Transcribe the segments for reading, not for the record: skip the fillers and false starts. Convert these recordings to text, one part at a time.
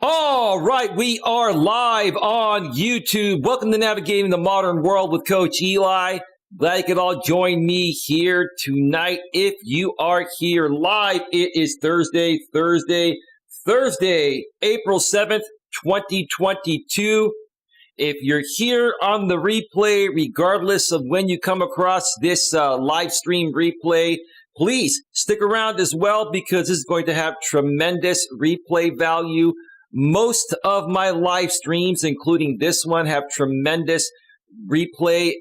All right, we are live on YouTube. Welcome to Navigating the Modern World with Coach Eli. Glad you could all join me here tonight. If you are here live, it is Thursday, April 7th, 2022. If you're here on the replay, regardless of when you come across this live stream replay, please stick around as well because this is going to have tremendous replay value. Most of my live streams, including this one, have tremendous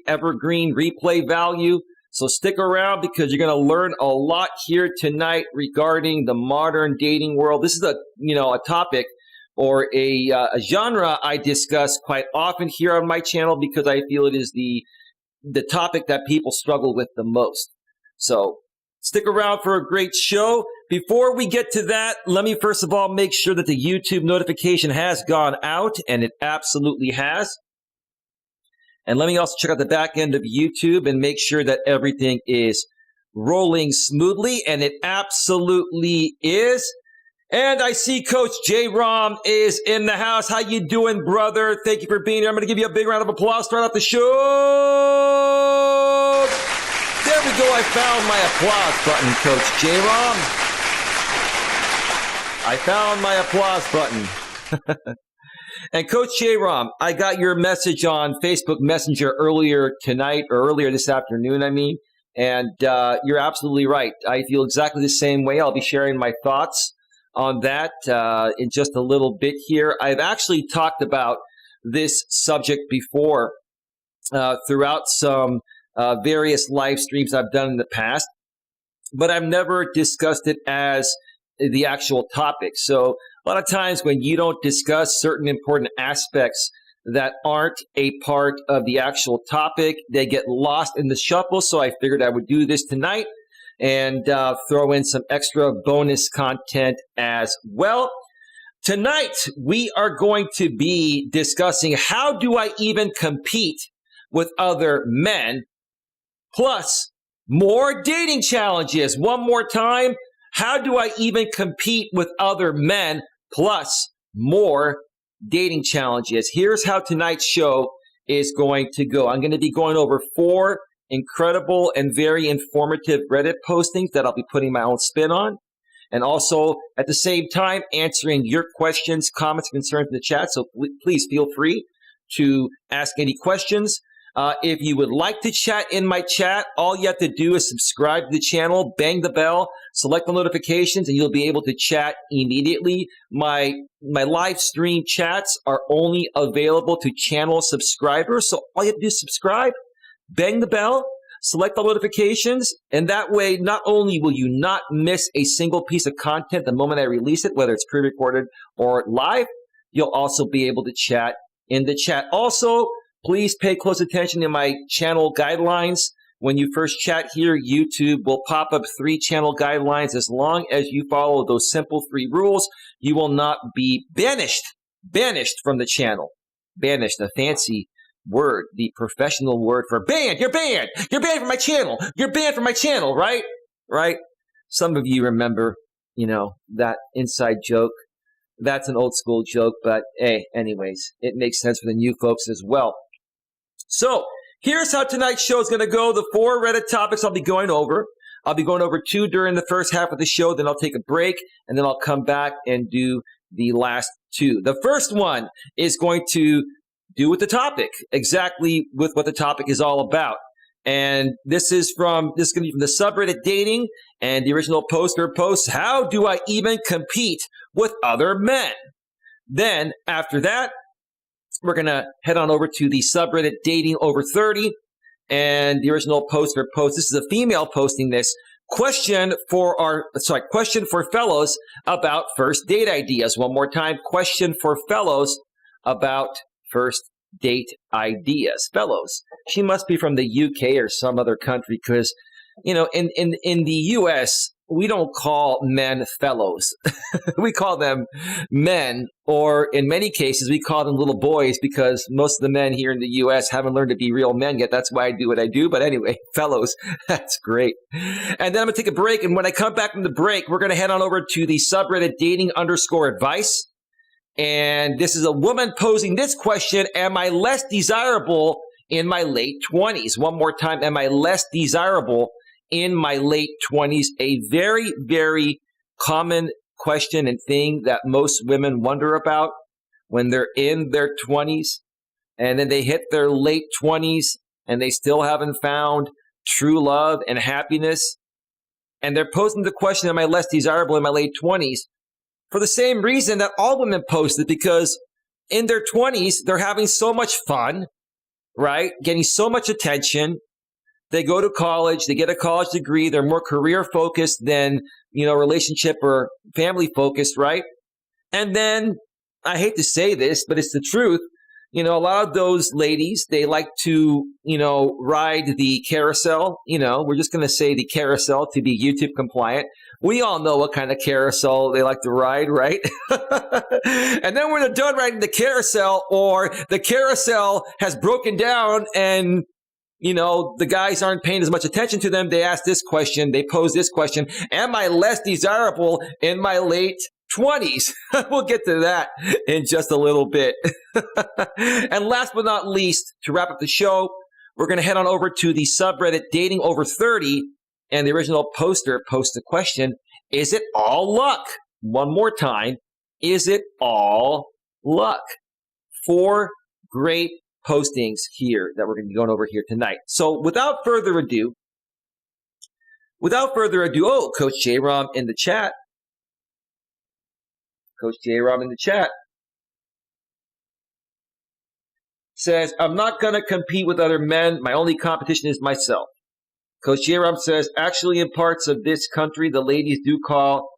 evergreen replay value. So stick around because you're going to learn a lot here tonight regarding the modern dating world. This is a topic or a genre I discuss quite often here on my channel because I feel it is the topic that people struggle with the most. So stick around for a great show. Before we get to that, let me first of all make sure that the YouTube notification has gone out, and it absolutely has. And let me also check out the back end of YouTube and make sure that everything is rolling smoothly, and it absolutely is. And I see Coach J-Rom is in the house. How you doing, brother? Thank you for being here. I'm going to give you a big round of applause. Start off the show. There we go. I found my applause button, Coach J-Rom. I found my applause button. And Coach J-Rom, I got your message on Facebook Messenger earlier tonight, or earlier this afternoon, and you're absolutely right. I feel exactly the same way. I'll be sharing my thoughts on that in just a little bit here. I've actually talked about this subject before throughout some various live streams I've done in the past, but I've never discussed it as the actual topic. So a lot of times when you don't discuss certain important aspects that aren't a part of the actual topic, they get lost in the shuffle. So I figured I would do this tonight and throw in some extra bonus content as well. Tonight, we are going to be discussing how do I even compete with other men, plus more dating challenges. One more time. How do I even compete with other men, plus more dating challenges? Here's how tonight's show is going to go. I'm going to be going over 4 incredible and very informative Reddit postings that I'll be putting my own spin on. And also, at the same time, answering your questions, comments, concerns in the chat. So please feel free to ask any questions. If you would like to chat in my chat, all you have to do is subscribe to the channel, bang the bell, select the notifications, and you'll be able to chat immediately. My live stream chats are only available to channel subscribers. So all you have to do is subscribe, bang the bell, select the notifications, and that way not only will you not miss a single piece of content the moment I release it, whether it's pre-recorded or live, you'll also be able to chat in the chat. Also, please pay close attention to my channel guidelines. When you first chat here, YouTube will pop up 3 channel guidelines. As long as you follow those simple 3 rules, you will not be banished from the channel. Banished, a fancy word, the professional word for banned. You're banned. You're banned from my channel. You're banned from my channel, right? Right? Some of you remember, that inside joke. That's an old school joke, but hey, anyways, it makes sense for the new folks as well. So here's how tonight's show is going to go. The 4 Reddit topics I'll be going over. I'll be going over 2 during the first half of the show. Then I'll take a break, and then I'll come back and do the last 2. The first one is going to do with the topic, exactly with what the topic is all about. And this is going to be from the subreddit dating, and the original poster posts, how do I even compete with other men? Then after that, we're going to head on over to the subreddit dating over 30, and the original poster post, this is a female posting this, question for fellows about first date ideas. One more time, question for fellows about first date ideas. Fellows, she must be from the UK or some other country because, in the US, we don't call men fellows. We call them men, or in many cases, we call them little boys because most of the men here in the U.S. haven't learned to be real men yet. That's why I do what I do. But anyway, fellows, that's great. And then I'm going to take a break. And when I come back from the break, we're going to head on over to the subreddit dating_advice. And this is a woman posing this question: am I less desirable in my late 20s? One more time, am I less desirable in my late 20s? A very, very common question and thing that most women wonder about when they're in their 20s, and then they hit their late 20s and they still haven't found true love and happiness. And they're posing the question, am I less desirable in my late 20s? For the same reason that all women post it, because in their 20s, they're having so much fun, right? Getting so much attention. They go to college, they get a college degree, they're more career focused than, relationship or family focused, right? And then, I hate to say this, but it's the truth. A lot of those ladies, they like to, ride the carousel. We're just going to say the carousel to be YouTube compliant. We all know what kind of carousel they like to ride, right? And then when they're done riding the carousel, or the carousel has broken down and, the guys aren't paying as much attention to them, they ask this question, they pose this question: am I less desirable in my late 20s? We'll get to that in just a little bit. And last but not least, to wrap up the show, we're going to head on over to the subreddit Dating Over 30, and the original poster posts the question: is it all luck? One more time, is it all luck? 4 great postings here that we're going to be going over here tonight. So without further ado, Coach J-Rom in the chat. Coach J-Rom in the chat says, I'm not going to compete with other men. My only competition is myself. Coach J-Rom says, actually, in parts of this country, the ladies do call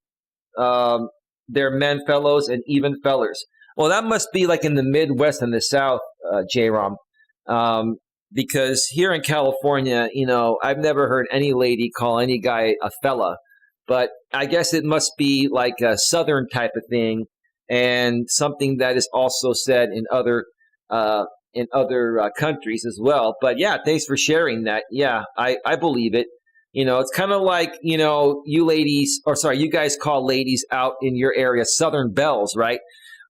their men fellows and even fellers. Well, that must be like in the Midwest and the South, J-Rom. Because here in California, I've never heard any lady call any guy a fella. But I guess it must be like a Southern type of thing, and something that is also said in other countries as well. But yeah, thanks for sharing that. Yeah, I believe it. It's kind of like, you guys call ladies out in your area Southern belles, right?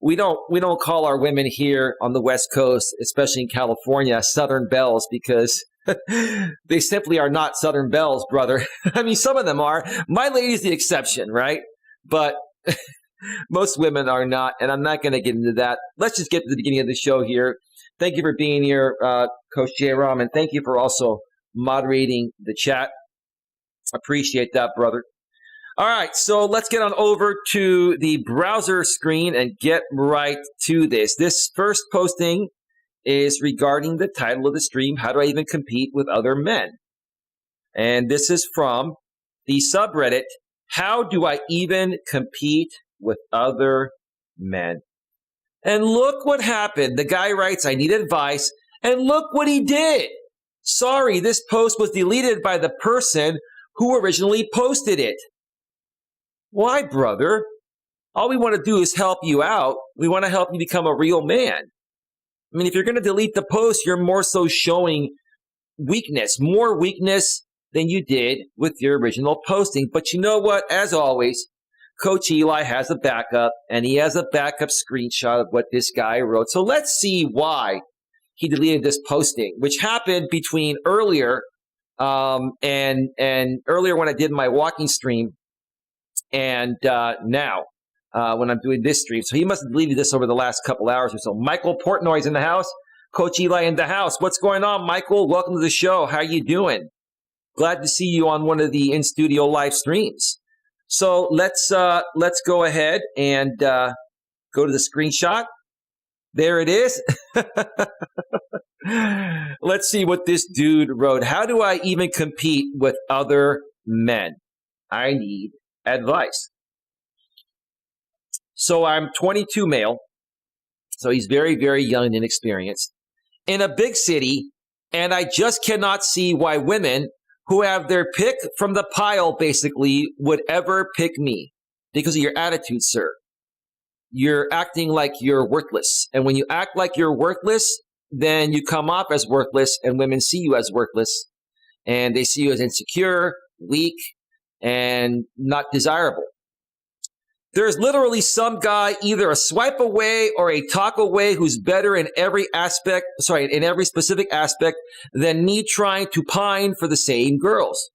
We don't call our women here on the West Coast, especially in California, Southern belles, because they simply are not Southern belles, brother. I mean, some of them are. My lady's the exception, right? But most women are not, and I'm not going to get into that. Let's just get to the beginning of the show here. Thank you for being here, Coach J-Rom, and thank you for also moderating the chat. Appreciate that, brother. All right, so let's get on over to the browser screen and get right to this. This first posting is regarding the title of the stream: how do I even compete with other men? And this is from the subreddit, how do I even compete with other men? And look what happened. The guy writes, I need advice. And look what he did. Sorry, this post was deleted by the person who originally posted it. Why, brother? All we want to do is help you out. We want to help you become a real man. I mean, if you're going to delete the post, you're more so showing weakness, more weakness than you did with your original posting. But you know what? As always, Coach Eli has a backup, and he has a backup screenshot of what this guy wrote. So let's see why he deleted this posting, which happened between earlier and earlier when I did my walking stream, and now when I'm doing this stream. So he must have deleted this over the last couple hours or so. Michael Portnoy's in the house. Coach Eli in the house. What's going on, Michael? Welcome to the show. How you doing? Glad to see you on one of the in-studio live streams. So let's go ahead and go to the screenshot. There it is. Let's see what this dude wrote. How do I even compete with other men? I need advice. So I'm 22 male. So he's very, very young and inexperienced. In a big city, and I just cannot see why women who have their pick from the pile basically would ever pick me because of your attitude, sir. You're acting like you're worthless. And when you act like you're worthless, then you come off as worthless, and women see you as worthless, and they see you as insecure, weak, and not desirable. There's literally some guy either a swipe away or a talk away who's better in every specific aspect than me trying to pine for the same girls.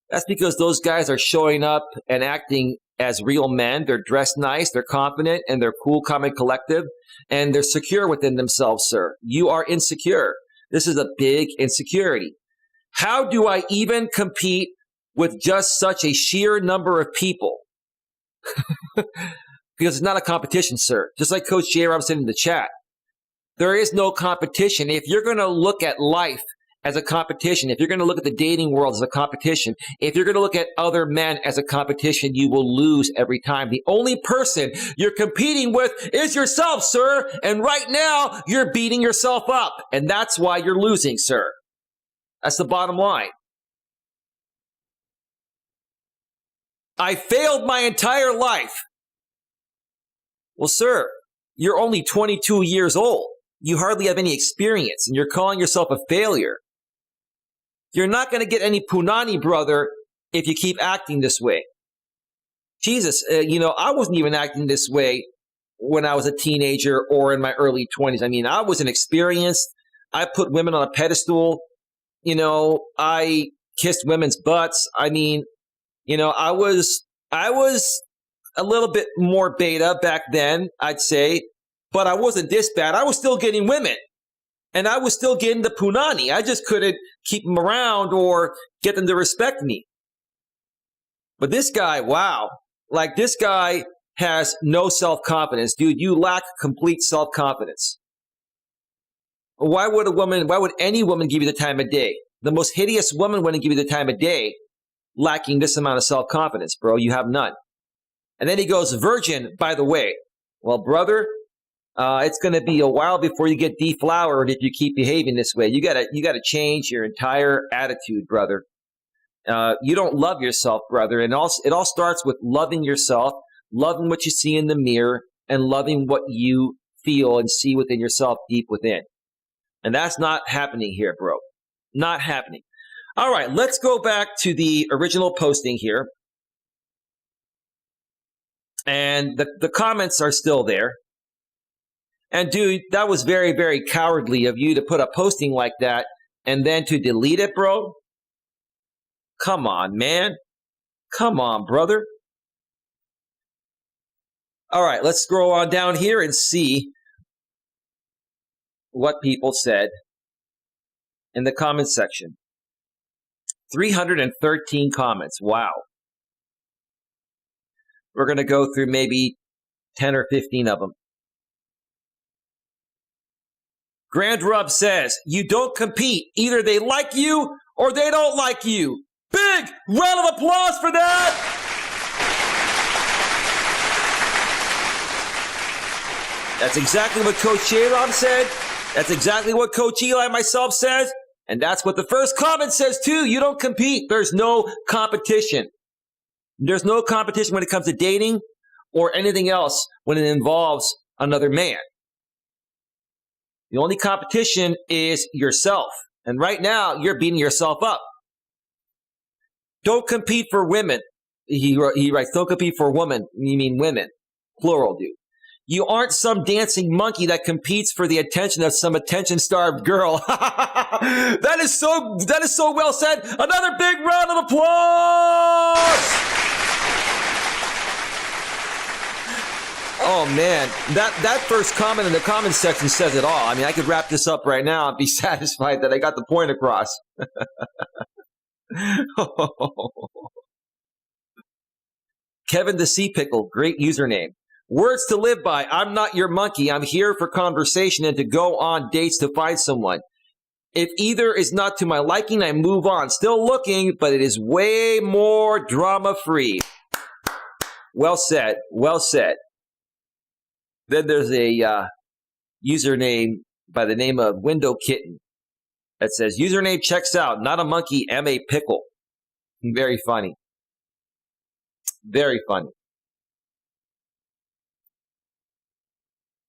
That's because those guys are showing up and acting as real men. They're dressed nice, they're confident, and they're cool, calm, and collective, and they're secure within themselves, sir. You are insecure. This is a big insecurity. How do I even compete with just such a sheer number of people? Because it's not a competition, sir. Just like Coach J. Rob said in the chat, there is no competition. If you're going to look at life as a competition, if you're going to look at the dating world as a competition, if you're going to look at other men as a competition, you will lose every time. The only person you're competing with is yourself, sir. And right now, you're beating yourself up. And that's why you're losing, sir. That's the bottom line. I failed my entire life. Well, sir, you're only 22 years old. You hardly have any experience, and you're calling yourself a failure. You're not going to get any punani, brother, if you keep acting this way. Jesus, I wasn't even acting this way when I was a teenager or in my early 20s. I mean, I was inexperienced. I put women on a pedestal. I kissed women's butts. I mean, I was a little bit more beta back then, I'd say, but I wasn't this bad. I was still getting women, and I was still getting the punani. I just couldn't keep them around or get them to respect me. But this guy, wow, this guy has no self-confidence. Dude, you lack complete self-confidence. Why would any woman give you the time of day? The most hideous woman wouldn't give you the time of day lacking this amount of self-confidence, bro. You have none. And then he goes, virgin, by the way. Well, brother, it's going to be a while before you get deflowered if you keep behaving this way. You gotta change your entire attitude, brother. You don't love yourself, brother. And it all starts with loving yourself, loving what you see in the mirror, and loving what you feel and see within yourself deep within. And that's not happening here, bro. Not happening. All right, let's go back to the original posting here. And the comments are still there. And dude, that was very, very cowardly of you to put a posting like that and then to delete it, bro. Come on, man. Come on, brother. All right, let's scroll on down here and see what people said in the comments section. 313 comments. Wow. We're going to go through maybe 10 or 15 of them. Grand Rub says, you don't compete. Either they like you or they don't like you. Big round of applause for that. That's exactly what Coach Eli said. That's exactly what Coach Eli and myself says. And that's what the first comment says too. You don't compete. There's no competition. There's no competition when it comes to dating or anything else when it involves another man. The only competition is yourself. And right now, you're beating yourself up. Don't compete for women. He writes, don't compete for women. You mean women. Plural, dude. You aren't some dancing monkey that competes for the attention of some attention-starved girl. That is so well said. Another big round of applause! Oh, man. That first comment in the comments section says it all. I mean, I could wrap this up right now and be satisfied that I got the point across. Kevin the Sea Pickle, great username. Words to live by. I'm not your monkey. I'm here for conversation and to go on dates to find someone. If either is not to my liking, I move on. Still looking, but it is way more drama-free. Well said. Well said. Then there's a username by the name of Window Kitten that says, username checks out. Not a monkey, am a pickle. Very funny. Very funny.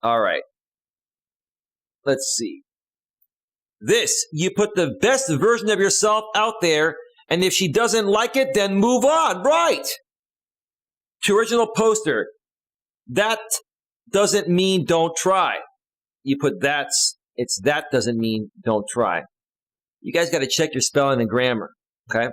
All right. Let's see. This, you put the best version of yourself out there, and if she doesn't like it, then move on. Right. To original poster, that doesn't mean don't try. You put that doesn't mean don't try. You guys got to check your spelling and grammar, okay?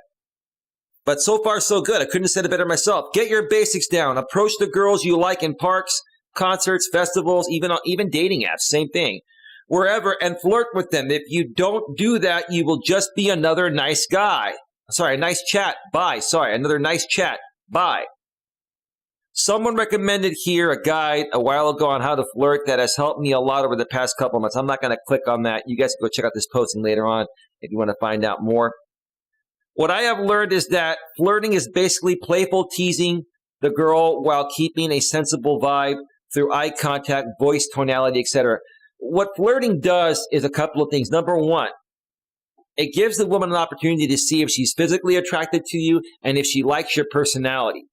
But so far, so good. I couldn't have said it better myself. Get your basics down. Approach the girls you like in parks, concerts, festivals, even dating apps. Same thing. Wherever, and flirt with them. If you don't do that, you will just be another nice guy. Sorry, a nice chat. Bye. Sorry, another nice chat. Bye. Someone recommended here a guide a while ago on how to flirt that has helped me a lot over the past couple of months. I'm not going to click on that. You guys can go check out this posting later on if you want to find out more. What I have learned is that flirting is basically playful teasing the girl while keeping a sensible vibe through eye contact, voice tonality, etc. What flirting does is a couple of things. Number one, it gives the woman an opportunity to see if she's physically attracted to you and if she likes your personality.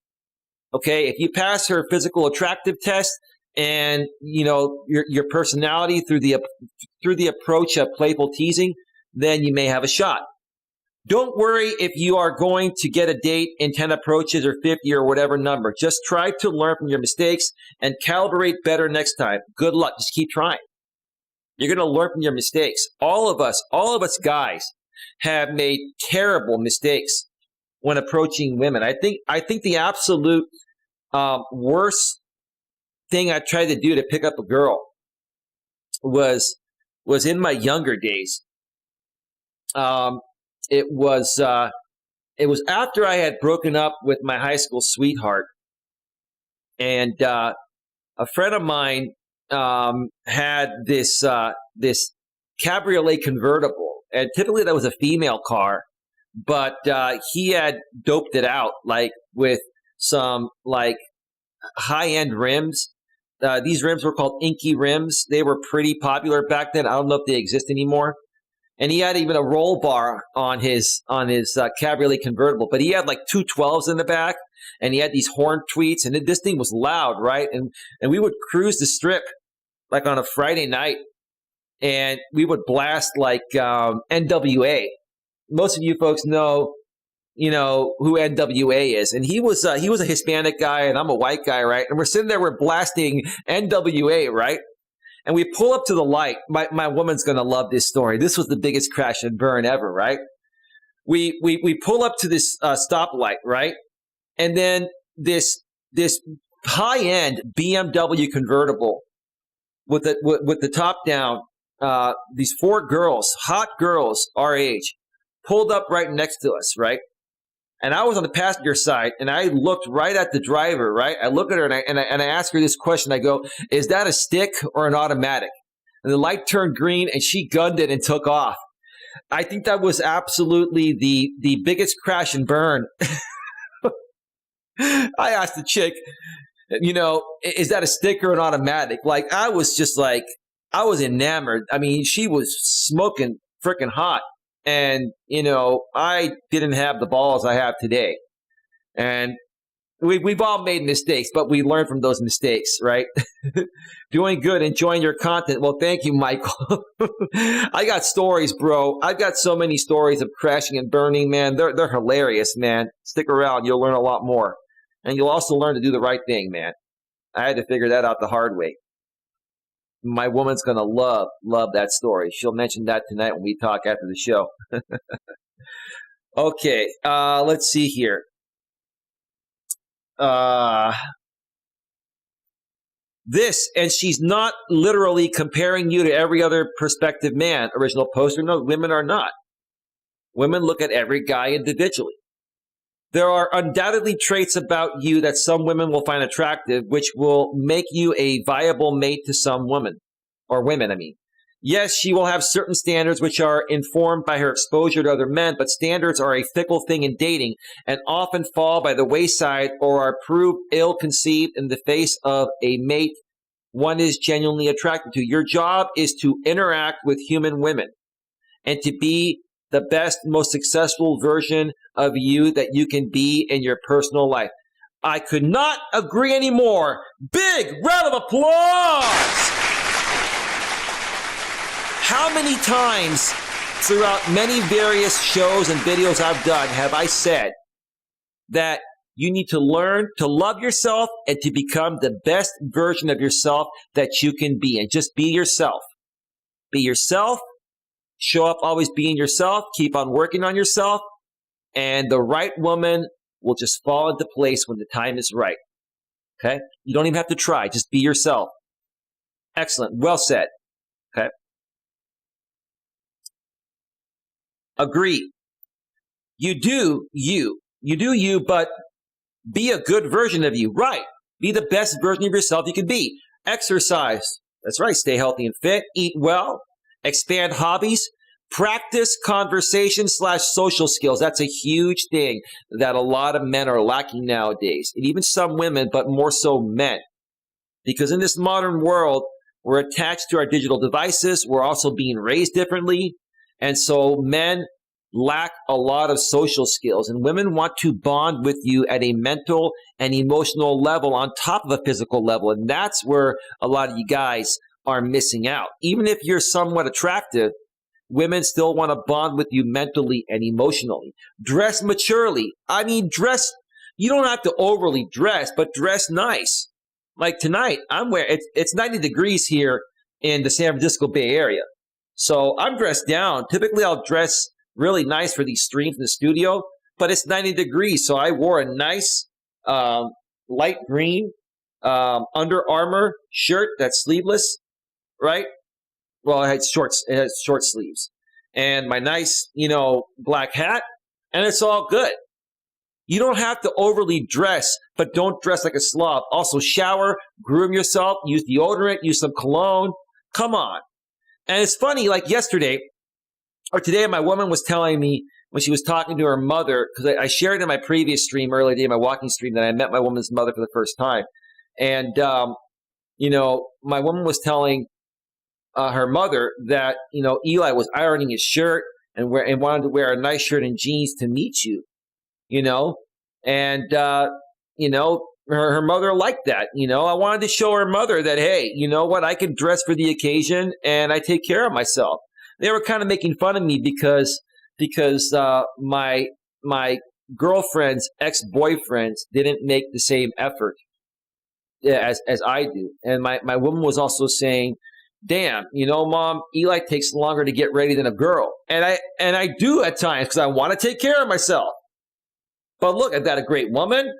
Okay, if you pass her physical attractive test and your personality through the approach of playful teasing, then you may have a shot. Don't worry if you are going to get a date in 10 approaches or 50 or whatever number. Just try to learn from your mistakes and calibrate better next time. Good luck. Just keep trying. You're going to learn from your mistakes. All of us guys have made terrible mistakes when approaching women. I think the absolute worst thing I tried to do to pick up a girl was in my younger days. It was after I had broken up with my high school sweetheart, and a friend of mine had this cabriolet convertible, and typically that was a female car, but he had doped it out with some high-end rims. These rims were called Inky rims. They were pretty popular back then. I don't know if they exist anymore. And he had even a roll bar on his cabriolet convertible, but he had 2 12s in the back, and he had these horn tweets, and this thing was loud, right? And we would cruise the strip on a Friday night, and we would blast NWA. Most of you folks know who NWA is, and he was a Hispanic guy, and I'm a white guy, right? And we're sitting there, we're blasting NWA, right? And we pull up to the light. My woman's going to love this story. This was the biggest crash and burn ever, right? We pull up to this stoplight, right? And then this high-end BMW convertible with the top down, these 4 girls, hot girls our age, pulled up right next to us, right? And I was on the passenger side, and I looked right at the driver, right? I look at her, and I ask her this question. I go, is that a stick or an automatic? And the light turned green, and she gunned it and took off. I think that was absolutely the biggest crash and burn. I asked the chick, is that a stick or an automatic? I was I was enamored. I mean, she was smoking freaking hot. And, I didn't have the balls I have today. And we've all made mistakes, but we learn from those mistakes, right? Doing good, enjoying your content. Well, thank you, Michael. I got stories, bro. I've got so many stories of crashing and burning, man. They're hilarious, man. Stick around. You'll learn a lot more. And you'll also learn to do the right thing, man. I had to figure that out the hard way. My woman's going to love that story. She'll mention that tonight when we talk after the show. Okay, let's see here. This, and she's not literally comparing you to every other prospective man, original poster. No, women are not. Women look at every guy individually. There are undoubtedly traits about you that some women will find attractive, which will make you a viable mate to some women, or women, I mean. Yes, she will have certain standards which are informed by her exposure to other men, but standards are a fickle thing in dating and often fall by the wayside or are proved ill-conceived in the face of a mate one is genuinely attracted to. Your job is to interact with human women and to be the best, most successful version of you that you can be in your personal life. I could not agree anymore. Big round of applause. How many times throughout many various shows and videos I've done have I said that You need to learn to love yourself and to become the best version of yourself that you can be. And just be yourself. Be yourself. Show up always being yourself. Keep on working on yourself. And the right woman will just fall into place when the time is right. Okay? You don't even have to try. Just be yourself. Excellent. Well said. Okay? Agree. You do you. You do you, but be a good version of you. Right. Be the best version of yourself you can be. Exercise. That's right. Stay healthy and fit. Eat well. Expand hobbies. Practice conversation/social skills. That's a huge thing that a lot of men are lacking nowadays. And even some women, but more so men. Because in this modern world, we're attached to our digital devices. We're also being raised differently. And so men lack a lot of social skills, and women want to bond with you at a mental and emotional level on top of a physical level. And that's where a lot of you guys are missing out. Even if you're somewhat attractive, women still want to bond with you mentally and emotionally. Dress maturely. I mean, dress, you don't have to overly dress, but dress nice. Like tonight, I'm wearing, it's 90 degrees here in the San Francisco Bay Area. So I'm dressed down. Typically, I'll dress really nice for these streams in the studio, but it's 90 degrees. So I wore a nice light green Under Armour shirt that's sleeveless, right? Well, it has short sleeves. And my nice, black hat, and it's all good. You don't have to overly dress, but don't dress like a slob. Also, shower, groom yourself, use deodorant, use some cologne. Come on. And it's funny, like yesterday, or today, my woman was telling me when she was talking to her mother, because I shared in my previous stream earlier today, my walking stream, that I met my woman's mother for the first time. And, my woman was telling her mother that, Eli was ironing his shirt and wanted to wear a nice shirt and jeans to meet you, and, her mother liked that. I wanted to show her mother that, hey, you know what? I can dress for the occasion and I take care of myself. They were kind of making fun of me because my girlfriend's ex-boyfriends didn't make the same effort as I do. And my woman was also saying, damn, Mom, Eli takes longer to get ready than a girl. And I do at times because I want to take care of myself. But look, I've got a great woman.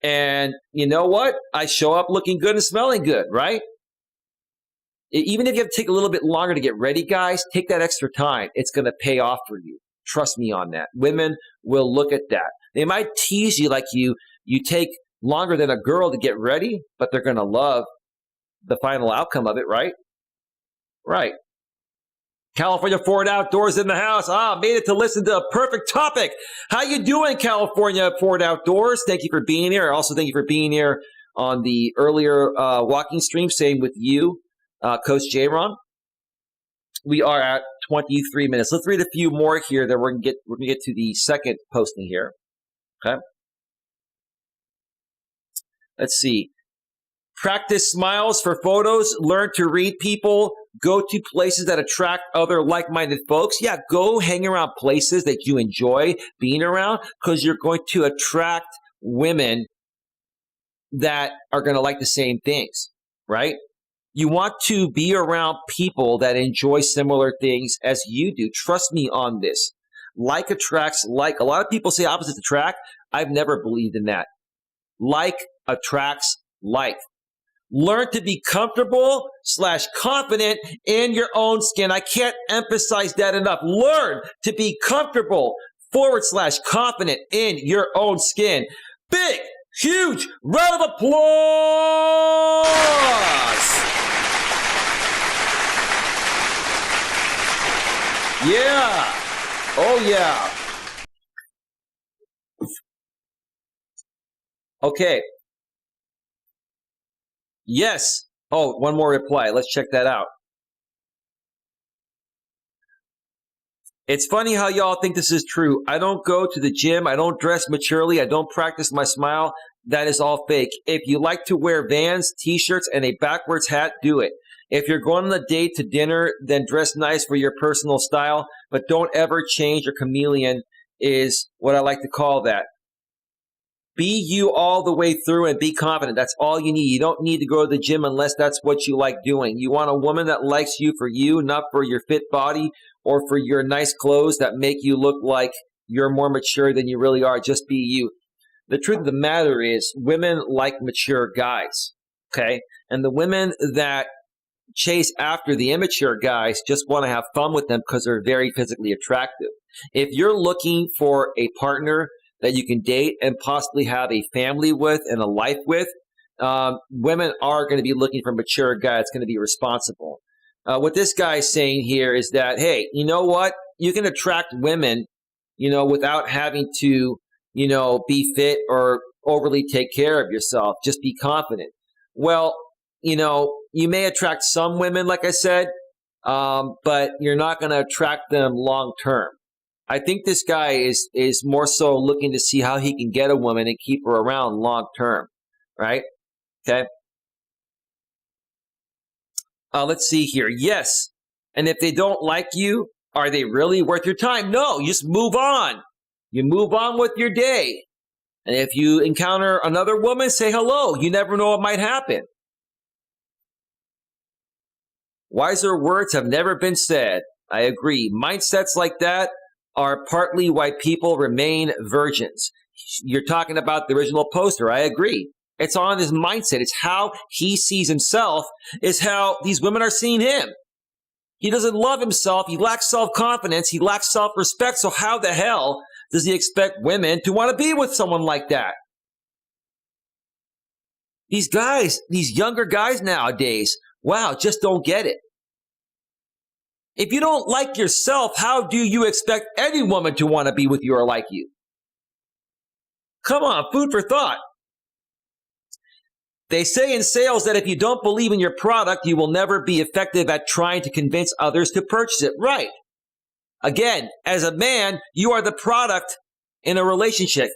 And you know what? I show up looking good and smelling good, right? Even if you have to take a little bit longer to get ready, guys, take that extra time. It's going to pay off for you. Trust me on that. Women will look at that. They might tease you like you take longer than a girl to get ready, but they're going to love the final outcome of it, right? Right. California Ford Outdoors in the house. Made it to listen to a perfect topic. How you doing, California Ford Outdoors? Thank you for being here. Also, thank you for being here on the earlier walking stream. Same with you, Coach J-Ron. We are at 23 minutes. Let's read a few more here. Then we're gonna get to the second posting here. Okay. Let's see. Practice smiles for photos. Learn to read people. Go to places that attract other like-minded folks. Yeah, go hang around places that you enjoy being around, because you're going to attract women that are going to like the same things, right? You want to be around people that enjoy similar things as you do. Trust me on this. Like attracts like. A lot of people say opposites attract. I've never believed in that. Like attracts like. Learn to be comfortable / confident in your own skin. I can't emphasize that enough. Learn to be comfortable / confident in your own skin. Big, huge round of applause. Yeah. Oh, yeah. Okay. Yes. Oh, one more reply. Let's check that out. It's funny how y'all think this is true. I don't go to the gym. I don't dress maturely. I don't practice my smile. That is all fake. If you like to wear Vans, t-shirts, and a backwards hat, do it. If you're going on a date to dinner, then dress nice for your personal style, but don't ever change. Your chameleon is what I like to call that. Be you all the way through and be confident. That's all you need. You don't need to go to the gym unless that's what you like doing. You want a woman that likes you, not for your fit body or for your nice clothes that make you look like you're more mature than you really are. Just be you. The truth of the matter is women like mature guys, okay? And the women that chase after the immature guys just want to have fun with them because they're very physically attractive. If you're looking for a partner that you can date and possibly have a family with and a life with, women are going to be looking for a mature guy that's going to be responsible. What this guy is saying here is that, hey, you know what? You can attract women, without having to, be fit or overly take care of yourself. Just be confident. Well, you may attract some women, like I said, but you're not going to attract them long term. I think this guy is more so looking to see how he can get a woman and keep her around long term, right? Okay. Let's see here. Yes. And if they don't like you, are they really worth your time? No, you just move on. You move on with your day. And if you encounter another woman, say hello. You never know what might happen. Wiser words have never been said. I agree. Mindsets like that are partly why people remain virgins. You're talking about the original poster. I agree. It's on his mindset. It's how he sees himself is how these women are seeing him. He doesn't love himself. He lacks self-confidence. He lacks self-respect. So how the hell does he expect women to want to be with someone like that? These guys, these younger guys nowadays, wow, just don't get it. If you don't like yourself, how do you expect any woman to want to be with you or like you? Come on, food for thought. They say in sales that if you don't believe in your product, you will never be effective at trying to convince others to purchase it. Right. Again, as a man, you are the product in a relationship.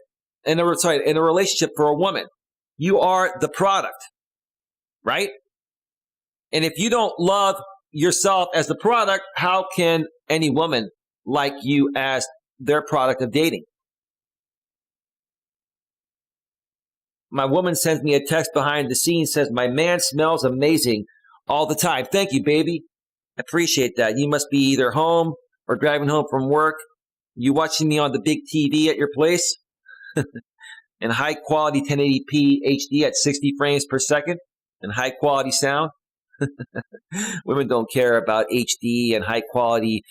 In a relationship for a woman. You are the product. Right? And if you don't love yourself as the product, how can any woman like you as their product of dating? My woman sends me a text behind the scenes, says, my man smells amazing all the time. Thank you, baby. I appreciate that. You must be either home or driving home from work. You watching me on the big TV at your place? In high quality 1080p HD at 60 frames per second and high quality sound. Women don't care about HD and high quality,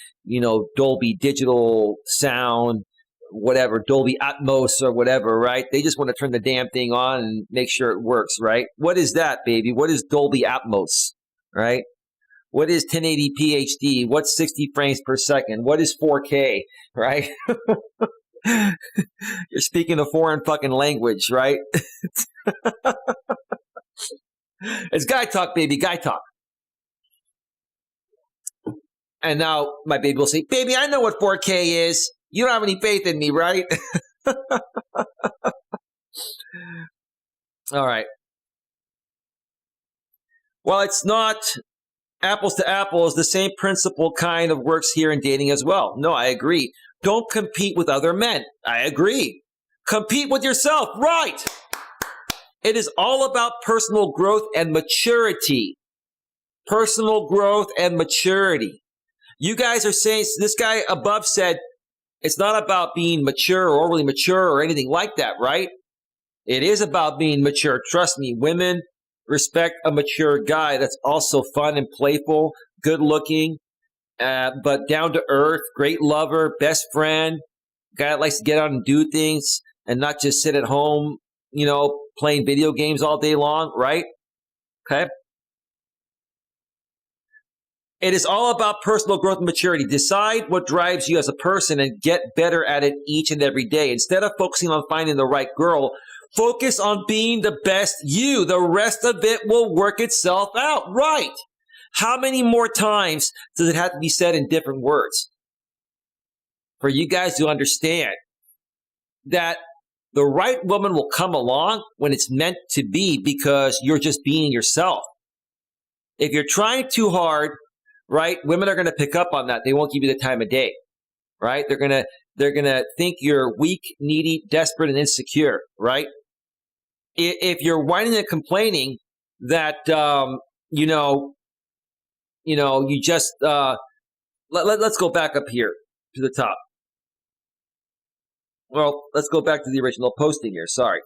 Dolby digital sound, whatever, Dolby Atmos or whatever, right? They just want to turn the damn thing on and make sure it works, right? What is that, baby? What is Dolby Atmos, right? What is 1080p HD? What's 60 frames per second? What is 4K, right? You're speaking a foreign fucking language, right? It's guy talk, baby, guy talk. And now my baby will say, baby, I know what 4K is. You don't have any faith in me, right? All right. Well, it's not apples to apples. The same principle kind of works here in dating as well. No, I agree. Don't compete with other men. I agree. Compete with yourself. Right. It is all about personal growth and maturity. Personal growth and maturity. You guys are saying, this guy above said, it's not about being mature or overly mature or anything like that, right? It is about being mature. Trust me, women respect a mature guy that's also fun and playful, good looking, but down to earth, great lover, best friend, guy that likes to get out and do things and not just sit at home, playing video games all day long, right? Okay. It is all about personal growth and maturity. Decide what drives you as a person and get better at it each and every day. Instead of focusing on finding the right girl, focus on being the best you. The rest of it will work itself out. Right. How many more times does it have to be said in different words for you guys to understand that the right woman will come along when it's meant to be because you're just being yourself? If you're trying too hard, right, women are going to pick up on that. They won't give you the time of day, right? They're going to think you're weak, needy, desperate, and insecure, right? if you're whining and complaining that, you just, let's go back up here to the top. Well, let's go back to the original posting here. Sorry.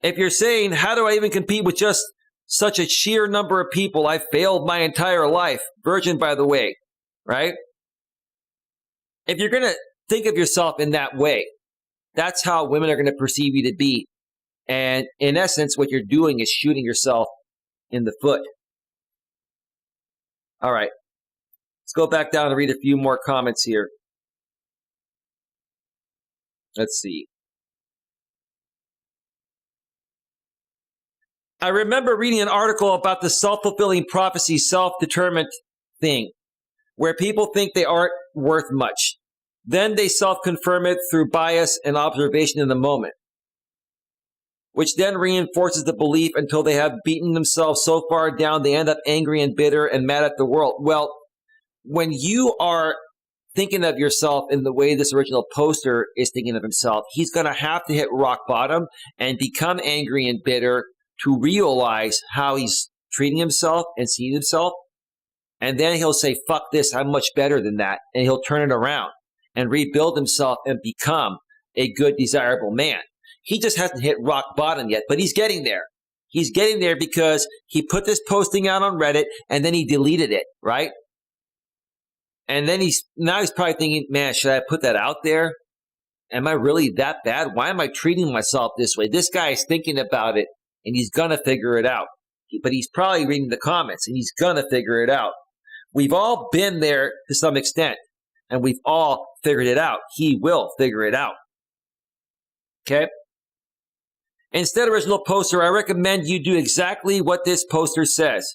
If you're saying, how do I even compete with just such a sheer number of people? I failed my entire life. Virgin, by the way, right? If you're going to think of yourself in that way, that's how women are going to perceive you to be. And in essence, what you're doing is shooting yourself in the foot. All right. Let's go back down and read a few more comments here. Let's see. I remember reading an article about the self-fulfilling prophecy, self-determined thing, where people think they aren't worth much. Then they self-confirm it through bias and observation in the moment, which then reinforces the belief until they have beaten themselves so far down they end up angry and bitter and mad at the world. Well, when you are thinking of yourself in the way this original poster is thinking of himself, he's going to have to hit rock bottom and become angry and bitter to realize how he's treating himself and seeing himself. And then he'll say, fuck this, I'm much better than that. And he'll turn it around and rebuild himself and become a good, desirable man. He just hasn't hit rock bottom yet, but he's getting there. He's getting there because he put this posting out on Reddit and then he deleted it, right? And then he's probably thinking, man, should I put that out there? Am I really that bad? Why am I treating myself this way? This guy is thinking about it and he's going to figure it out. But he's probably reading the comments and he's going to figure it out. We've all been there to some extent and we've all figured it out. He will figure it out. Okay? Instead of original poster, I recommend you do exactly what this poster says.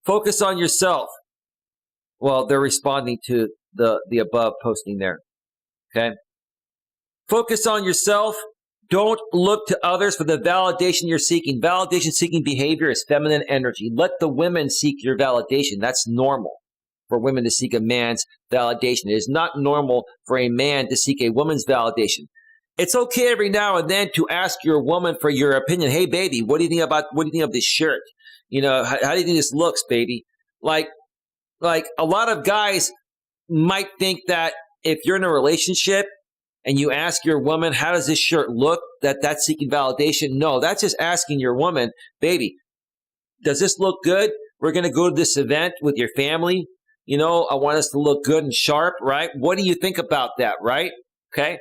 Focus on yourself. Well, they're responding to the above posting there. Okay? Focus on yourself. Don't look to others for the validation you're seeking. Validation-seeking behavior is feminine energy. Let the women seek your validation. That's normal for women to seek a man's validation. It is not normal for a man to seek a woman's validation. It's okay every now and then to ask your woman for your opinion. Hey, baby, what do you think of this shirt? How do you think this looks, baby? Like a lot of guys might think that if you're in a relationship and you ask your woman, how does this shirt look, that's seeking validation. No, that's just asking your woman, baby, does this look good? We're going to go to this event with your family. I want us to look good and sharp, right? What do you think about that, right? Okay.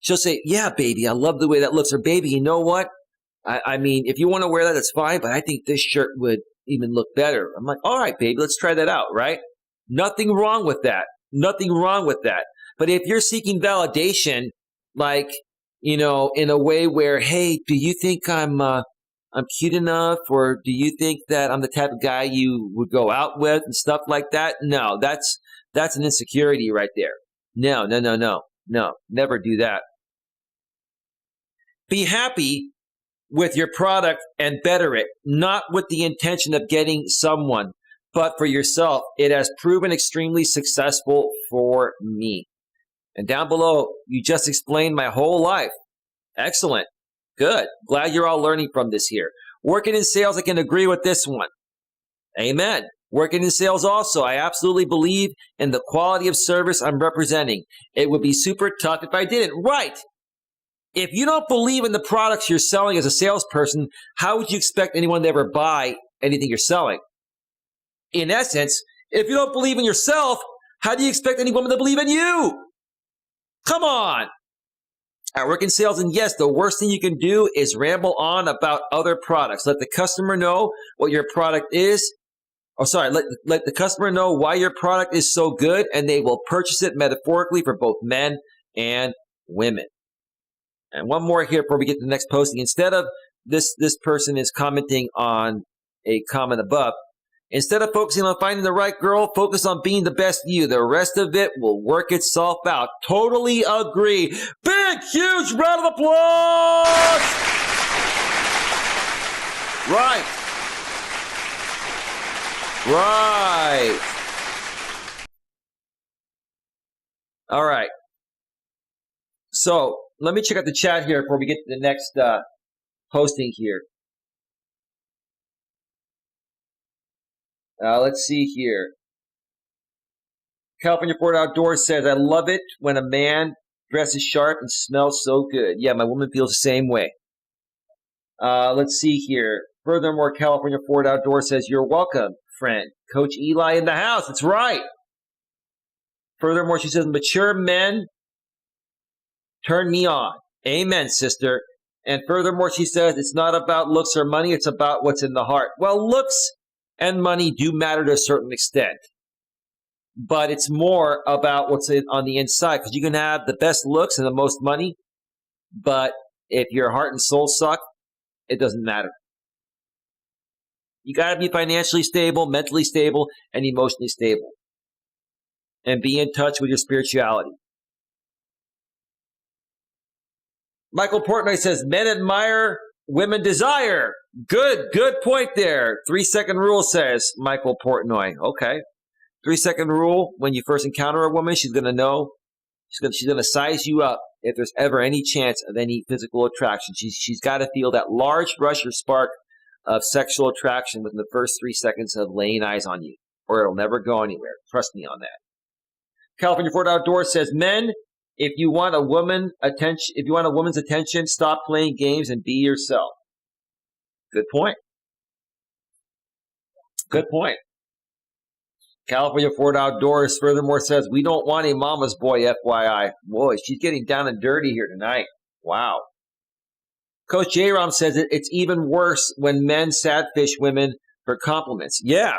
She'll say, yeah, baby, I love the way that looks. Or, baby, you know what? I mean, if you want to wear that, that's fine, but I think this shirt would even look better. I'm like, all right, baby, let's try that out, right? Nothing wrong with that. Nothing wrong with that. But if you're seeking validation, in a way where, hey, do you think I'm cute enough? Or do you think that I'm the type of guy you would go out with and stuff like that? No, that's an insecurity right there. No, never do that. Be happy with your product and better it, not with the intention of getting someone, but for yourself. It has proven extremely successful for me. And down below, you just explained my whole life. Excellent. Good. Glad you're all learning from this here. Working in sales, I can agree with this one. Amen. Working in sales also, I absolutely believe in the quality of service I'm representing. It would be super tough if I didn't. Right. If you don't believe in the products you're selling as a salesperson, how would you expect anyone to ever buy anything you're selling? In essence, if you don't believe in yourself, how do you expect any woman to believe in you? Come on. I work in sales, and yes, the worst thing you can do is ramble on about other products. Let the customer know what your product is. Let the customer know why your product is so good, and they will purchase it metaphorically for both men and women. And one more here before we get to the next posting. Instead of this person is commenting on a comment above. Instead of focusing on finding the right girl, focus on being the best you. The rest of it will work itself out. Totally agree. Big, huge round of applause! Right. All right. So let me check out the chat here before we get to the next posting here. Let's see here. California Ford Outdoors says, I love it when a man dresses sharp and smells so good. Yeah, my woman feels the same way. Let's see here. Furthermore, California Ford Outdoors says, you're welcome, friend. Coach Eli in the house. That's right. Furthermore, she says, mature men turn me on. Amen, sister. And furthermore, she says, it's not about looks or money. It's about what's in the heart. Well, looks and money do matter to a certain extent. But it's more about what's on the inside, because you can have the best looks and the most money, but if your heart and soul suck, it doesn't matter. You got to be financially stable, mentally stable, and emotionally stable, and be in touch with your spirituality. Michael Portnoy says, men admire, women desire. Good point there. 3-second rule, says Michael Portnoy. Okay. 3-second rule, when you first encounter a woman, she's going to know, she's going to size you up if there's ever any chance of any physical attraction. She's got to feel that large rush or spark of sexual attraction within the first 3 seconds of laying eyes on you, or it'll never go anywhere. Trust me on that. California Ford Outdoors says, men, if you want a woman's attention, stop playing games and be yourself. Good point. Good point. California Ford Outdoors furthermore says, we don't want a mama's boy, FYI. Boy, she's getting down and dirty here tonight. Wow. Coach J-Rom says it's even worse when men sadfish women for compliments. Yeah,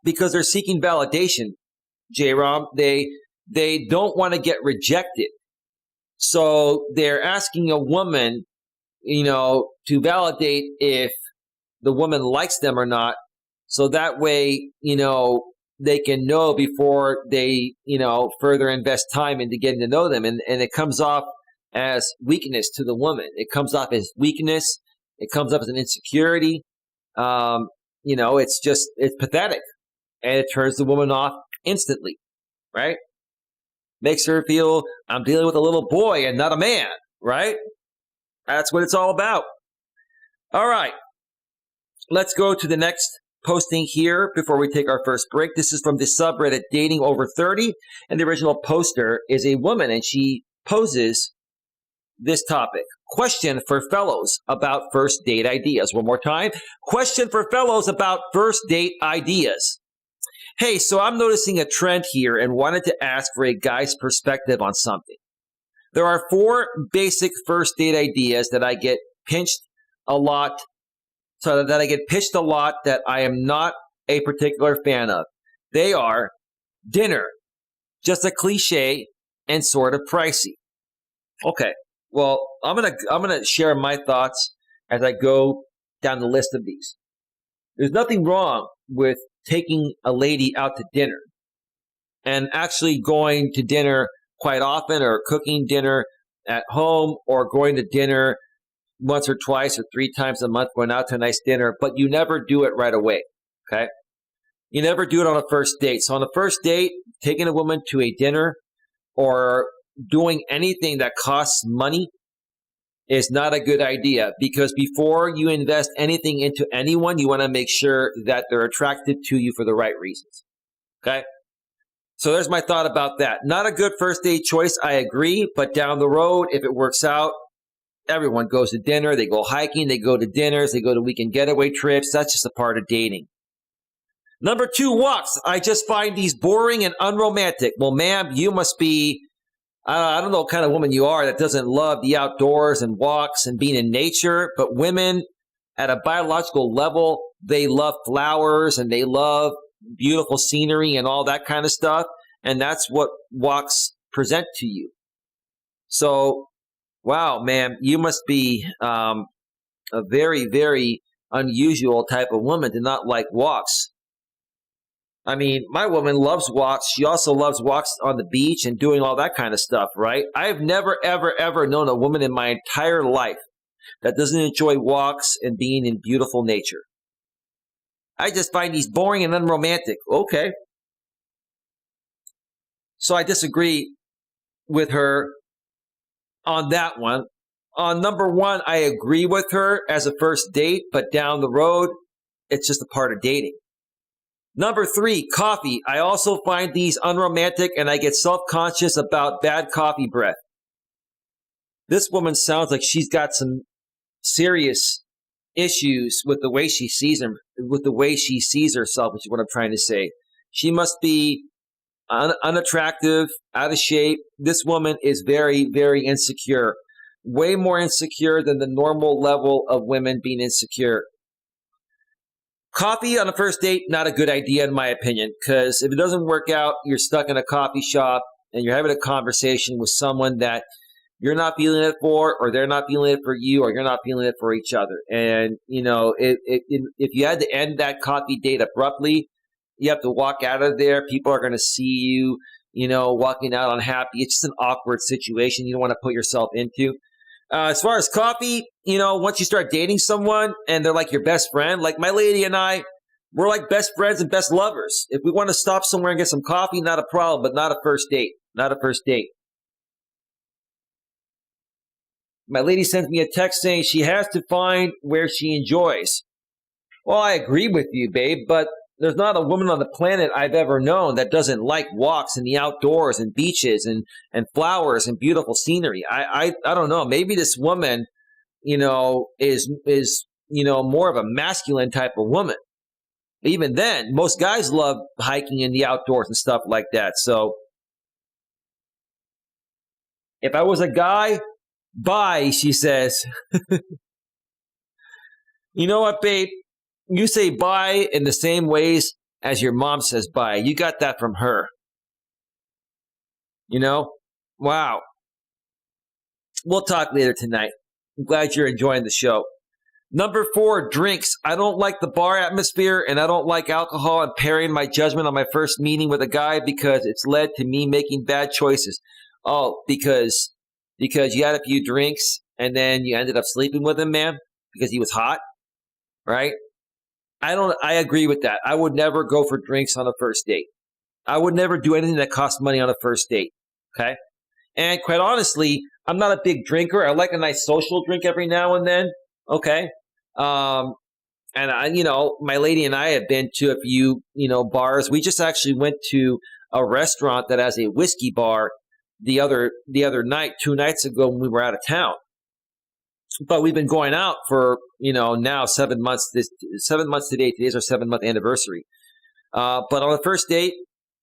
because they're seeking validation, J-Rom. They don't want to get rejected. So they're asking a woman, to validate if the woman likes them or not. So that way, they can know before they, further invest time into getting to know them. And it comes off as weakness to the woman. It comes off as weakness. It comes up as an insecurity. It's pathetic. And it turns the woman off instantly, right? Makes her feel, I'm dealing with a little boy and not a man, right? That's what it's all about. All right. Let's go to the next posting here before we take our first break. This is from the subreddit Dating Over 30, and the original poster is a woman, and she poses this topic. Question for fellows about first date ideas. One more time. Question for fellows about first date ideas. Hey, so I'm noticing a trend here and wanted to ask for a guy's perspective on something. There are 4 basic first date ideas that I get pitched a lot that I am not a particular fan of. They are dinner, just a cliche and sort of pricey. Okay, well, I'm gonna share my thoughts as I go down the list of these. There's nothing wrong with taking a lady out to dinner and actually going to dinner quite often, or cooking dinner at home, or going to dinner once or twice or 3 times a month, going out to a nice dinner, but you never do it right away, okay? You never do it on a first date. So on the first date, taking a woman to a dinner or doing anything that costs money is not a good idea, because before you invest anything into anyone, you want to make sure that they're attracted to you for the right reasons, okay? So there's my thought about that. Not a good first date choice, I agree, but down the road, if it works out, everyone goes to dinner, they go hiking, they go to dinners, they go to weekend getaway trips. That's just a part of dating. Number 2, walks. I just find these boring and unromantic. Well, ma'am, you must be, I don't know what kind of woman you are that doesn't love the outdoors and walks and being in nature, but women at a biological level, they love flowers and they love beautiful scenery and all that kind of stuff. And that's what walks present to you. So, wow, ma'am, you must be a very, very unusual type of woman to not like walks. I mean, my woman loves walks. She also loves walks on the beach and doing all that kind of stuff, right? I've never, ever, ever known a woman in my entire life that doesn't enjoy walks and being in beautiful nature. I just find these boring and unromantic. Okay. So I disagree with her on that one. On number one, I agree with her as a first date, but down the road, it's just a part of dating. Number three, coffee. I also find these unromantic and I get self-conscious about bad coffee breath. This woman sounds like she's got some serious issues with the way she sees herself, which is what I'm trying to say. She must be unattractive, out of shape. This woman is very, very insecure. Way more insecure than the normal level of women being insecure. Coffee on a first date, not a good idea in my opinion, because if it doesn't work out, you're stuck in a coffee shop and you're having a conversation with someone that you're not feeling it for, or they're not feeling it for you, or you're not feeling it for each other. And, if you had to end that coffee date abruptly, you have to walk out of there. People are going to see you, walking out unhappy. It's just an awkward situation you don't want to put yourself into. As far as coffee, once you start dating someone and they're like your best friend, like my lady and I, we're like best friends and best lovers. If we want to stop somewhere and get some coffee, not a problem, but not a first date. Not a first date. My lady sends me a text saying she has to find where she enjoys. Well, I agree with you, babe, but there's not a woman on the planet I've ever known that doesn't like walks in the outdoors and beaches and flowers and beautiful scenery. I don't know. Maybe this woman, is more of a masculine type of woman. Even then, most guys love hiking in the outdoors and stuff like that. So if I was a guy, bye, she says. You know what, babe? You say bye in the same ways as your mom says bye. You got that from her. Wow. We'll talk later tonight. I'm glad you're enjoying the show. Number 4, drinks. I don't like the bar atmosphere and I don't like alcohol impairing my judgment on my first meeting with a guy because it's led to me making bad choices. Oh, because you had a few drinks and then you ended up sleeping with him, man, because he was hot, right? I agree with that. I would never go for drinks on a first date. I would never do anything that costs money on a first date. Okay. And quite honestly, I'm not a big drinker. I like a nice social drink every now and then. Okay. And my lady and I have been to a few, bars. We just actually went to a restaurant that has a whiskey bar the other night, 2 nights ago when we were out of town. But we've been going out for, now 7 months. 7 months today. Today's our 7-month anniversary. But on the first date,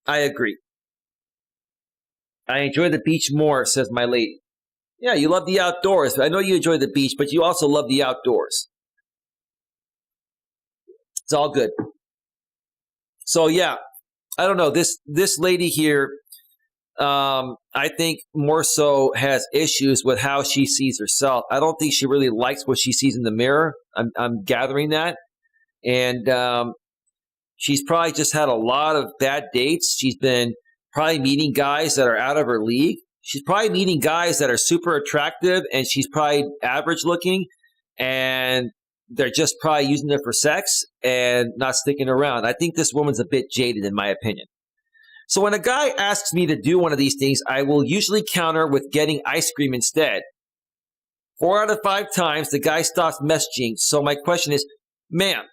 I agree. I enjoy the beach more, says my lady. Yeah, you love the outdoors. I know you enjoy the beach, but you also love the outdoors. It's all good. So yeah, I don't know. This lady here, I think more so has issues with how she sees herself. I don't think she really likes what she sees in the mirror. I'm gathering that. And she's probably just had a lot of bad dates. She's been probably meeting guys that are out of her league. She's probably meeting guys that are super attractive and she's probably average looking and they're just probably using her for sex and not sticking around. I think this woman's a bit jaded in my opinion. So when a guy asks me to do one of these things, I will usually counter with getting ice cream instead. 4 out of 5 times, the guy stops messaging. So my question is, ma'am,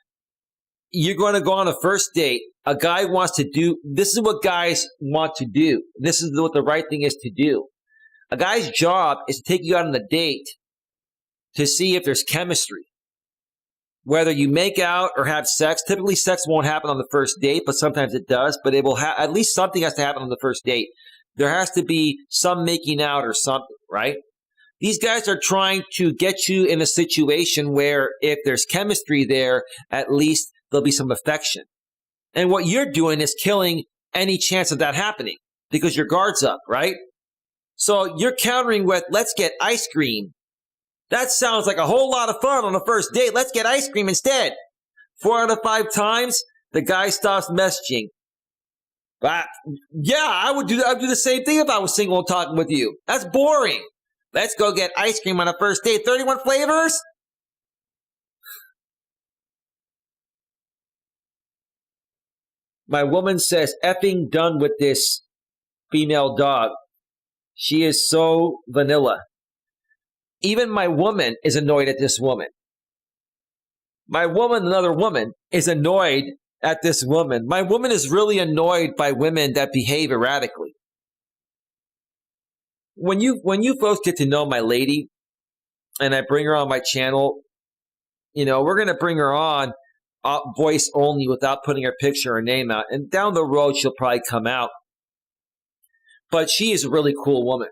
you're going to go on a first date. A guy wants to do, this is what guys want to do. This is what the right thing is to do. A guy's job is to take you out on a date to see if there's chemistry. Whether you make out or have sex, typically sex won't happen on the first date, but sometimes it does. But it will at least something has to happen on the first date. There has to be some making out or something, right? These guys are trying to get you in a situation where if there's chemistry there, at least there'll be some affection. And what you're doing is killing any chance of that happening because your guard's up, right? So you're countering with, let's get ice cream. That sounds like a whole lot of fun on the first date. Let's get ice cream instead. 4 out of 5 times, the guy stops messaging. Yeah, I would do the same thing if I was single and talking with you. That's boring. Let's go get ice cream on a first date. 31 flavors? My woman says, effing done with this female dog. She is so vanilla. Even my woman is annoyed at this woman. My woman, another woman, is annoyed at this woman. My woman is really annoyed by women that behave erratically. When you folks get to know my lady, and I bring her on my channel, we're going to bring her on voice only without putting her picture or name out. And down the road, she'll probably come out. But she is a really cool woman,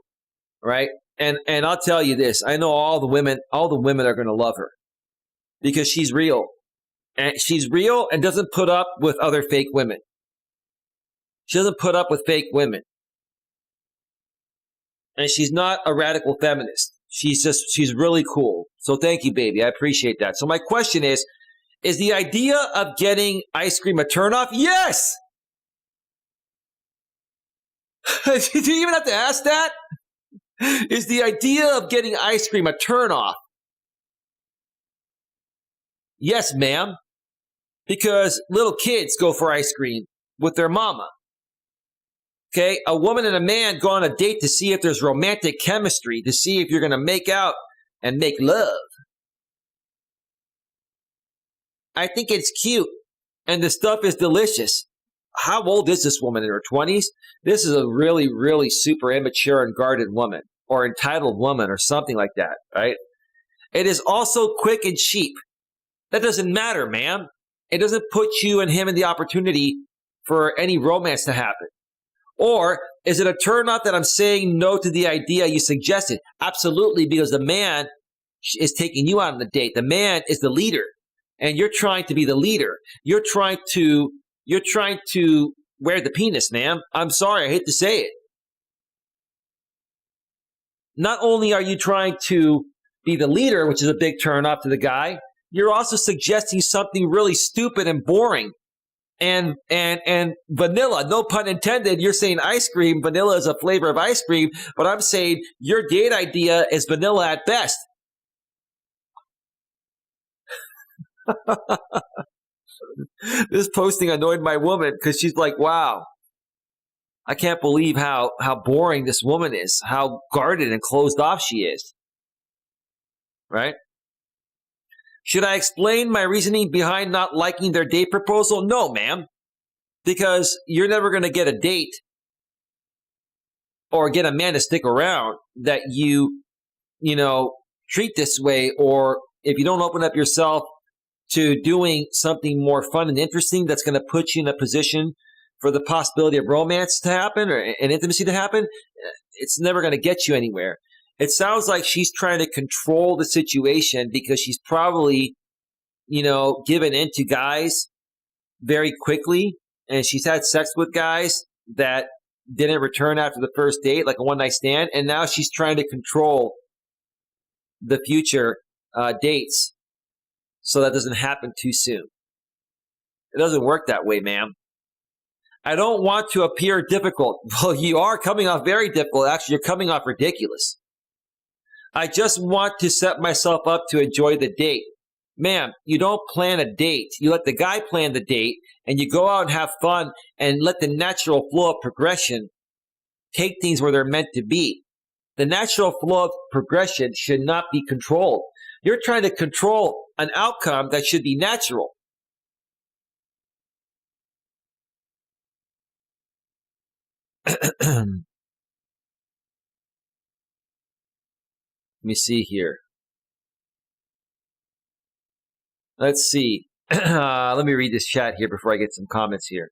right? And I'll tell you this. I know all the women are going to love her because she's real. And she's real and doesn't put up with other fake women. She doesn't put up with fake women. And she's not a radical feminist. She's really cool. So thank you, baby. I appreciate that. So my question is the idea of getting ice cream a turnoff? Yes! Do you even have to ask that? Is the idea of getting ice cream a turnoff? Yes, ma'am. Because little kids go for ice cream with their mama. Okay, a woman and a man go on a date to see if there's romantic chemistry, to see if you're going to make out and make love. I think it's cute, and the stuff is delicious. How old is this woman? In her 20s? This is a really, really super immature and guarded woman, or entitled woman, or something like that, right? It is also quick and cheap. That doesn't matter, ma'am. It doesn't put you and him in the opportunity for any romance to happen. Or is it a turnoff that I'm saying no to the idea you suggested? Absolutely, because the man is taking you out on the date. The man is the leader, and you're trying to be the leader. You're trying to wear the penis, ma'am. I'm sorry, I hate to say it. Not only are you trying to be the leader, which is a big turnoff to the guy, you're also suggesting something really stupid and boring. And vanilla, no pun intended. You're saying ice cream. Vanilla is a flavor of ice cream, but I'm saying your date idea is vanilla at best. This posting annoyed my woman because she's like, wow, I can't believe how boring this woman is, how guarded and closed off she is. Right? Should I explain my reasoning behind not liking their date proposal? No, ma'am. Because you're never going to get a date or get a man to stick around that you treat this way, or if you don't open up yourself to doing something more fun and interesting that's going to put you in a position for the possibility of romance to happen or an intimacy to happen, it's never going to get you anywhere. It sounds like she's trying to control the situation because she's probably, given in to guys very quickly, and she's had sex with guys that didn't return after the first date, like a one-night stand, and now she's trying to control the future dates so that doesn't happen too soon. It doesn't work that way, ma'am. I don't want to appear difficult. Well, you are coming off very difficult. Actually, you're coming off ridiculous. I just want to set myself up to enjoy the date. Ma'am, you don't plan a date. You let the guy plan the date, and you go out and have fun and let the natural flow of progression take things where they're meant to be. The natural flow of progression should not be controlled. You're trying to control an outcome that should be natural. Let me see here. Let's see. Let me read this chat here before I get some comments here.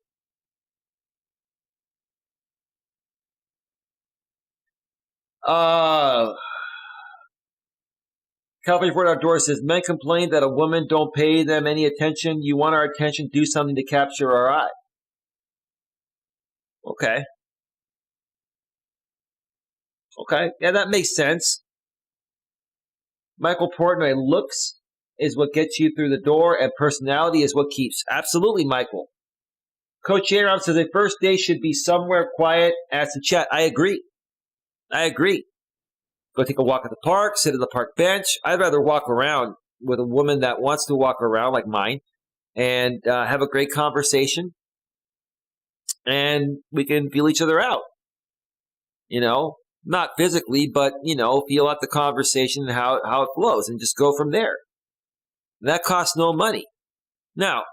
California Ford Outdoors says, men complain that a woman don't pay them any attention. You want our attention, do something to capture our eye. Okay. Okay. Yeah, that makes sense. Michael Portnoy, looks is what gets you through the door, and personality is what keeps. Absolutely, Michael. Coach Eli says a first date should be somewhere quiet as to chat. I agree. Go take a walk at the park, sit at the park bench. I'd rather walk around with a woman that wants to walk around like mine and have a great conversation, and we can feel each other out. Not physically, but, feel out the conversation and how it flows and just go from there. That costs no money. Now,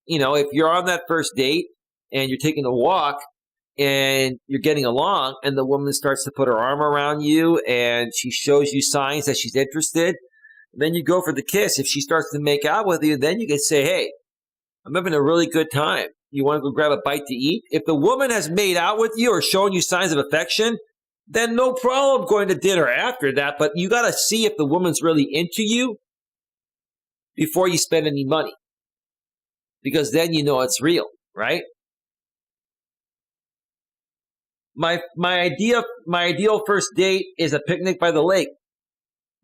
if you're on that first date and you're taking a walk and you're getting along and the woman starts to put her arm around you and she shows you signs that she's interested, then you go for the kiss. If she starts to make out with you, then you can say, hey, I'm having a really good time. You want to go grab a bite to eat? If the woman has made out with you or shown you signs of affection, then no problem going to dinner after that. But you got to see if the woman's really into you before you spend any money. Because then you know it's real, right? My ideal first date is a picnic by the lake.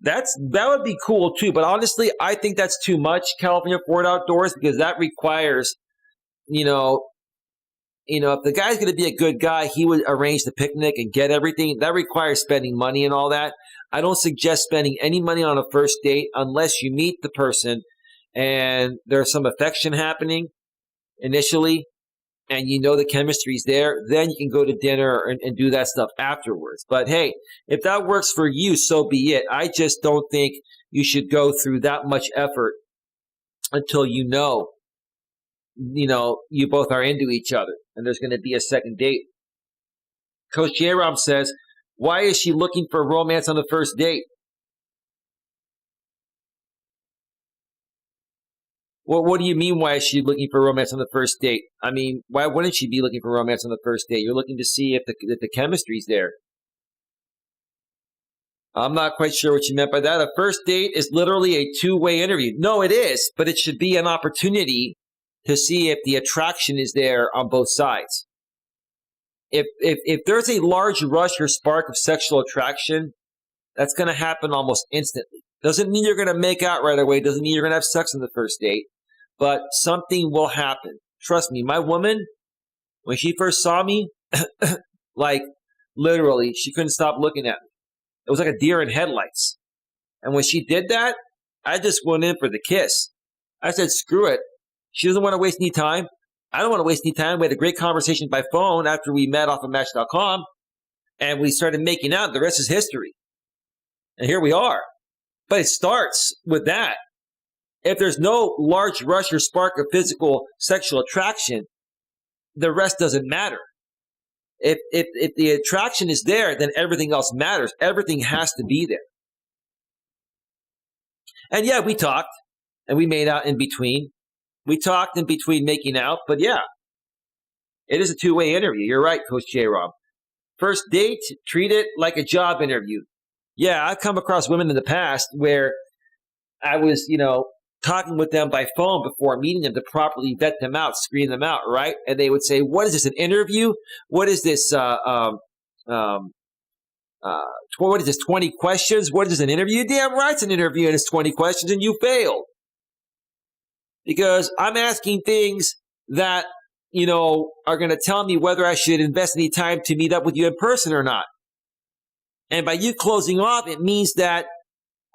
That would be cool too, but honestly, I think that's too much California Ford Outdoors because that requires, if the guy's going to be a good guy, he would arrange the picnic and get everything. That requires spending money and all that. I don't suggest spending any money on a first date unless you meet the person and there's some affection happening initially and the chemistry's there, then you can go to dinner and do that stuff afterwards. But hey, if that works for you, so be it. I just don't think you should go through that much effort until you both are into each other and there's going to be a second date. Coach J-Rom says, why is she looking for romance on the first date? Well, what do you mean, why is she looking for romance on the first date? I mean, why wouldn't she be looking for romance on the first date? You're looking to see if the chemistry's there. I'm not quite sure what you meant by that. A first date is literally a two-way interview. No, it is, but it should be an opportunity to see if the attraction is there on both sides. If there's a large rush or spark of sexual attraction, that's going to happen almost instantly. Doesn't mean you're going to make out right away. Doesn't mean you're going to have sex on the first date. But something will happen. Trust me, my woman, when she first saw me, like literally, she couldn't stop looking at me. It was like a deer in headlights. And when she did that, I just went in for the kiss. I said, screw it. She doesn't want to waste any time. I don't want to waste any time. We had a great conversation by phone after we met off of Match.com. And we started making out. The rest is history. And here we are. But it starts with that. If there's no large rush or spark of physical sexual attraction, the rest doesn't matter. If the attraction is there, then everything else matters. Everything has to be there. And yeah, we talked and we made out in between. We talked in between making out, but yeah, it is a two-way interview. You're right, Coach J-Rob. First date, treat it like a job interview. Yeah, I've come across women in the past where I was, talking with them by phone before meeting them to properly vet them out, screen them out, right? And they would say, what is this, an interview? What is this, what is this, 20 questions? What is this, an interview? Damn right it's an interview and it's 20 questions and you failed. Because I'm asking things that, are going to tell me whether I should invest any time to meet up with you in person or not. And by you closing off, it means that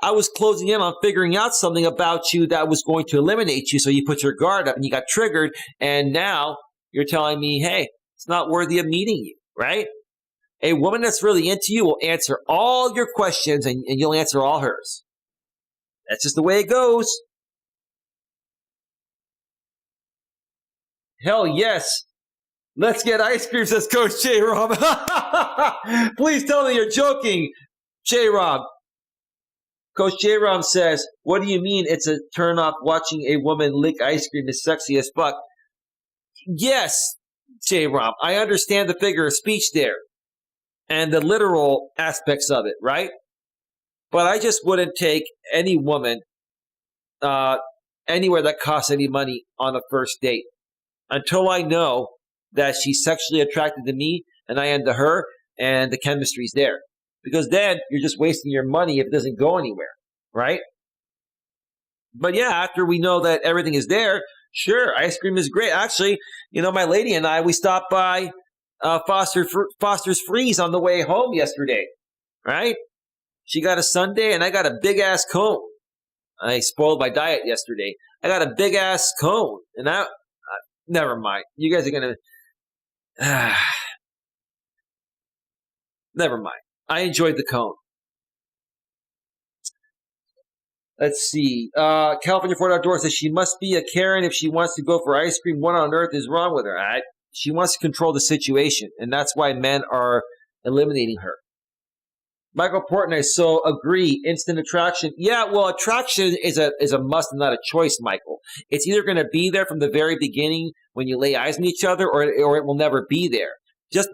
I was closing in on figuring out something about you that was going to eliminate you. So you put your guard up and you got triggered. And now you're telling me, hey, it's not worthy of meeting you, right? A woman that's really into you will answer all your questions and you'll answer all hers. That's just the way it goes. Hell yes. Let's get ice cream, says Coach J-Rob. Please tell me you're joking, J-Rob. Coach J-Rob says, what do you mean it's a turn off watching a woman lick ice cream is sexy as fuck? Yes, J-Rob, I understand the figure of speech there and the literal aspects of it, right? But I just wouldn't take any woman anywhere that costs any money on a first date until I know that she's sexually attracted to me and I am to her and the chemistry's there. Because then you're just wasting your money if it doesn't go anywhere, right? But yeah, after we know that everything is there, sure, ice cream is great. Actually, my lady and I, we stopped by Foster's Freeze on the way home yesterday, right? She got a sundae and I got a big-ass cone. I spoiled my diet yesterday. I got a big-ass cone. And never mind. You guys are going to... never mind. I enjoyed the cone. Let's see. California Ford Outdoors says she must be a Karen if she wants to go for ice cream. What on earth is wrong with her? She wants to control the situation, and that's why men are eliminating her. Michael Portnoy, so agree. Instant attraction. Yeah, well, attraction is a must and not a choice, Michael. It's either going to be there from the very beginning when you lay eyes on each other, or it will never be there. Just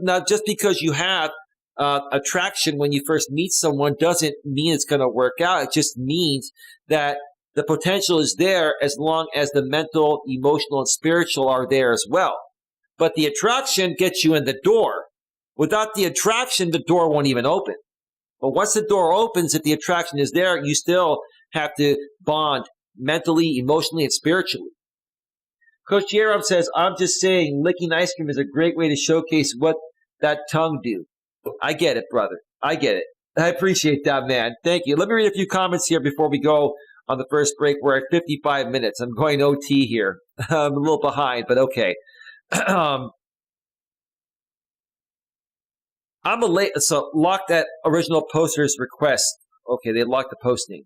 because you have attraction when you first meet someone doesn't mean it's going to work out. It just means that the potential is there as long as the mental, emotional, and spiritual are there as well. But the attraction gets you in the door. Without the attraction, the door won't even open. But once the door opens, if the attraction is there, you still have to bond mentally, emotionally, and spiritually. Coach Eli says, I'm just saying licking ice cream is a great way to showcase what that tongue do. I get it, brother. I get it. I appreciate that, man. Thank you. Let me read a few comments here before we go on the first break. We're at 55 minutes. I'm going OT here. I'm a little behind, but okay. I'm a late, so lock that original poster's request. Okay, they locked the posting.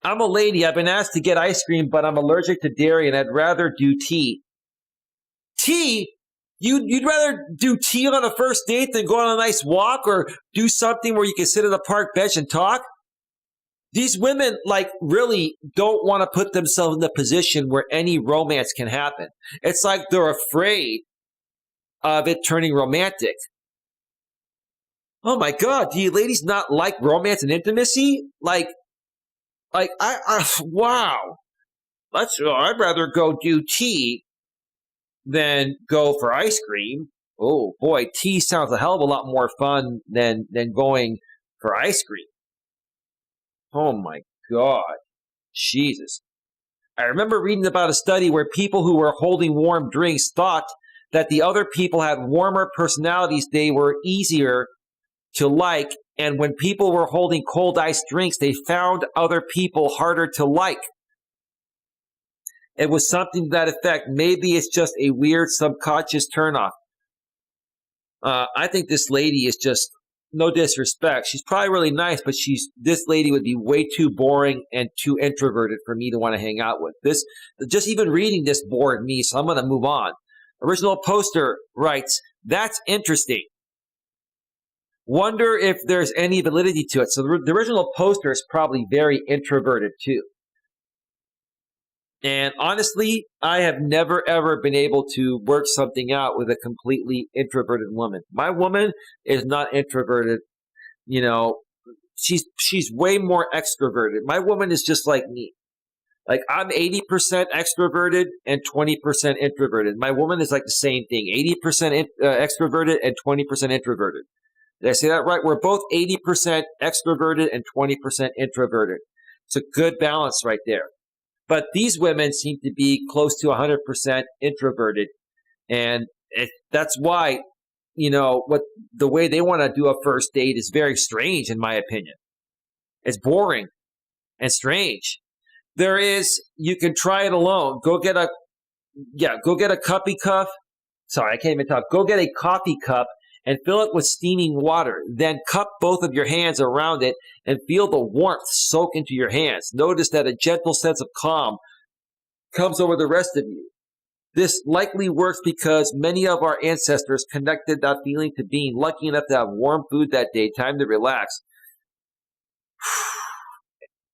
I'm a lady. I've been asked to get ice cream, but I'm allergic to dairy, and I'd rather do tea. Tea? You'd rather do tea on a first date than go on a nice walk or do something where you can sit on a park bench and talk? These women, really don't want to put themselves in a position where any romance can happen. It's like they're afraid of it turning romantic. Oh my God, do you ladies not like romance and intimacy? Wow. I'd rather go do tea than go for ice cream. Oh boy, tea sounds a hell of a lot more fun than going for ice cream. Oh my God, Jesus. I remember reading about a study where people who were holding warm drinks thought that the other people had warmer personalities, they were easier to like, and when people were holding cold iced drinks, they found other people harder to like. It was something to that effect. Maybe it's just a weird subconscious turnoff. I think this lady is just, no disrespect, she's probably really nice, but this lady would be way too boring and too introverted for me to want to hang out with. Just even reading this bored me, so I'm going to move on. Original poster writes, that's interesting. Wonder if there's any validity to it. So the original poster is probably very introverted too. And honestly, I have never, ever been able to work something out with a completely introverted woman. My woman is not introverted. She's way more extroverted. My woman is just like me. Like I'm 80% extroverted and 20% introverted. My woman is like the same thing, 80% extroverted and 20% introverted. Did I say that right? We're both 80% extroverted and 20% introverted. It's a good balance right there. But these women seem to be close to 100% introverted. And that's why, the way they want to do a first date is very strange, in my opinion. It's boring and strange. You can try it alone. Go get a cuppy cup. Sorry, I can't even talk. Go get a coffee cup and fill it with steaming water. Then cup both of your hands around it and feel the warmth soak into your hands. Notice that a gentle sense of calm comes over the rest of you. This likely works because many of our ancestors connected that feeling to being lucky enough to have warm food that day, time to relax.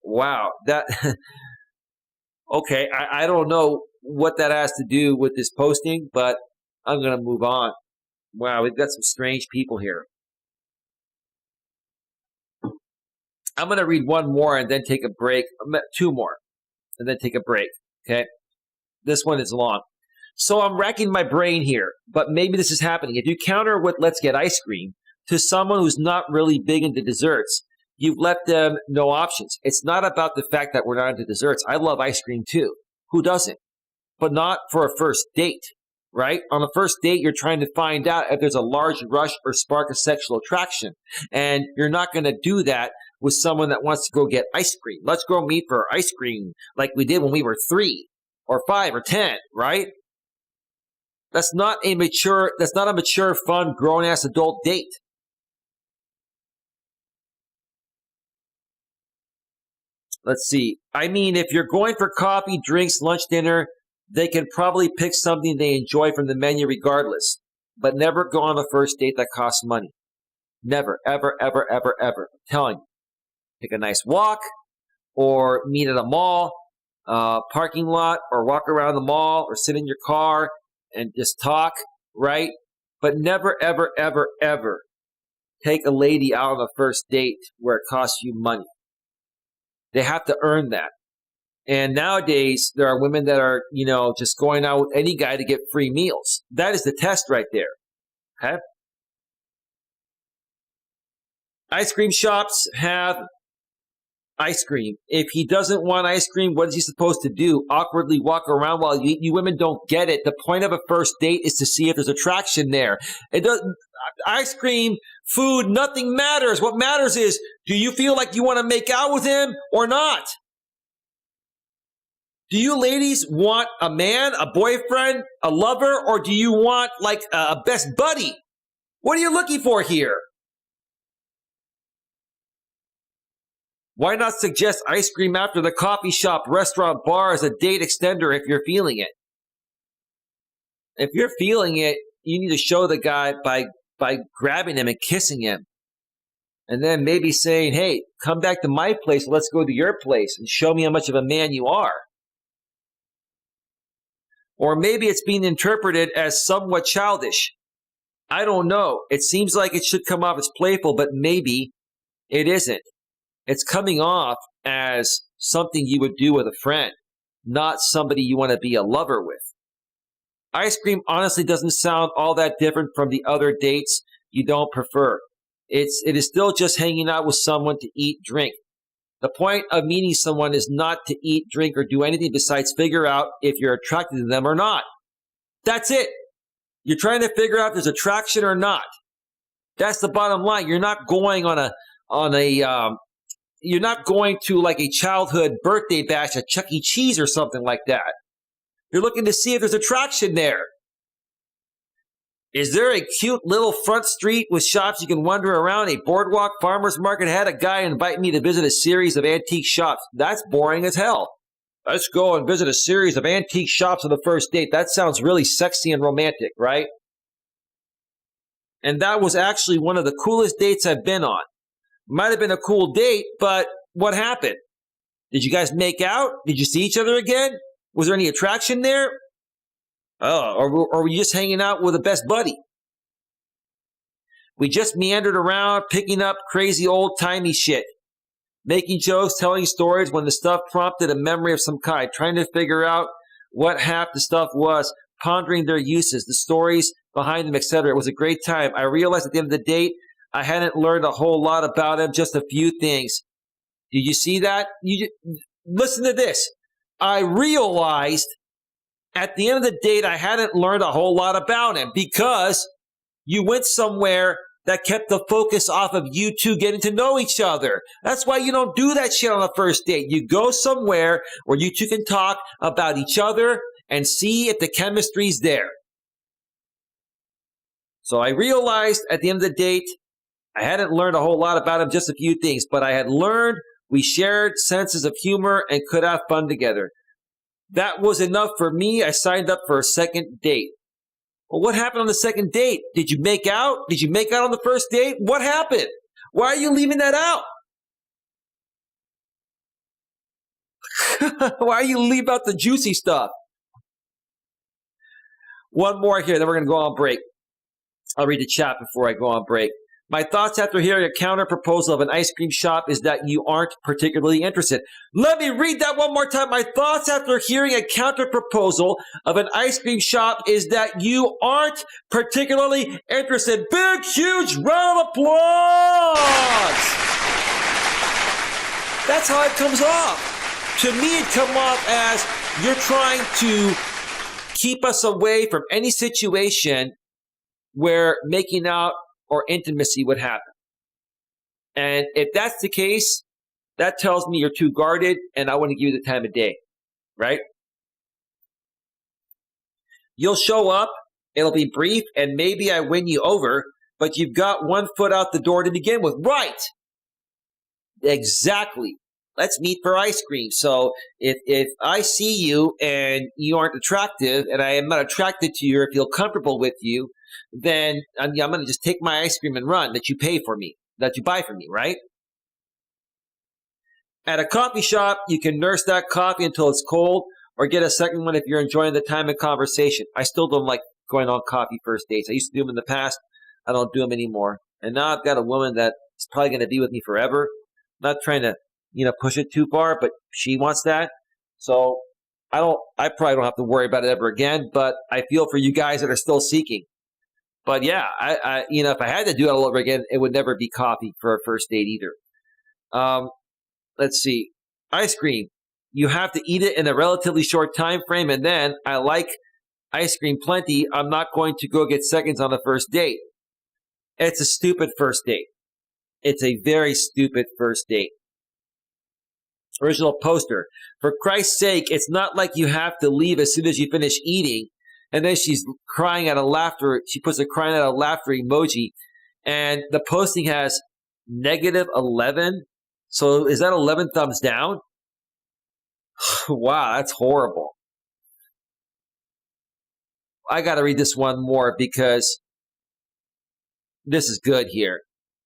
Wow, that okay, I don't know what that has to do with this posting, but I'm going to move on. Wow, we've got some strange people here. I'm going to read one more and then take a break. Two more and then take a break, okay? This one is long. So I'm racking my brain here, but maybe this is happening. If you counter with let's get ice cream to someone who's not really big into desserts, you've left them no options. It's not about the fact that we're not into desserts. I love ice cream too. Who doesn't? But not for a first date, right? On a first date, you're trying to find out if there's a large rush or spark of sexual attraction. And you're not going to do that with someone that wants to go get ice cream. Let's go meet for ice cream like we did when we were 3 or 5 or 10, right? That's not a mature, fun, grown-ass adult date. Let's see. I mean, if you're going for coffee, drinks, lunch, dinner, they can probably pick something they enjoy from the menu regardless. But never go on a first date that costs money. Never, ever, ever, ever, ever. I'm telling you. Take a nice walk or meet at a mall, parking lot, or walk around the mall or sit in your car and just talk, right? But never, ever, ever, ever take a lady out on a first date where it costs you money. They have to earn that. And nowadays, there are women that are, just going out with any guy to get free meals. That is the test right there. Okay? Ice cream shops have ice cream. If he doesn't want ice cream, what is he supposed to do? Awkwardly walk around while you eat? You women don't get it. The point of a first date is to see if there's attraction there. It doesn't. Ice cream, food, nothing matters. What matters is, do you feel like you want to make out with him or not? Do you ladies want a man, a boyfriend, a lover, or do you want like a best buddy? What are you looking for here? Why not suggest ice cream after the coffee shop, restaurant, bar as a date extender if you're feeling it? If you're feeling it, you need to show the guy by grabbing him and kissing him. And then maybe saying, hey, come back to my place, let's go to your place and show me how much of a man you are. Or maybe it's being interpreted as somewhat childish. I don't know. It seems like it should come off as playful, but maybe it isn't. It's coming off as something you would do with a friend, not somebody you want to be a lover with. Ice cream honestly doesn't sound all that different from the other dates you don't prefer. It is still just hanging out with someone to eat, drink. The point of meeting someone is not to eat, drink, or do anything besides figure out if you're attracted to them or not. That's it. You're trying to figure out if there's attraction or not. That's the bottom line. You're not going you're not going to like a childhood birthday bash at Chuck E. Cheese or something like that. You're looking to see if there's attraction there. Is there a cute little front street with shops you can wander around? A boardwalk, farmer's market? Had a guy invite me to visit a series of antique shops. That's boring as hell. Let's go and visit a series of antique shops on the first date. That sounds really sexy and romantic, right? And that was actually one of the coolest dates I've been on. Might have been a cool date, but what happened? Did you guys make out? Did you see each other again? Was there any attraction there? Oh, or were you just hanging out with a best buddy? We just meandered around, picking up crazy old-timey shit, making jokes, telling stories when the stuff prompted a memory of some kind, trying to figure out what half the stuff was, pondering their uses, the stories behind them, etc. It was a great time. I realized at the end of the date, I hadn't learned a whole lot about him, just a few things. Did you see that? Listen to this. I realized at the end of the date, I hadn't learned a whole lot about him because you went somewhere that kept the focus off of you two getting to know each other. That's why you don't do that shit on a first date. You go somewhere where you two can talk about each other and see if the chemistry's there. So I realized at the end of the date, I hadn't learned a whole lot about him, just a few things, but I had learned we shared senses of humor and could have fun together. That was enough for me. I signed up for a second date. Well, what happened on the second date? Did you make out? Did you make out on the first date? What happened? Why are you leaving that out? Why are you leaving out the juicy stuff? One more here, then we're going to go on break. I'll read the chat before I go on break. My thoughts after hearing a counter proposal of an ice cream shop is that you aren't particularly interested. Let me read that one more time. My thoughts after hearing a counter proposal of an ice cream shop is that you aren't particularly interested. Big, huge round of applause. That's how it comes off. To me, it comes off as you're trying to keep us away from any situation where making out or intimacy would happen. And if that's the case, that tells me you're too guarded and I want to give you the time of day, right? You'll show up, it'll be brief, and maybe I win you over, but you've got one foot out the door to begin with. Right. Exactly. let's meet for ice cream. So if I see you and you aren't attractive and I am not attracted to you or feel comfortable with you, then I'm going to just take my ice cream and run that you pay for me, that you buy for me, right? At a coffee shop, you can nurse that coffee until it's cold or get a second one if you're enjoying the time and conversation. I still don't like going on coffee first dates. I used to do them in the past. I don't do them anymore. And now I've got a woman that is probably going to be with me forever. Not trying to, push it too far, but she wants that. So I probably don't have to worry about it ever again, but I feel for you guys that are still seeking. But yeah, if I had to do it all over again, it would never be coffee for a first date either. Let's see. Ice cream. You have to eat it in a relatively short time frame, and then I like ice cream plenty. I'm not going to go get seconds on the first date. It's a stupid first date. It's a very stupid first date. Original poster. For Christ's sake, it's not like you have to leave as soon as you finish eating. And then she's crying out of laughter. She puts a crying out of laughter emoji. And the posting has -11. So is that 11 thumbs down? Wow, that's horrible. I got to read this one more because this is good here.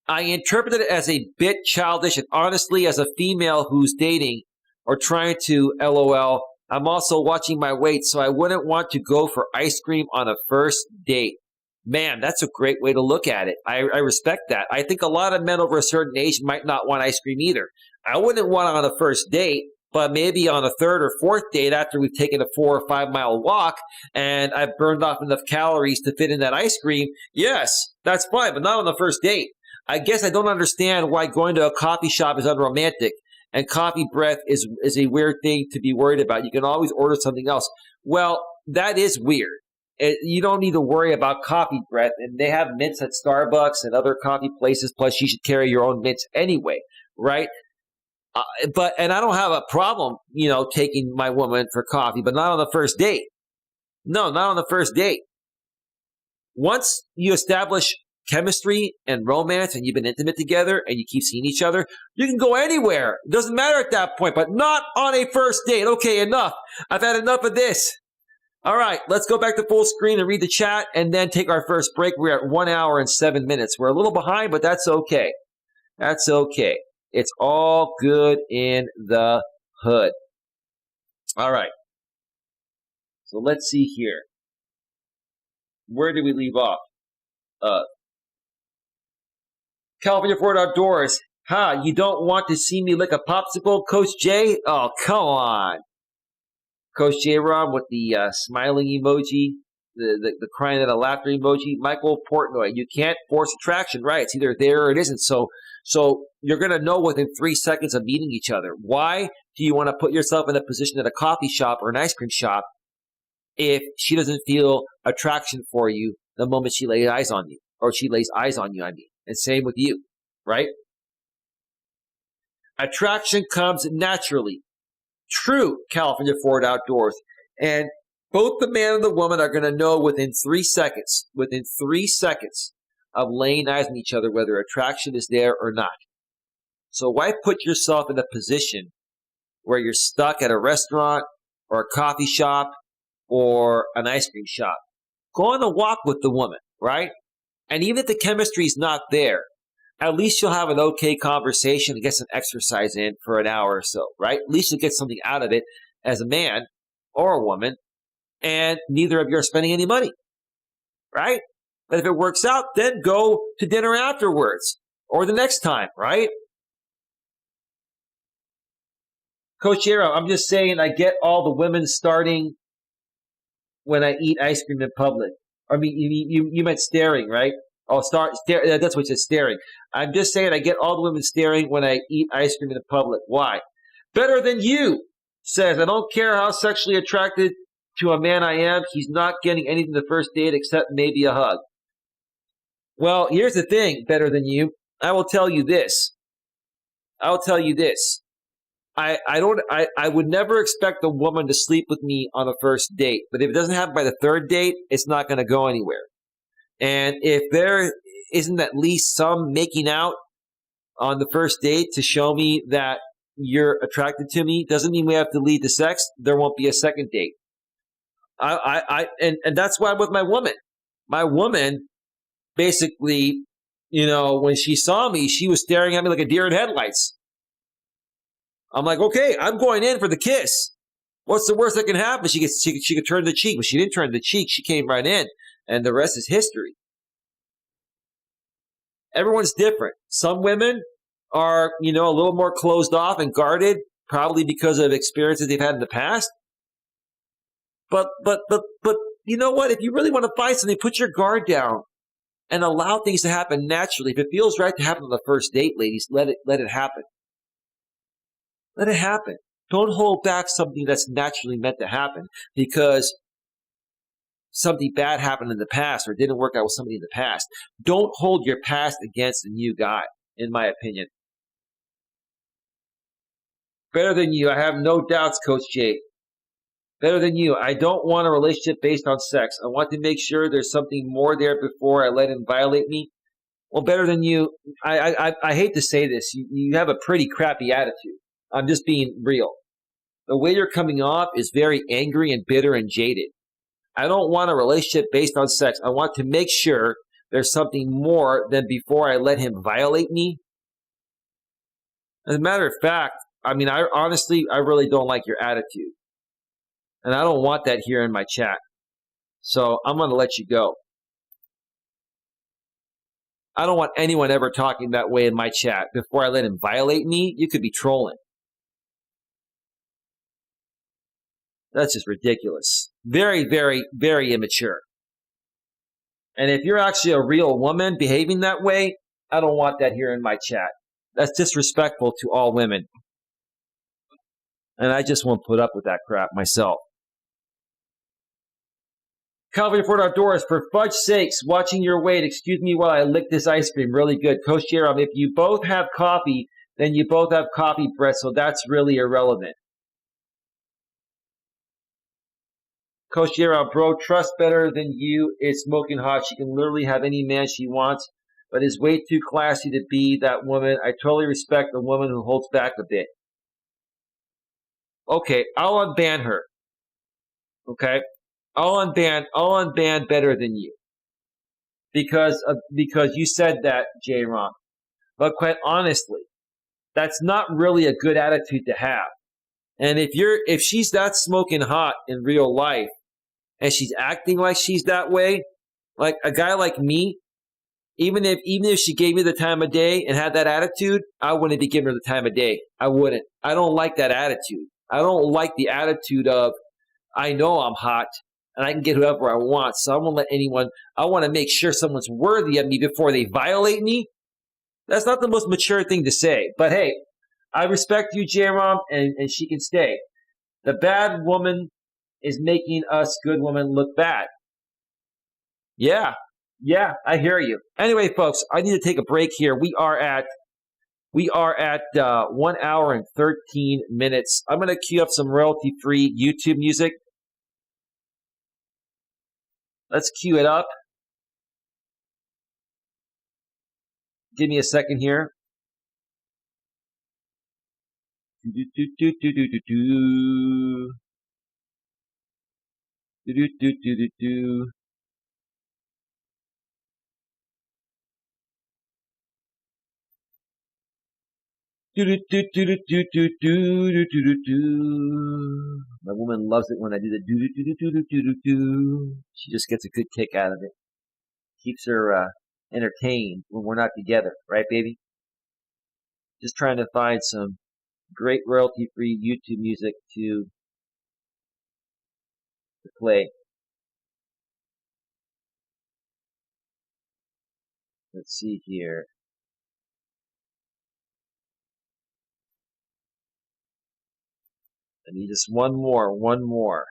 I interpreted it as a bit childish, and honestly, as a female who's dating or trying to LOL, I'm also watching my weight, so I wouldn't want to go for ice cream on a first date. Man, that's a great way to look at it. I respect that. I think a lot of men over a certain age might not want ice cream either. I wouldn't want it on a first date, but maybe on a third or fourth date after we've taken a 4 or 5 mile walk and I've burned off enough calories to fit in that ice cream, yes, that's fine, but not on the first date. I guess I don't understand why going to a coffee shop is unromantic and coffee breath is a weird thing to be worried about. You can always order something else. Well, that is weird. You don't need to worry about coffee breath, and they have mints at Starbucks and other coffee places, plus you should carry your own mints anyway, right? And I don't have a problem, taking my woman for coffee, but not on the first date. No, not on the first date. Once you establish chemistry and romance and you've been intimate together and you keep seeing each other, you can go anywhere. It doesn't matter at that point, but not on a first date. Okay, enough. I've had enough of this. All right, let's go back to full screen and read the chat and then take our first break. We're at 1 hour and 7 minutes. We're a little behind, but that's okay. That's okay. It's all good in the hood. All right. So let's see here. Where did we leave off? California Ford Outdoors. You don't want to see me lick a popsicle, Coach J? Oh, come on. Coach J Ron with the smiling emoji, the crying out of laughter emoji. Michael Portnoy, you can't force attraction, right? It's either there or it isn't. So you're going to know within 3 seconds of meeting each other. Why do you want to put yourself in a position at a coffee shop or an ice cream shop if she doesn't feel attraction for you the moment she lays eyes on you, or she lays eyes on you, I mean. And same with you, right? Attraction comes naturally. True, California Ford Outdoors. And both the man and the woman are going to know within 3 seconds, of laying eyes on each other, whether attraction is there or not. So why put yourself in a position where you're stuck at a restaurant or a coffee shop or an ice cream shop? Go on a walk with the woman, right? And even if the chemistry is not there, at least you'll have an okay conversation and get some exercise in for an hour or so, right? At least you'll get something out of it as a man or a woman, and neither of you are spending any money, right? But if it works out, then go to dinner afterwards or the next time, right? Coach Eli, I'm just saying I get all the women starting when I eat ice cream in public. I mean, you meant staring, right? Oh, stare. That's what you said, staring. I'm just saying I get all the women staring when I eat ice cream in public. Why? Better than you says, I don't care how sexually attracted to a man I am. He's not getting anything the first date except maybe a hug. Well, here's the thing, better than you. I will tell you this. I would never expect a woman to sleep with me on a first date. But if it doesn't happen by the third date, it's not going to go anywhere. And if there isn't at least some making out on the first date to show me that you're attracted to me doesn't mean we have to lead to sex. There won't be a second date. And that's why I'm with my woman. My woman basically, when she saw me, she was staring at me like a deer in headlights. I'm like, okay, I'm going in for the kiss. What's the worst that can happen? She could turn the cheek, but she didn't turn the cheek. She came right in, and the rest is history. Everyone's different. Some women are, a little more closed off and guarded, probably because of experiences they've had in the past. But you know what? If you really want to find something, put your guard down and allow things to happen naturally. If it feels right to happen on the first date, ladies, let it happen. Let it happen. Don't hold back something that's naturally meant to happen because something bad happened in the past or didn't work out with somebody in the past. Don't hold your past against a new guy, in my opinion. Better than you. I have no doubts, Coach J. Better than you. I don't want a relationship based on sex. I want to make sure there's something more there before I let him violate me. Well, better than you. I hate to say this. You have a pretty crappy attitude. I'm just being real. The way you're coming off is very angry and bitter and jaded. I don't want a relationship based on sex. I want to make sure there's something more than before I let him violate me. As a matter of fact, I really don't like your attitude. And I don't want that here in my chat. So I'm going to let you go. I don't want anyone ever talking that way in my chat. Before I let him violate me, you could be trolling. That's just ridiculous. Very, very, very immature. And if you're actually a real woman behaving that way, I don't want that here in my chat. That's disrespectful to all women. And I just won't put up with that crap myself. Calvin Ford Outdoors, for fudge sakes, watching your weight. Excuse me while I lick this ice cream. Really good. Coach Jerome, if you both have coffee, then you both have coffee breath, so that's really irrelevant. Coach Jerome, bro, trust better than you is smoking hot. She can literally have any man she wants, but is way too classy to be that woman. I totally respect a woman who holds back a bit. Okay, I'll unban her. Okay? I'll unban better than you. Because you said that, J-Ron. But quite honestly, that's not really a good attitude to have. And if she's that smoking hot in real life, and she's acting like she's that way, like a guy like me, even if she gave me the time of day and had that attitude, I wouldn't be giving her the time of day. I wouldn't. I don't like that attitude. I don't like the attitude of, I know I'm hot and I can get whoever I want, so I won't let anyone, I want to make sure someone's worthy of me before they violate me. That's not the most mature thing to say. But hey, I respect you, J-Rom, and she can stay. The bad woman is making us good women look bad. Yeah, I hear you. Anyway, folks, I need to take a break here. We are at 1 hour and 13 minutes. I'm going to cue up some royalty-free YouTube music. Let's cue it up. Give me a second here. My woman loves it when I do the She just gets a good kick out of it. Keeps her entertained when we're not together, right, baby? Just trying to find some great royalty-free YouTube music to play. Let's see here. I need just one more.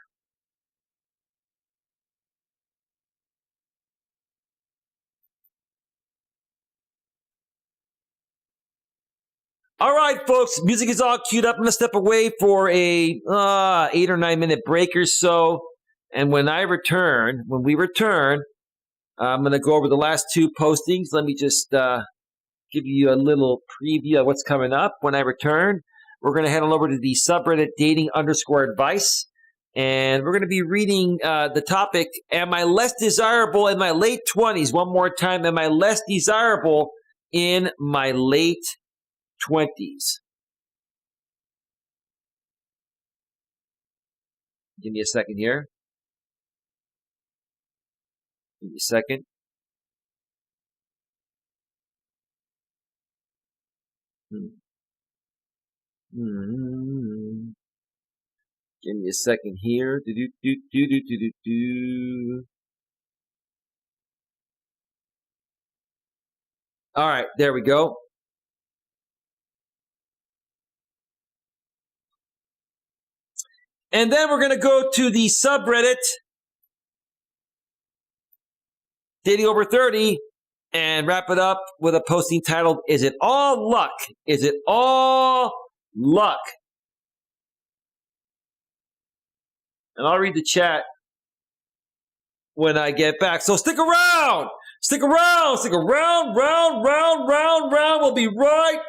All right, folks, music is all queued up. I'm going to step away for a 8 or 9 minute break or so. And when we return, I'm going to go over the last two postings. Let me just give you a little preview of what's coming up when I return. we're going to head on over to the subreddit dating_advice. And we're going to be reading the topic, am I less desirable in my late 20s? One more time, am I less desirable in my late 20s? Give me a second here. Give me a second. Give me a second here. All right, there we go. And then we're going to go to the subreddit, Dating Over 30, and wrap it up with a posting titled, Is It All Luck? Is it all luck? And I'll read the chat when I get back. So stick around. Stick around. Stick around. Round. We'll be right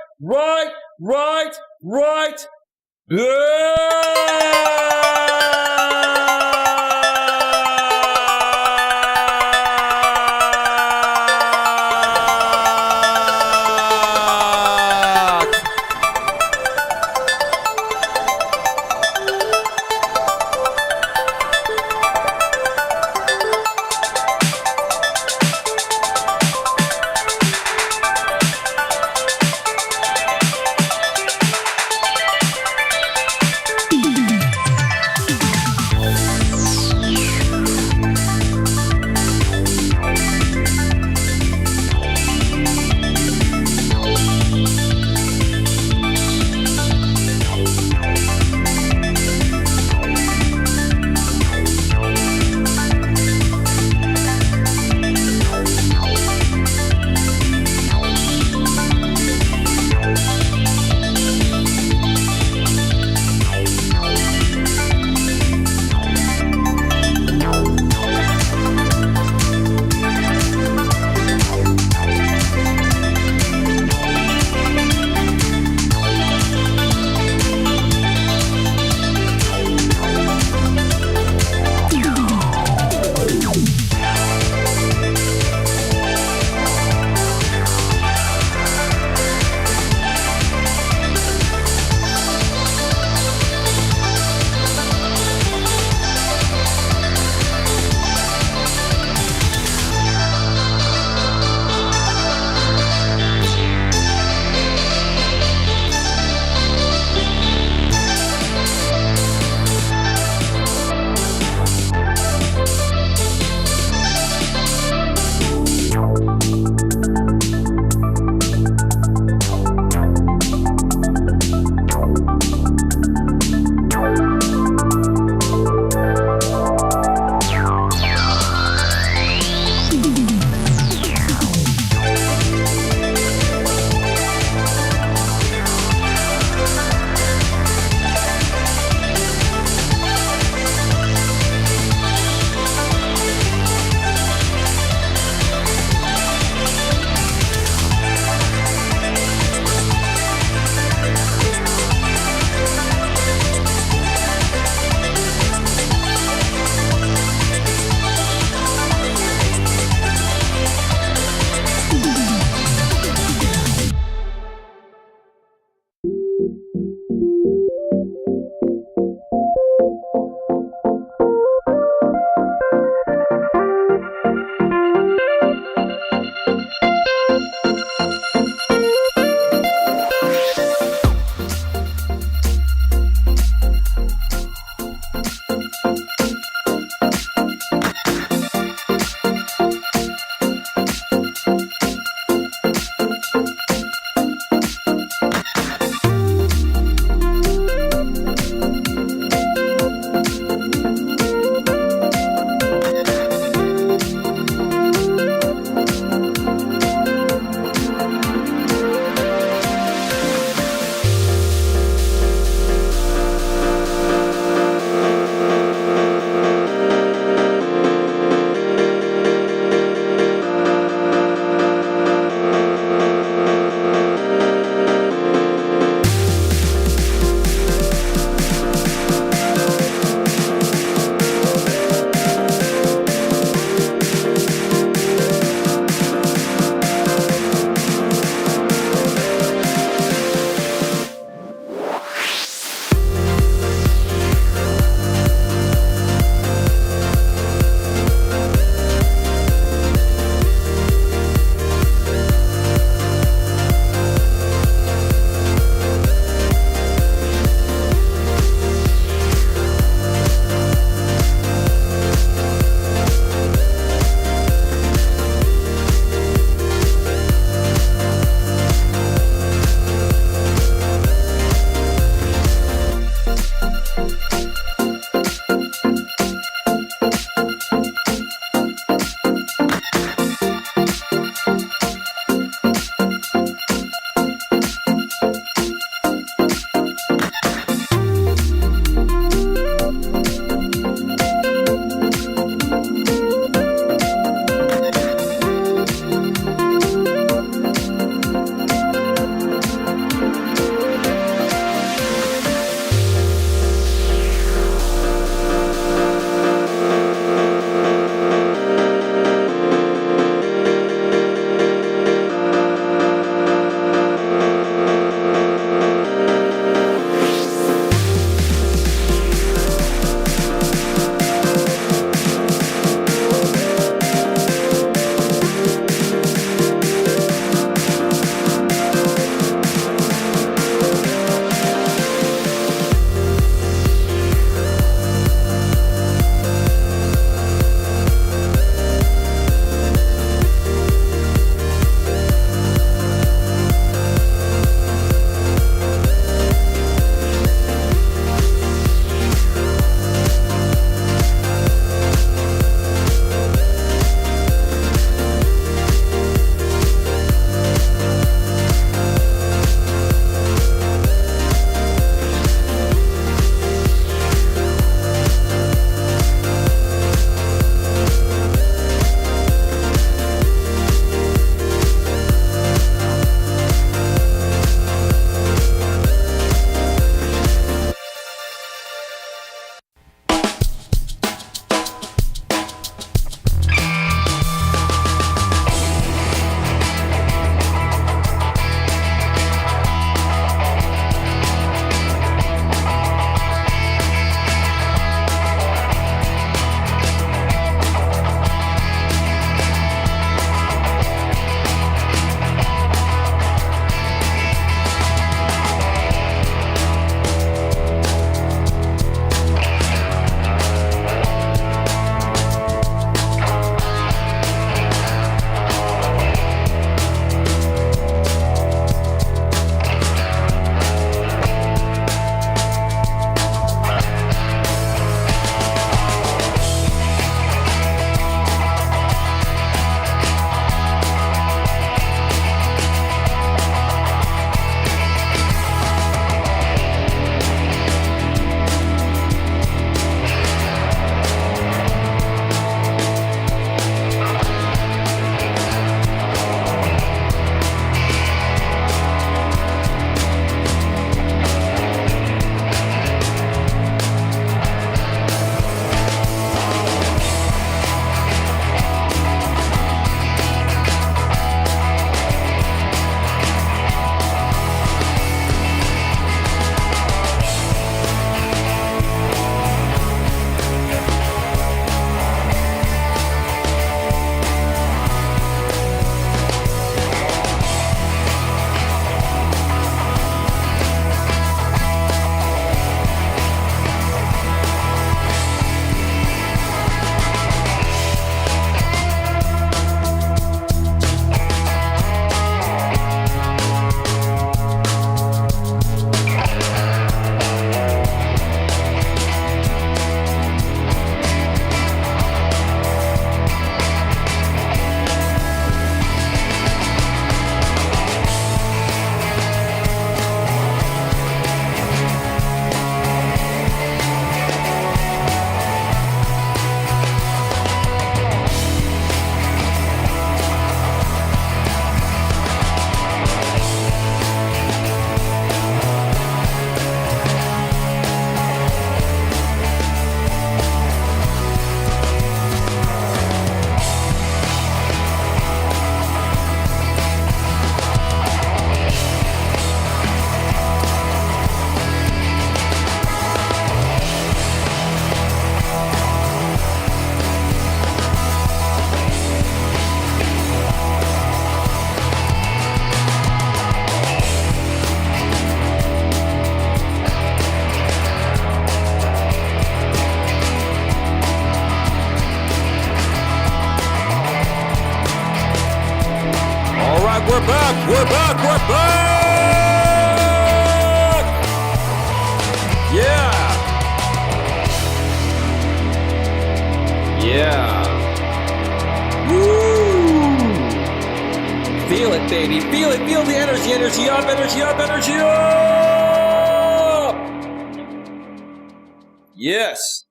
We're back. We're back. We're back. Yeah. Yeah. Woo. Feel it, baby. Feel it. Feel the energy. Energy up. Energy up. Energy up. Yes.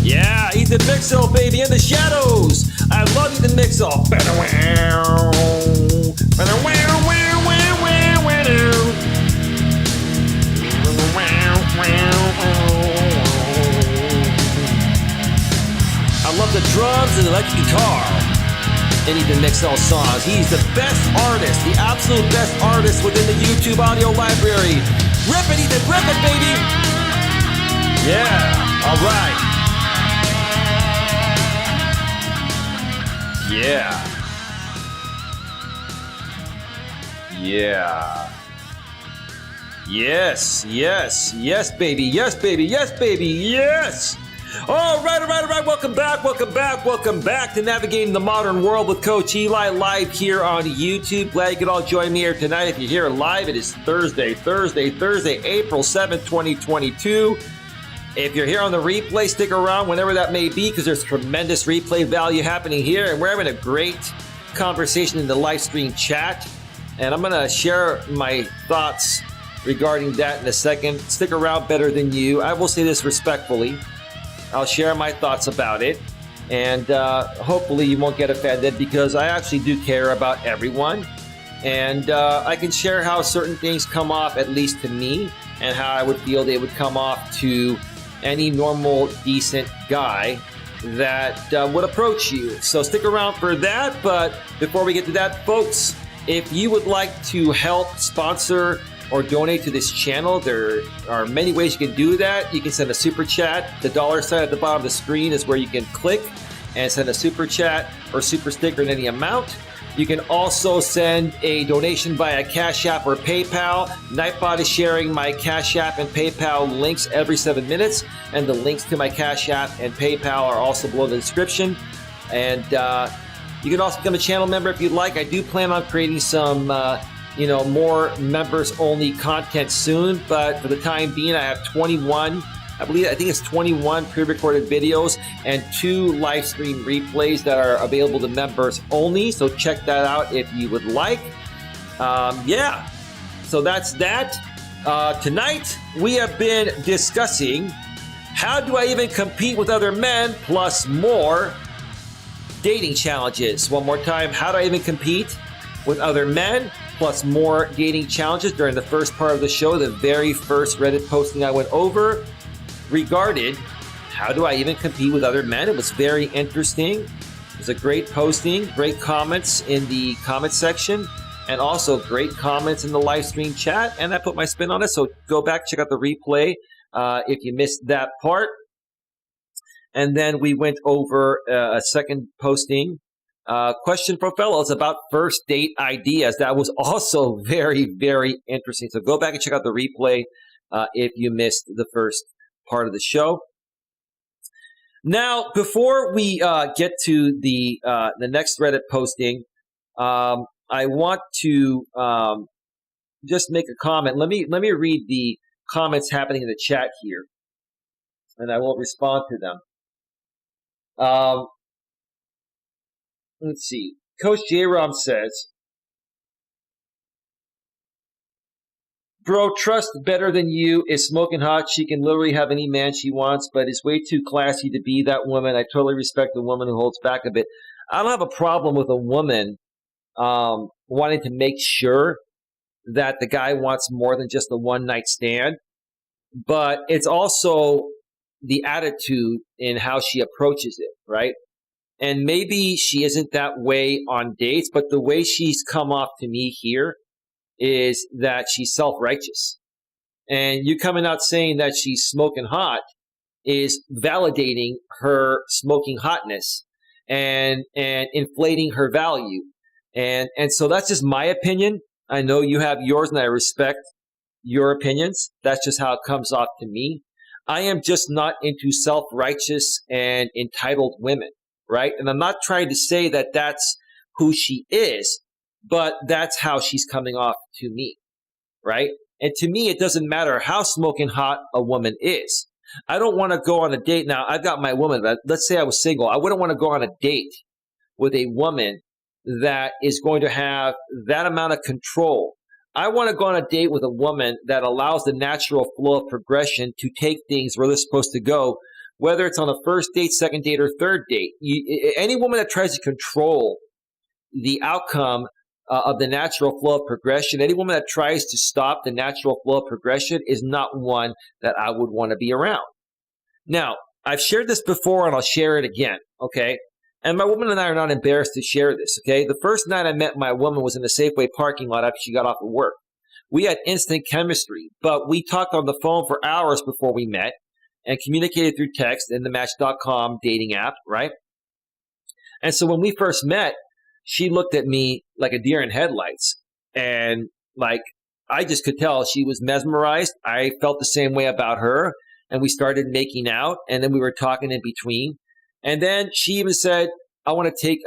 Yeah, Ethan Mixel, baby, in the shadows. I love Ethan Mixel. I love the drums and the electric guitar in Ethan Mixel songs. He's the best artist, the absolute best artist within the YouTube audio library. Rip it, Ethan, rip it, baby. Yeah, all right. Yeah. Yeah. Yes, yes, yes, baby. Yes, baby. Yes, baby. Yes. All right. Welcome back to Navigating the Modern World with Coach Eli, live here on YouTube. Glad you could all join me here tonight. If you're here live, it is Thursday, April 7th, 2022. If you're here on the replay, stick around whenever that may be, because there's tremendous replay value happening here, and we're having a great conversation in the live stream chat. And I'm going to share my thoughts regarding that in a second. Stick around, better than you. I will say this respectfully. I'll share my thoughts about it, and hopefully you won't get offended, because I actually do care about everyone. And I can share how certain things come off, at least to me, and how I would feel they would come off to any normal, decent guy that would approach you. So stick around for that. But before we get to that, folks, if you would like to help sponsor or donate to this channel, there are many ways you can do that. You can send a super chat. The dollar sign at the bottom of the screen is where you can click and send a super chat or super sticker in any amount. You can also send a donation via Cash App or PayPal. Nightbot is sharing my Cash App and PayPal links every 7 minutes, and the links to my Cash App and PayPal are also below the description. And you can also become a channel member if you'd like. I do plan on creating some, more members-only content soon, but for the time being, I have 21. I think it's 21 pre-recorded videos and 2 live stream replays that are available to members only. So check that out if you would like. So that's that. Tonight, we have been discussing how do I even compete with other men, plus more dating challenges. One more time, how do I even compete with other men, plus more dating challenges. During the first part of the show, the very first Reddit posting I went over regarded how do I even compete with other men. It was very interesting. It was a great posting, great comments in the comment section, and also great comments in the live stream chat. And I put my spin on it. So go back, check out the replay if you missed that part. And then we went over a second posting. Question for fellows about first date ideas. That was also very, very interesting. So go back and check out the replay if you missed the first part of the show. Now, before we get to the next Reddit posting, I want to just make a comment. Let me read the comments happening in the chat here, and I will respond to them. Let's see. Coach J-Rom says, "Bro, trust better than you is smoking hot. She can literally have any man she wants, but is way too classy to be that woman. I totally respect the woman who holds back a bit." I don't have a problem with a woman wanting to make sure that the guy wants more than just a one-night stand, but it's also the attitude in how she approaches it, right? And maybe she isn't that way on dates, but the way she's come off to me here is that she's self-righteous. And you coming out saying that she's smoking hot is validating her smoking hotness and inflating her value. And so that's just my opinion. I know you have yours, and I respect your opinions. That's just how it comes off to me. I am just not into self-righteous and entitled women. right? And I'm not trying to say that that's who she is, but that's how she's coming off to me, right? And to me, it doesn't matter how smoking hot a woman is. I don't want to go on a date. Now, I've got my woman, but let's say I was single. I wouldn't want to go on a date with a woman that is going to have that amount of control. I want to go on a date with a woman that allows the natural flow of progression to take things where they're supposed to go, whether it's on a first date, second date, or third date. Any woman that tries to control the outcome of the natural flow of progression, any woman that tries to stop the natural flow of progression is not one that I would want to be around. Now, I've shared this before and I'll share it again, okay? And my woman and I are not embarrassed to share this, okay? The first night I met my woman was in a Safeway parking lot after she got off of work. We had instant chemistry, but we talked on the phone for hours before we met and communicated through text in the Match.com dating app, right? And so when we first met, she looked at me like a deer in headlights. And like, I just could tell she was mesmerized. I felt the same way about her. And we started making out. And then we were talking in between. And then she even said, I want to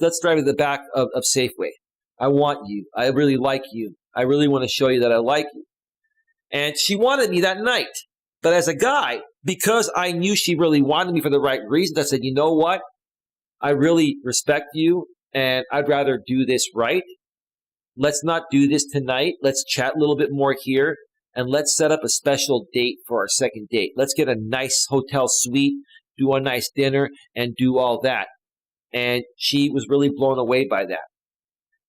let's drive to the back of Safeway. I want you. I really like you. I really want to show you that I like you. And she wanted me that night. But as a guy, because I knew she really wanted me for the right reasons, I said, you know what? I really respect you and I'd rather do this right. Let's not do this tonight. Let's chat a little bit more here and let's set up a special date for our second date. Let's get a nice hotel suite, do a nice dinner, and do all that. And she was really blown away by that.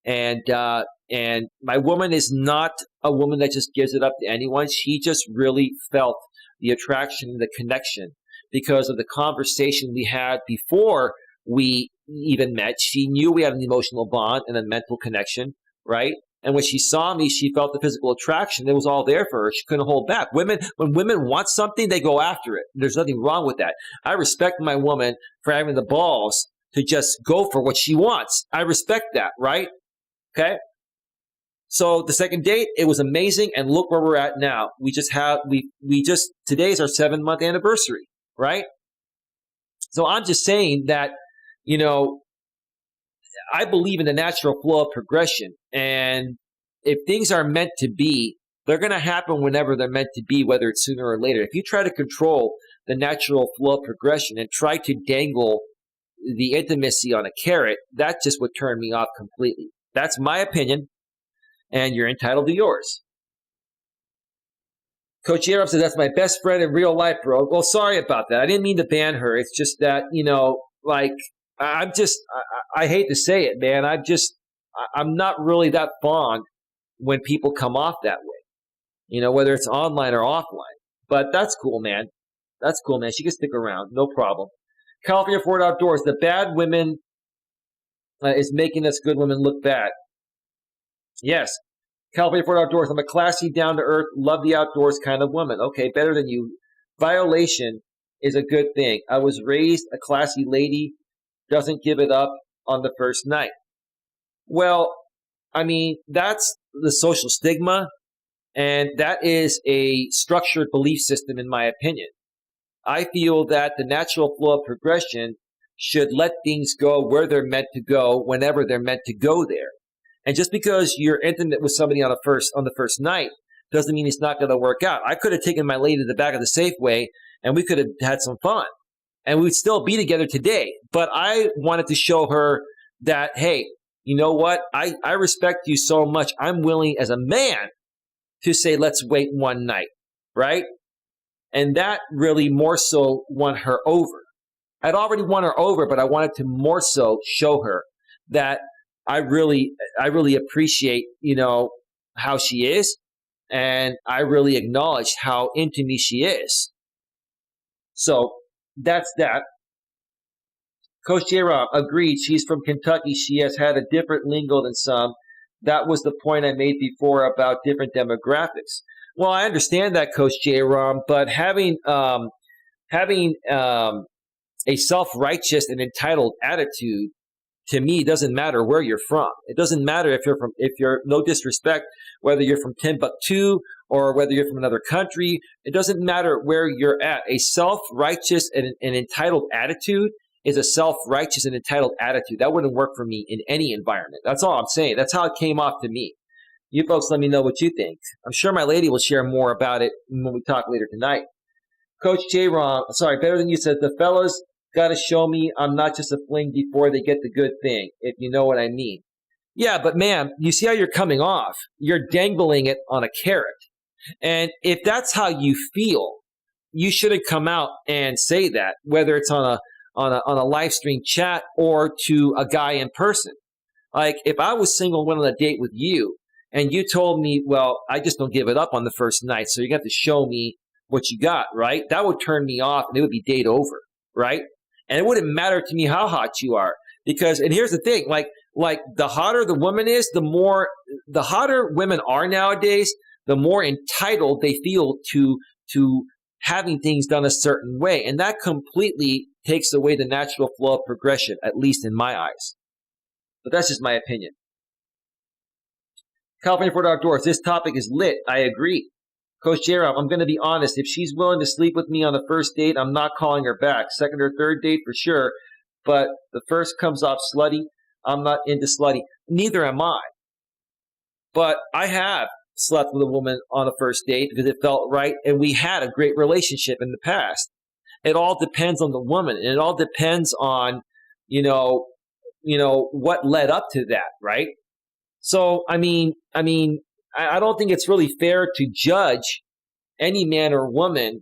And my woman is not a woman that just gives it up to anyone. She just really felt the attraction and the connection because of the conversation we had before we even met. She knew we had an emotional bond and a mental connection, right? And when she saw me, she felt the physical attraction. It was all there for her. She couldn't hold back. When women want something, they go after it. There's nothing wrong with that. I respect my woman for having the balls to just go for what she wants. I respect that, right? Okay? So the second date, it was amazing. And look where we're at now. Today is our 7-month anniversary, right? So I'm just saying that, you know, I believe in the natural flow of progression. And if things are meant to be, they're going to happen whenever they're meant to be, whether it's sooner or later. If you try to control the natural flow of progression and try to dangle the intimacy on a carrot, that just would turn me off completely. That's my opinion, and you're entitled to yours. Coach Eli says, that's my best friend in real life, bro. Well, sorry about that. I didn't mean to ban her. It's just that, you know, like, I hate to say it, man. I'm not really that fond when people come off that way, you know, whether it's online or offline. But that's cool, man. That's cool, man. She can stick around. No problem. California Ford Outdoors. The bad women is making us good women look bad. Yes. California Ford Outdoors. I'm a classy, down-to-earth, love the outdoors kind of woman. Okay, better than you. Violation is a good thing. I was raised a classy lady, doesn't give it up on the first night. Well, I mean, that's the social stigma, and that is a structured belief system, in my opinion. I feel that the natural flow of progression should let things go where they're meant to go, whenever they're meant to go there. And just because you're intimate with somebody on the first night doesn't mean it's not going to work out. I could have taken my lady to the back of the Safeway, and we could have had some fun. And we'd still be together today. But I wanted to show her that, hey, you know what? I respect you so much. I'm willing as a man to say, let's wait one night, right? And that really more so won her over. I'd already won her over, but I wanted to more so show her that I really appreciate, you know, how she is. And I really acknowledge how into me she is. So that's that. Coach Eli, agreed. She's from Kentucky. She has had a different lingo than some. That was the point I made before about different demographics. Well, I understand that, Coach J-Rom, but having a self-righteous and entitled attitude, to me, doesn't matter where you're from. It doesn't matter if you're no disrespect, whether you're from Timbuktu or whether you're from another country. It doesn't matter where you're at. A self-righteous and entitled attitude is a self-righteous and entitled attitude. That wouldn't work for me in any environment. That's all I'm saying. That's how it came off to me. You folks let me know what you think. I'm sure my lady will share more about it when we talk later tonight. Coach Better Than You said, the fellas got to show me I'm not just a fling before they get the good thing, if you know what I mean. Yeah, but ma'am, you see how you're coming off. You're dangling it on a carrot. And if that's how you feel, you shouldn't come out and say that, whether it's on a live stream chat or to a guy in person. Like, if I was single, went on a date with you, and you told me, well, I just don't give it up on the first night, so you got to show me what you got, right? That would turn me off, and it would be date over, right? And it wouldn't matter to me how hot you are, because, and here's the thing, like the hotter the woman is, the hotter women are nowadays, the more entitled they feel to having things done a certain way. And that completely takes away the natural flow of progression, at least in my eyes. But that's just my opinion. California Fort Outdoors, this topic is lit. I agree. Coach J-Rob, I'm going to be honest. If she's willing to sleep with me on the first date, I'm not calling her back. Second or third date for sure. But the first comes off slutty. I'm not into slutty. Neither am I. But I have slept with a woman on a first date because it felt right, and we had a great relationship in the past. It all depends on the woman, and it all depends on, what led up to that, right? So, I don't think it's really fair to judge any man or woman,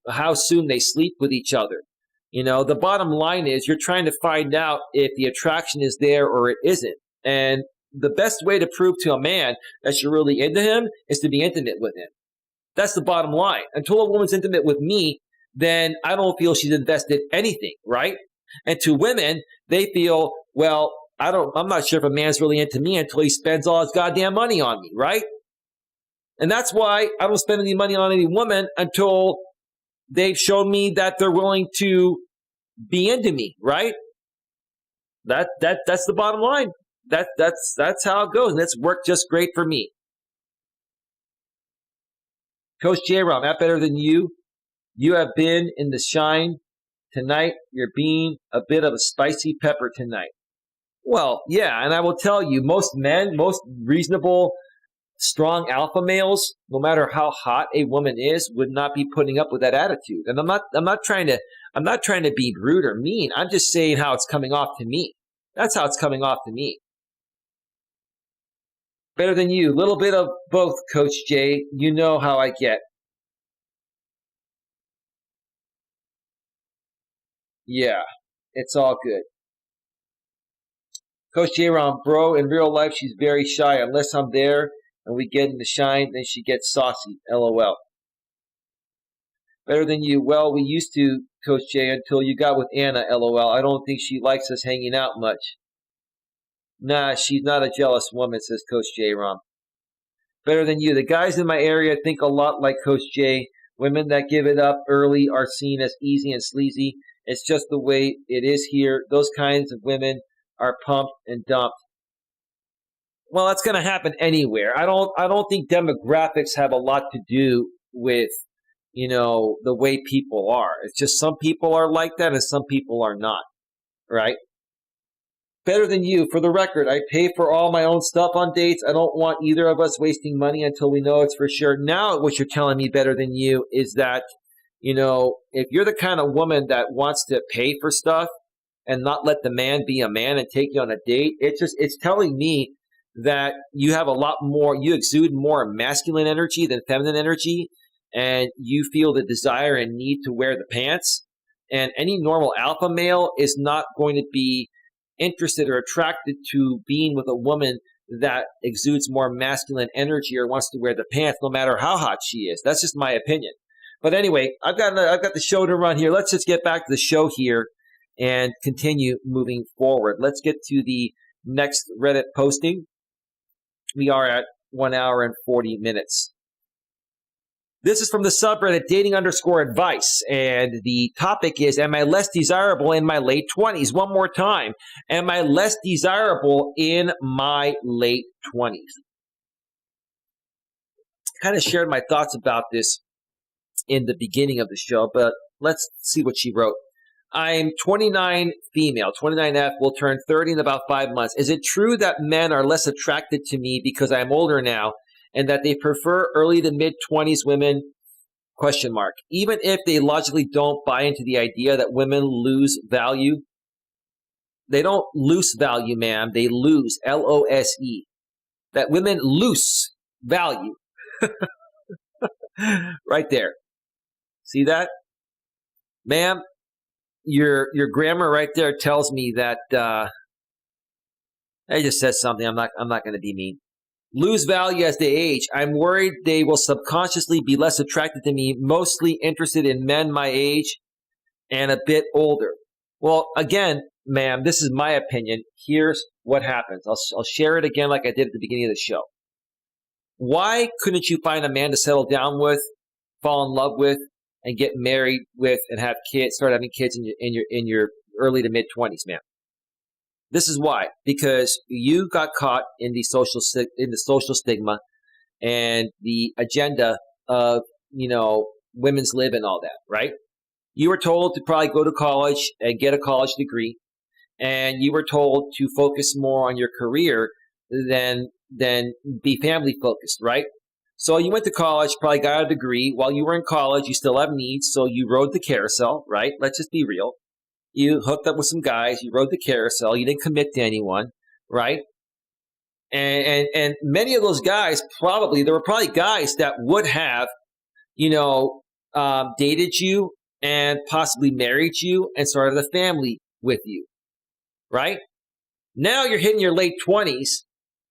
how soon they sleep with each other. The bottom line is you're trying to find out if the attraction is there or it isn't. And the best way to prove to a man that you're really into him is to be intimate with him. That's the bottom line. Until a woman's intimate with me, then I don't feel she's invested anything, right? And to women, they feel, well, I'm not sure if a man's really into me until he spends all his goddamn money on me, right? And that's why I don't spend any money on any woman until they've shown me that they're willing to be into me, right? That's the bottom line. That's how it goes, and it's worked just great for me. Coach J-Rob, not better than you. You have been in the shine tonight. You're being a bit of a spicy pepper tonight. Well, yeah, and I will tell you, most men, most reasonable, strong alpha males, no matter how hot a woman is, would not be putting up with that attitude. And I'm not trying to be rude or mean. I'm just saying how it's coming off to me. That's how it's coming off to me. Better than you. A little bit of both, Coach J. You know how I get. Yeah, it's all good. Coach J-Ron, bro, in real life, she's very shy. Unless I'm there and we get in the shine, then she gets saucy. LOL. Better than you. Well, we used to, Coach J, until you got with Anna. LOL. I don't think she likes us hanging out much. Nah, she's not a jealous woman, says Coach J-Ron. Better than you. The guys in my area think a lot like Coach J. Women that give it up early are seen as easy and sleazy. It's just the way it is here. Those kinds of women are pumped and dumped. Well, that's going to happen anywhere. I don't think demographics have a lot to do with, the way people are. It's just some people are like that and some people are not, right? Better than you. For the record, I pay for all my own stuff on dates. I don't want either of us wasting money until we know it's for sure. Now, what you're telling me, better than you, is that, if you're the kind of woman that wants to pay for stuff and not let the man be a man and take you on a date, it's telling me that you have you exude more masculine energy than feminine energy, and you feel the desire and need to wear the pants. And any normal alpha male is not going to be interested or attracted to being with a woman that exudes more masculine energy or wants to wear the pants, no matter how hot she is. That's just my opinion. But anyway, I've got the show to run here. Let's just get back to the show here and continue moving forward. Let's get to the next Reddit posting. We are at 1 hour and 40 minutes. This is from the subreddit dating_advice, and the topic is, am I less desirable in my late 20s? One more time. Am I less desirable in my late 20s? Kind of shared my thoughts about this in the beginning of the show, but let's see what she wrote. I'm 29 female, 29F, will turn 30 in about 5 months. Is it true that men are less attracted to me because I'm older now and that they prefer early to mid-20s women? Question mark. Even if they logically don't buy into the idea that women lose value. They don't lose value, ma'am. They lose, L-O-S-E. That women lose value. Right there. See that? Ma'am, your grammar right there tells me that I just said something. I'm not going to be mean. Lose value as they age. I'm worried they will subconsciously be less attracted to me, mostly interested in men my age and a bit older. Well, again, ma'am, this is my opinion. Here's what happens. I'll share it again like I did at the beginning of the show. Why couldn't you find a man to settle down with, fall in love with, and get married with, and have kids, start having kids in your early to mid-20s, ma'am? This is why. Because you got caught in the social stigma and the agenda of, women's lib and all that, right? You were told to probably go to college and get a college degree, and you were told to focus more on your career than be family focused, right? So you went to college, probably got a degree. While you were in college, you still have needs, so you rode the carousel, right? Let's just be real. You hooked up with some guys, you rode the carousel, you didn't commit to anyone, right? And many of those guys there were probably guys that would have, dated you and possibly married you and started a family with you, right? Now you're hitting your late 20s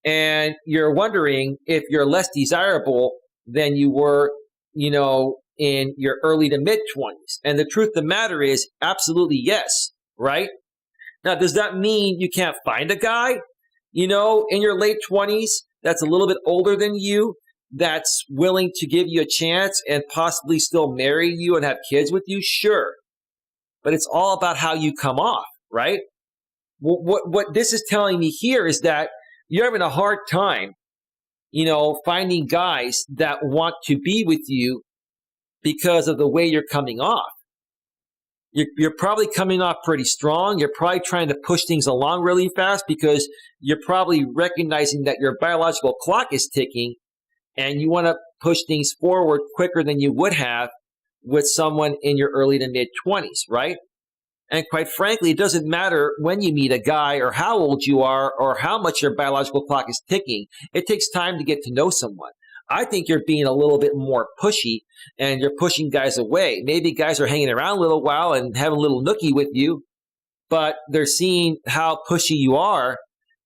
and you're wondering if you're less desirable than you were, in your early to mid 20s. And the truth of the matter is absolutely yes, right? Now, does that mean you can't find a guy, in your late 20s that's a little bit older than you, that's willing to give you a chance and possibly still marry you and have kids with you? Sure. But it's all about how you come off, right? What this is telling me here is that you're having a hard time, finding guys that want to be with you because of the way you're coming off. You're probably coming off pretty strong. You're probably trying to push things along really fast because you're probably recognizing that your biological clock is ticking and you want to push things forward quicker than you would have with someone in your early to mid 20s, right? And quite frankly, it doesn't matter when you meet a guy or how old you are or how much your biological clock is ticking. It takes time to get to know someone. I think you're being a little bit more pushy and you're pushing guys away. Maybe guys are hanging around a little while and having a little nookie with you, but they're seeing how pushy you are.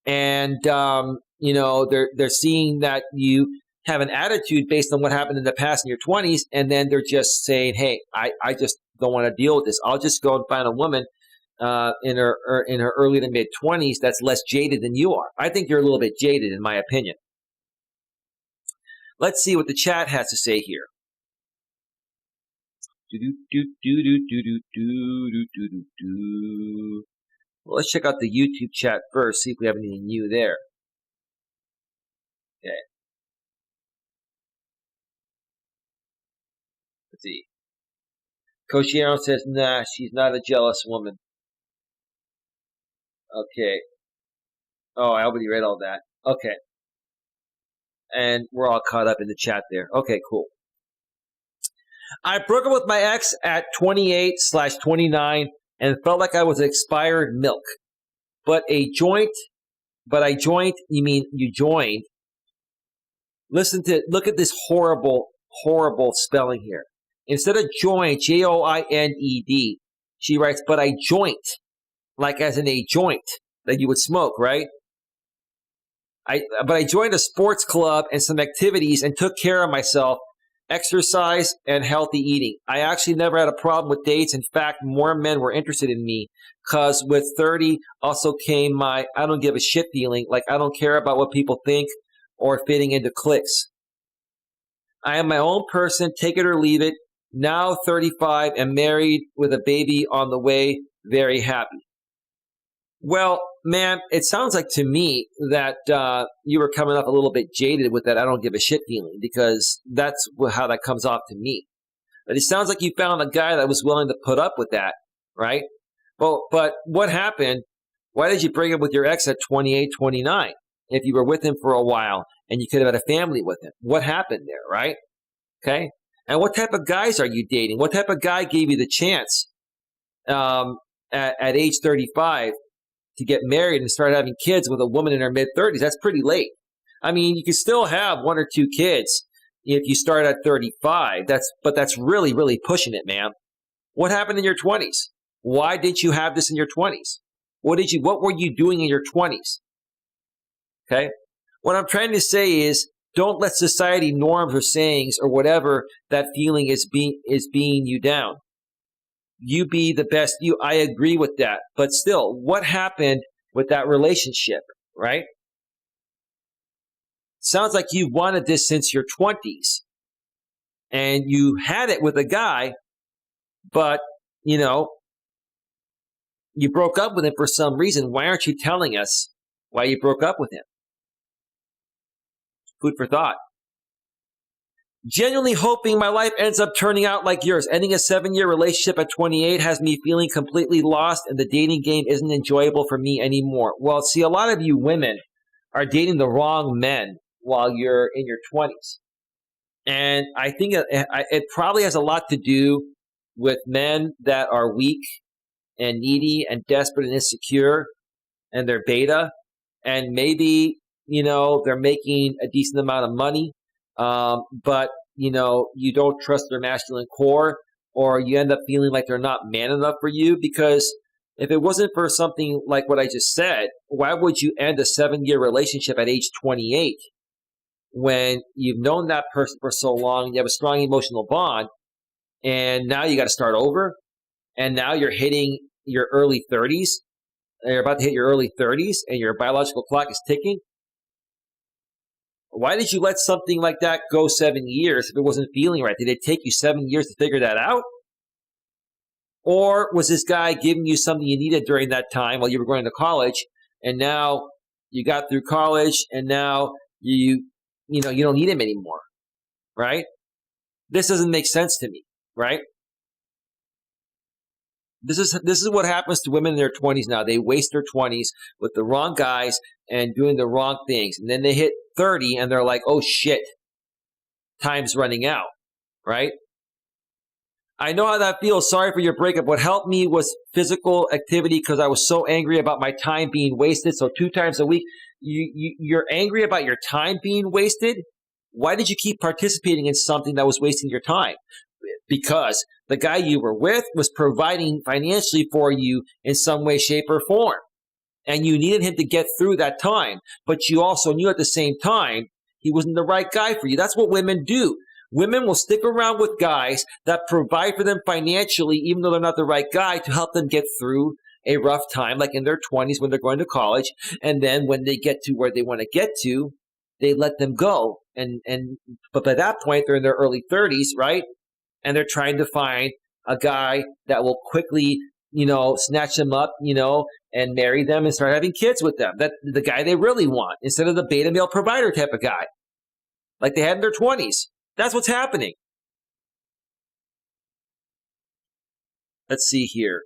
And, they're seeing that you have an attitude based on what happened in the past in your 20s. And then they're just saying, hey, I just don't want to deal with this. I'll just go and find a woman in her early to mid 20s that's less jaded than you are. I think you're a little bit jaded, in my opinion. Let's see what the chat has to say here. Well, let's check out the YouTube chat first, see if we have anything new there. Okay. Let's see. Coach Eli says, nah, she's not a jealous woman. Okay. Oh, I already read all that. Okay. And we're all caught up in the chat there. Okay, cool. I broke up with my ex at 28/29 and felt like I was expired milk. But I joined, you mean you joined. Look at this horrible spelling here. Instead of join, Joined, she writes, but I joint, like as in a joint that you would smoke, right? But I joined a sports club and some activities and took care of myself, exercise and healthy eating. I actually never had a problem with dates. In fact, more men were interested in me because with 30 also came my I don't give a shit feeling, like I don't care about what people think or fitting into cliques. I am my own person, take it or leave it. Now 35 and married with a baby on the way, very happy. Well, man, it sounds like to me that you were coming up a little bit jaded with that I don't give a shit feeling, because that's how that comes off to me. But it sounds like you found a guy that was willing to put up with that, right? But what happened? Why did you break up with your ex at 28, 29? If you were with him for a while and you could have had a family with him, what happened there, right? Okay. And what type of guys are you dating? What type of guy gave you the chance um, at age 35 to get married and start having kids with a woman in her mid 30s? That's pretty late. I mean, you can still have one or two kids if you start at 35. But that's really, really pushing it, man. What happened in your 20s? Why didn't you have this in your 20s? What were you doing in your 20s? Okay? What I'm trying to say is don't let society norms or sayings or whatever that feeling is being you down. You be the best you. I agree with that. But still, what happened with that relationship, right? Sounds like you've wanted this since your 20s. And you had it with a guy, but, you broke up with him for some reason. Why aren't you telling us why you broke up with him? Food for thought. Genuinely hoping my life ends up turning out like yours. Ending a 7-year relationship at 28 has me feeling completely lost, and the dating game isn't enjoyable for me anymore. Well, see, a lot of you women are dating the wrong men while you're in your 20s. And I think it probably has a lot to do with men that are weak and needy and desperate and insecure, and they're beta. And maybe, they're making a decent amount of money, but, you don't trust their masculine core, or you end up feeling like they're not man enough for you. Because if it wasn't for something like what I just said, why would you end a 7-year relationship at age 28 when you've known that person for so long, you have a strong emotional bond, and now you got to start over, and now you're hitting your early 30s, you're about to hit your early 30s, and your biological clock is ticking? Why did you let something like that go 7 years if it wasn't feeling right? Did it take you 7 years to figure that out? Or was this guy giving you something you needed during that time while you were going to college, and now you got through college, and now you don't need him anymore, right? This doesn't make sense to me, right? This is what happens to women in their 20s now. They waste their 20s with the wrong guys and doing the wrong things. And then they hit 30 and they're like, oh shit, time's running out, right? I know how that feels. Sorry for your breakup. What helped me was physical activity because I was so angry about my time being wasted. So 2 times a week, you're angry about your time being wasted? Why did you keep participating in something that was wasting your time? Because the guy you were with was providing financially for you in some way, shape, or form. And you needed him to get through that time. But you also knew at the same time he wasn't the right guy for you. That's what women do. Women will stick around with guys that provide for them financially, even though they're not the right guy, to help them get through a rough time, like in their 20s when they're going to college. And then when they get to where they want to get to, they let them go. But by that point, they're in their early 30s, right? And they're trying to find a guy that will quickly, snatch them up, and marry them and start having kids with them. That the guy they really want, instead of the beta male provider type of guy, like they had in their 20s. That's what's happening. Let's see here.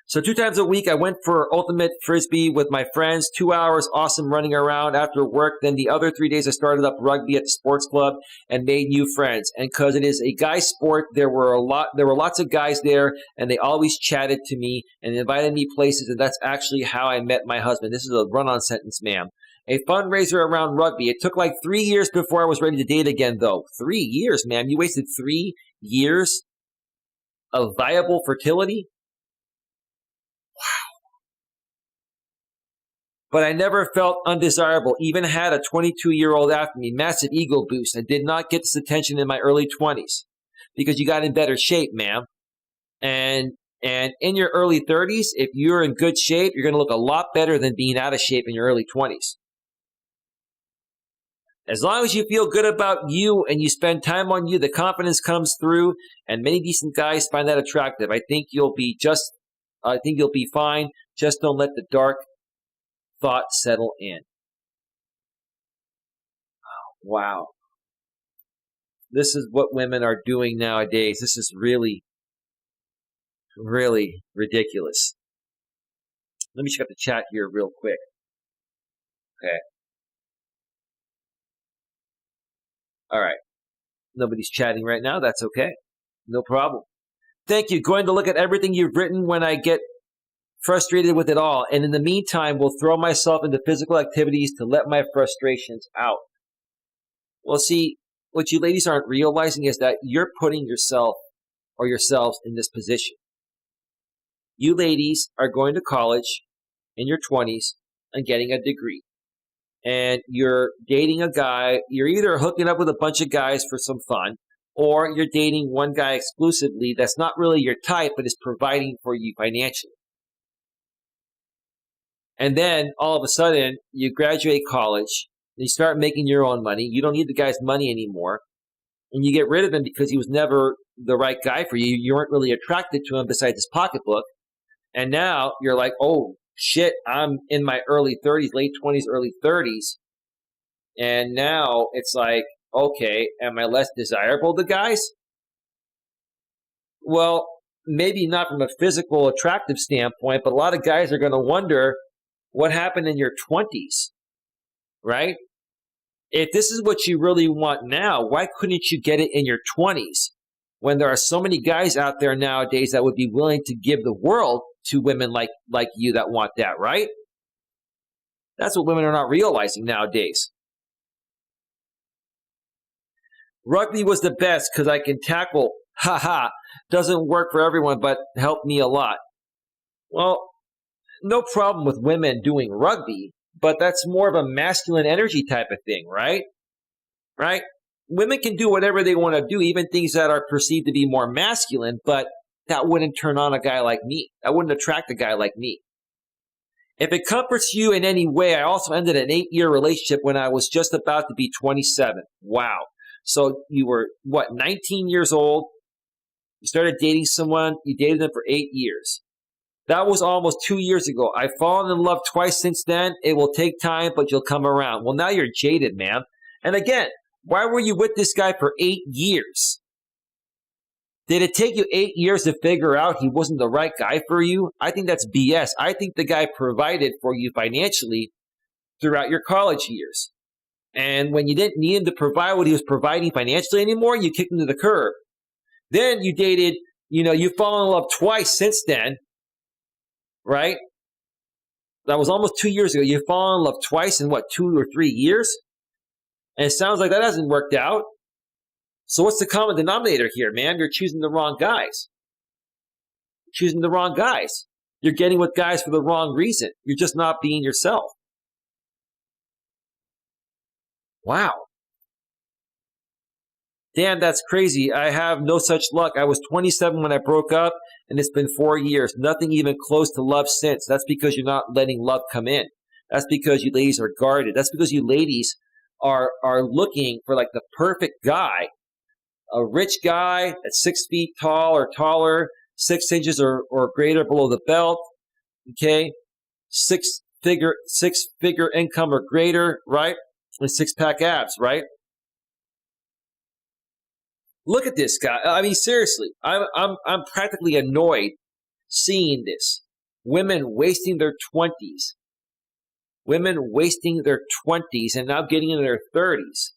So 2 times a week, I went for ultimate frisbee with my friends. 2 hours, awesome running around after work. Then the other 3 days, I started up rugby at the sports club and made new friends. And because it is a guy sport, there were lots of guys there, and they always chatted to me and invited me places. And that's actually how I met my husband. This is a run-on sentence, ma'am. A fundraiser around rugby. It took like 3 years before I was ready to date again, though. 3 years, ma'am. You wasted 3 years of viable fertility? But I never felt undesirable, even had a 22-year-old after me, massive ego boost. I did not get this attention in my early 20s because you got in better shape, ma'am. And in your early 30s, if you're in good shape, you're going to look a lot better than being out of shape in your early 20s. As long as you feel good about you and you spend time on you, the confidence comes through, and many decent guys find that attractive. I think you'll be fine. Just don't let the dark thought settle in. Wow. This is what women are doing nowadays. This is really Really ridiculous. Let me check out the chat here real quick. Okay. All right. Nobody's chatting right now. That's okay. No problem. Thank you. Going to look at everything you've written when I get frustrated with it all. And in the meantime, will throw myself into physical activities to let my frustrations out. Well, see, what you ladies aren't realizing is that you're putting yourself or yourselves in this position. You ladies are going to college in your 20s and getting a degree. And you're dating a guy. You're either hooking up with a bunch of guys for some fun, or you're dating one guy exclusively that's not really your type, but is providing for you financially. And then all of a sudden, you graduate college, and you start making your own money. You don't need the guy's money anymore. And you get rid of him because he was never the right guy for you. You weren't really attracted to him besides his pocketbook. And now you're like, oh, shit, I'm in my early 30s, late 20s, early 30s. And now it's like, okay, am I less desirable to guys? Well, maybe not from a physical attractive standpoint, but a lot of guys are going to wonder what happened in your 20s, right? If this is what you really want now, why couldn't you get it in your 20s when there are so many guys out there nowadays that would be willing to give the world to women like you that want that, right? That's what women are not realizing nowadays. Rugby was the best because I can tackle. Haha. Doesn't work for everyone, but helped me a lot. Well, no problem with women doing rugby, but that's more of a masculine energy type of thing, right? Right? Women can do whatever they want to do, even things that are perceived to be more masculine, but that wouldn't turn on a guy like me. That wouldn't attract a guy like me. If it comforts you in any way, I also ended an 8-year relationship when I was just about to be 27. Wow. So you were, 19 years old. You started dating someone. You dated them for 8 years. That was almost 2 years ago. I've fallen in love twice since then. It will take time, but you'll come around. Well, now you're jaded, man. And again, why were you with this guy for 8 years? Did it take you 8 years to figure out he wasn't the right guy for you? I think that's BS. I think the guy provided for you financially throughout your college years. And when you didn't need him to provide what he was providing financially anymore, you kicked him to the curb. Then you dated, you've fallen in love twice since then, right? That was almost 2 years ago. You've fallen in love twice in 2 or 3 years? And it sounds like that hasn't worked out. So what's the common denominator here, man? You're choosing the wrong guys. Choosing the wrong guys. You're getting with guys for the wrong reason. You're just not being yourself. Wow. Damn, that's crazy. I have no such luck. I was 27 when I broke up, and it's been 4 years. Nothing even close to love since. That's because you're not letting love come in. That's because you ladies are guarded. That's because you ladies are looking for like the perfect guy. A rich guy at 6 feet tall or taller, 6 inches or greater below the belt, okay? Six figure income or greater, right? And 6-pack abs, right? Look at this guy. I mean, seriously, I'm practically annoyed seeing this. Women wasting their 20s. Women wasting their 20s and now getting into their 30s.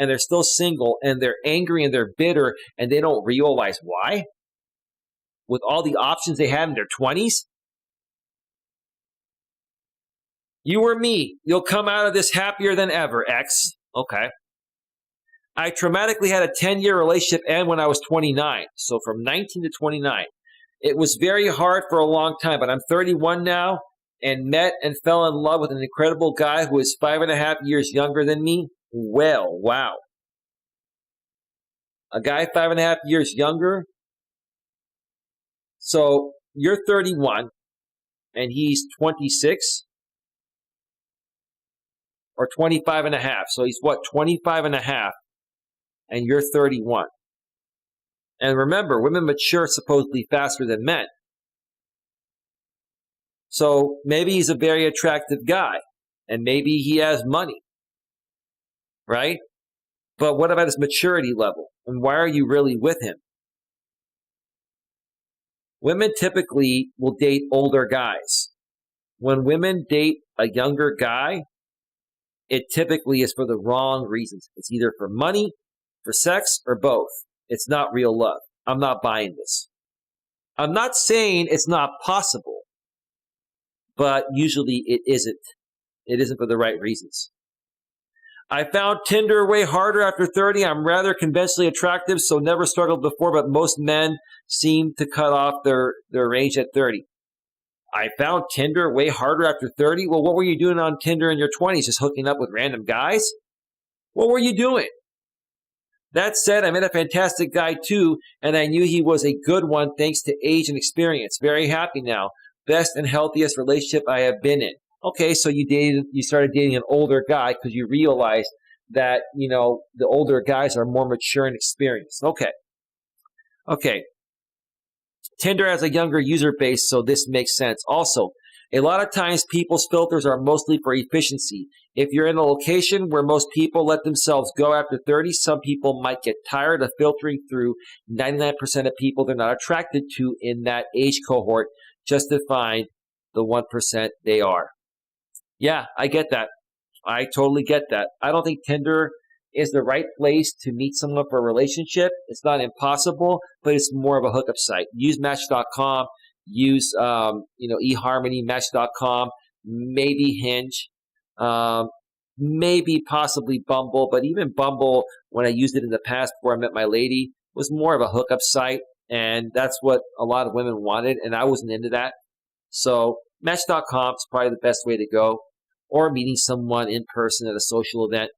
And they're still single, and they're angry, and they're bitter, and they don't realize why? With all the options they had in their 20s? You or me, you'll come out of this happier than ever, X. Okay. I traumatically had a 10-year relationship end when I was 29, so from 19 to 29. It was very hard for a long time, but I'm 31 now, and met and fell in love with an incredible guy who is 5.5 years younger than me. Well, wow. A guy 5.5 years younger. So you're 31 and he's 26 or 25 and a half. So he's 25 and a half and you're 31. And remember, women mature supposedly faster than men. So maybe he's a very attractive guy and maybe he has money. Right? But what about his maturity level? And why are you really with him? Women typically will date older guys. When women date a younger guy, it typically is for the wrong reasons. It's either for money, for sex, or both. It's not real love. I'm not buying this. I'm not saying it's not possible, but usually it isn't. It isn't for the right reasons. I found Tinder way harder after 30. I'm rather conventionally attractive, so never struggled before, but most men seem to cut off their range at 30. I found Tinder way harder after 30. Well, what were you doing on Tinder in your 20s? Just hooking up with random guys? What were you doing? That said, I met a fantastic guy too, and I knew he was a good one thanks to age and experience. Very happy now. Best and healthiest relationship I have been in. Okay, so you started dating an older guy because you realized that, the older guys are more mature and experienced. Okay. Tinder has a younger user base, so this makes sense. Also, a lot of times people's filters are mostly for efficiency. If you're in a location where most people let themselves go after 30, some people might get tired of filtering through 99% of people they're not attracted to in that age cohort just to find the 1% they are. Yeah, I get that. I totally get that. I don't think Tinder is the right place to meet someone for a relationship. It's not impossible, but it's more of a hookup site. Use Match.com, use eHarmony, Match.com, maybe Hinge, maybe possibly Bumble, but even Bumble, when I used it in the past before I met my lady, was more of a hookup site, and that's what a lot of women wanted, and I wasn't into that. So Match.com is probably the best way to go, or meeting someone in person at a social event.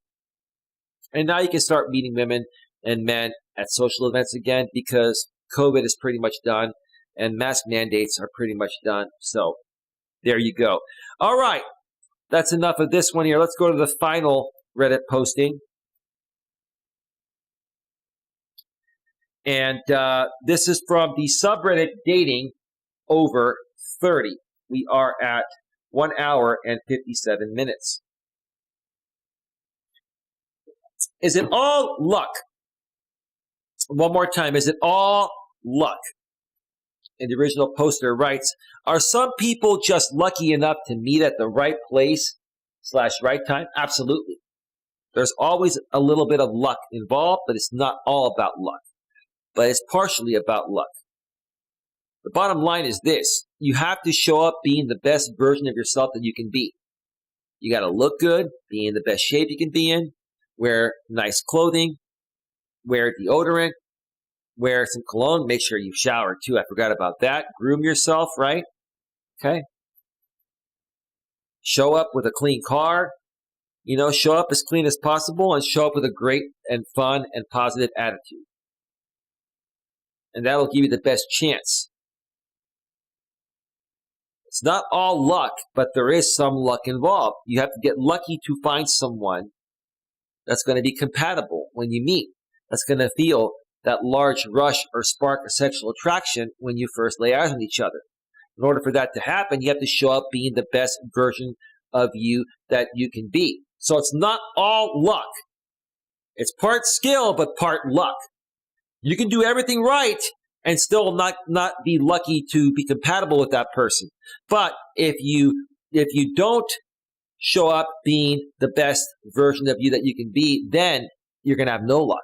And now you can start meeting women and men at social events again because COVID is pretty much done and mask mandates are pretty much done. So there you go. All right. That's enough of this one here. Let's go to the final Reddit posting. And this is from the subreddit Dating Over 30. We are at 1 hour and 57 minutes. Is it all luck? One more time. Is it all luck? And the original poster writes, are some people just lucky enough to meet at the right place / right time? Absolutely. There's always a little bit of luck involved, but it's not all about luck. But it's partially about luck. The bottom line is this. You have to show up being the best version of yourself that you can be. You got to look good, be in the best shape you can be in, wear nice clothing, wear deodorant, wear some cologne, make sure you shower too. I forgot about that. Groom yourself, right? Okay. Show up with a clean car. Show up as clean as possible and show up with a great and fun and positive attitude. And that'll give you the best chance. It's not all luck, but there is some luck involved. You have to get lucky to find someone that's going to be compatible when you meet. That's going to feel that large rush or spark of sexual attraction when you first lay eyes on each other. In order for that to happen, you have to show up being the best version of you that you can be. So it's not all luck. It's part skill, but part luck. You can do everything right and still not be lucky to be compatible with that person. But if you don't show up being the best version of you that you can be, then you're going to have no luck.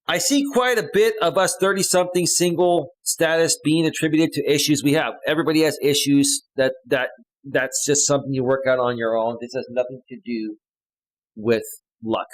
I see quite a bit of us 30-something single status being attributed to issues we have. Everybody has issues that's just something you work out on your own. This has nothing to do with luck.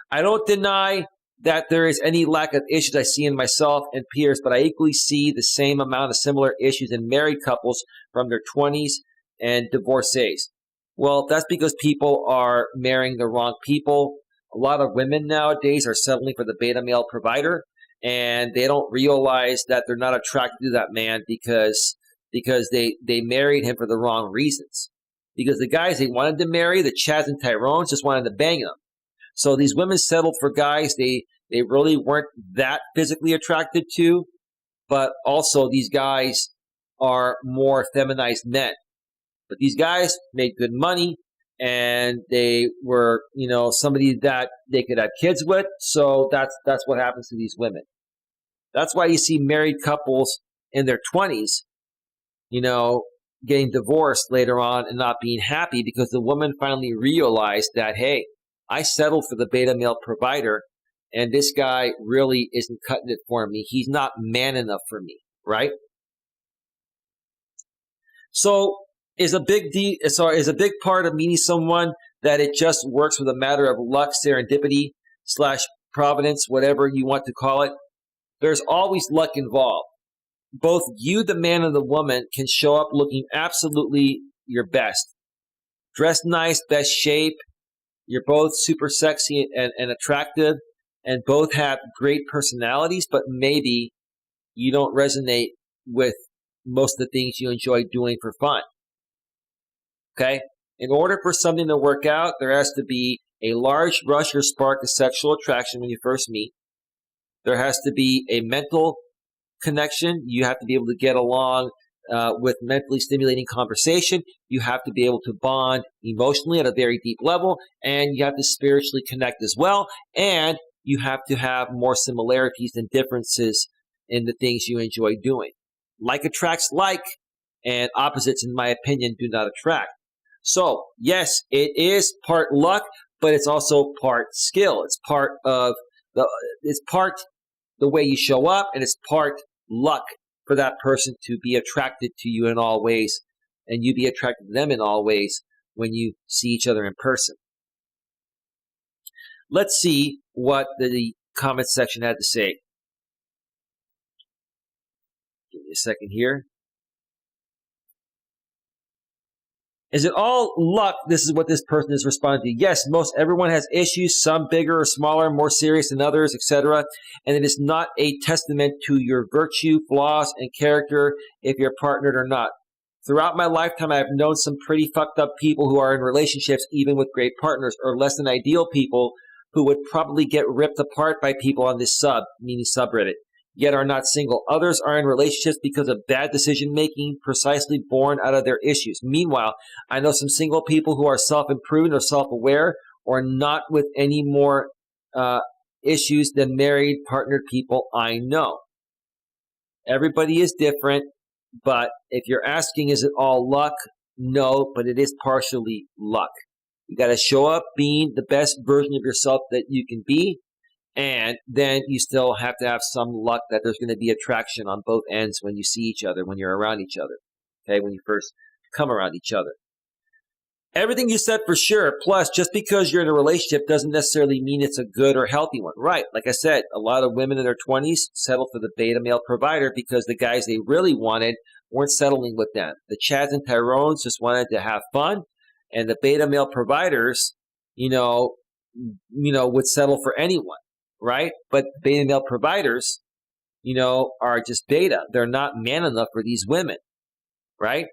I don't deny that there is any lack of issues I see in myself and peers, but I equally see the same amount of similar issues in married couples from their 20s and divorcees. Well, that's because people are marrying the wrong people. A lot of women nowadays are settling for the beta male provider, and they don't realize that they're not attracted to that man because they married him for the wrong reasons. Because the guys they wanted to marry, the Chads and Tyrones, just wanted to bang them. So these women settled for guys they really weren't that physically attracted to, but also these guys are more feminized men. But these guys made good money, and they were, somebody that they could have kids with. So that's what happens to these women. That's why you see married couples in their 20s, getting divorced later on and not being happy because the woman finally realized that, hey, I settled for the beta male provider and this guy really isn't cutting it for me. He's not man enough for me, right? So is a big part of meeting someone that it just works with a matter of luck, serendipity / providence, whatever you want to call it. There's always luck involved. Both you, the man, and the woman can show up looking absolutely your best. Dressed nice, best shape. You're both super sexy and attractive, and both have great personalities, but maybe you don't resonate with most of the things you enjoy doing for fun. Okay? In order for something to work out, there has to be a large rush or spark of sexual attraction when you first meet. There has to be a mental connection. You have to be able to get along with mentally stimulating conversation. You have to be able to bond emotionally at a very deep level, and you have to spiritually connect as well. And you have to have more similarities than differences in the things you enjoy doing. Like attracts like, and opposites, in my opinion, do not attract. So, yes, it is part luck, but it's also part skill. It's part the way you show up, and it's part luck for that person to be attracted to you in all ways, and you be attracted to them in all ways when you see each other in person. Let's see what the comment section had to say. Give me a second here. Is it all luck? This is what this person is responding to. Yes, most everyone has issues, some bigger or smaller, more serious than others, etc. And it is not a testament to your virtue, flaws, and character if you're partnered or not. Throughout my lifetime, I have known some pretty fucked up people who are in relationships, even with great partners, or less than ideal people who would probably get ripped apart by people on this meaning subreddit, yet are not single. Others are in relationships because of bad decision-making, precisely born out of their issues. Meanwhile, I know some single people who are self-improving or self-aware or not with any more issues than married, partnered people I know. Everybody is different, but if you're asking, is it all luck? No, but it is partially luck. You got to show up being the best version of yourself that you can be. And then you still have to have some luck that there's going to be attraction on both ends when you see each other, when you're around each other, okay, when you first come around each other. Everything you said for sure, plus just because you're in a relationship doesn't necessarily mean it's a good or healthy one. Right, like I said, a lot of women in their 20s settle for the beta male provider because the guys they really wanted weren't settling with them. The Chads and Tyrones just wanted to have fun, and the beta male providers, would settle for anyone. Right? But beta male providers, are just beta. They're not man enough for these women. Right?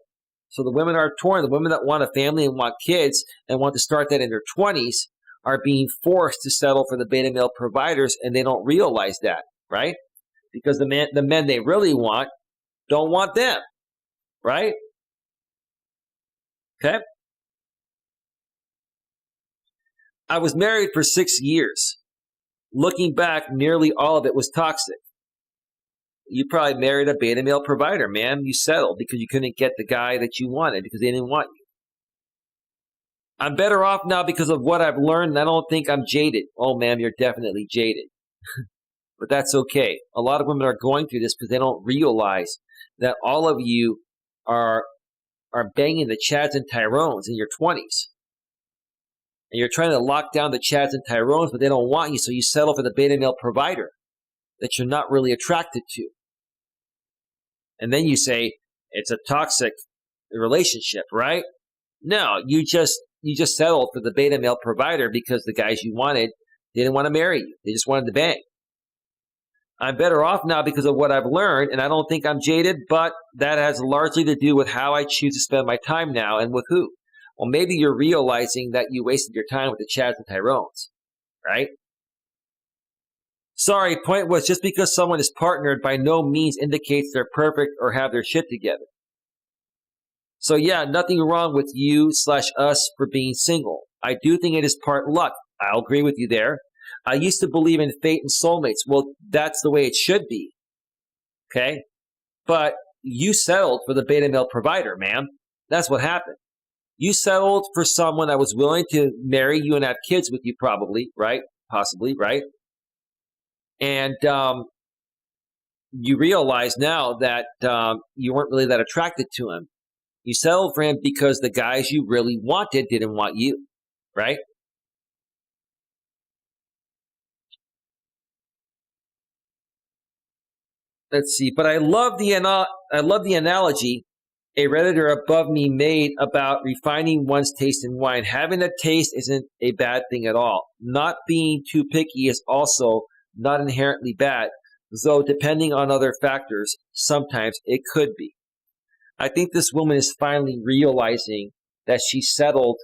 So the women are torn. The women that want a family and want kids and want to start that in their 20s are being forced to settle for the beta male providers, and they don't realize that. Right? Because the men they really want don't want them. Right? Okay? I was married for 6 years. Looking back, nearly all of it was toxic. You probably married a beta male provider, ma'am. You settled because you couldn't get the guy that you wanted because they didn't want you. I'm better off now because of what I've learned, and I don't think I'm jaded. Oh, ma'am, you're definitely jaded. But that's okay. A lot of women are going through this because they don't realize that all of you are banging the Chads and Tyrones in your 20s. And you're trying to lock down the Chads and Tyrones, but they don't want you, so you settle for the beta male provider that you're not really attracted to. And then you say, it's a toxic relationship, right? No, you just settled for the beta male provider because the guys you wanted, they didn't want to marry you. They just wanted to bang. I'm better off now because of what I've learned, and I don't think I'm jaded, but that has largely to do with how I choose to spend my time now and with who. Well, maybe you're realizing that you wasted your time with the Chads and Tyrones, right? Sorry, point was just because someone is partnered by no means indicates they're perfect or have their shit together. So yeah, nothing wrong with you/us for being single. I do think it is part luck. I'll agree with you there. I used to believe in fate and soulmates. Well, that's the way it should be. Okay? But you settled for the beta male provider, ma'am. That's what happened. You settled for someone that was willing to marry you and have kids with you, probably, right? Possibly, right? And you realize now that you weren't really that attracted to him. You settled for him because the guys you really wanted didn't want you, right? Let's see. But I love the analogy a Redditor above me made about refining one's taste in wine. Having a taste isn't a bad thing at all. Not being too picky is also not inherently bad, though depending on other factors, sometimes it could be. I think this woman is finally realizing that she settled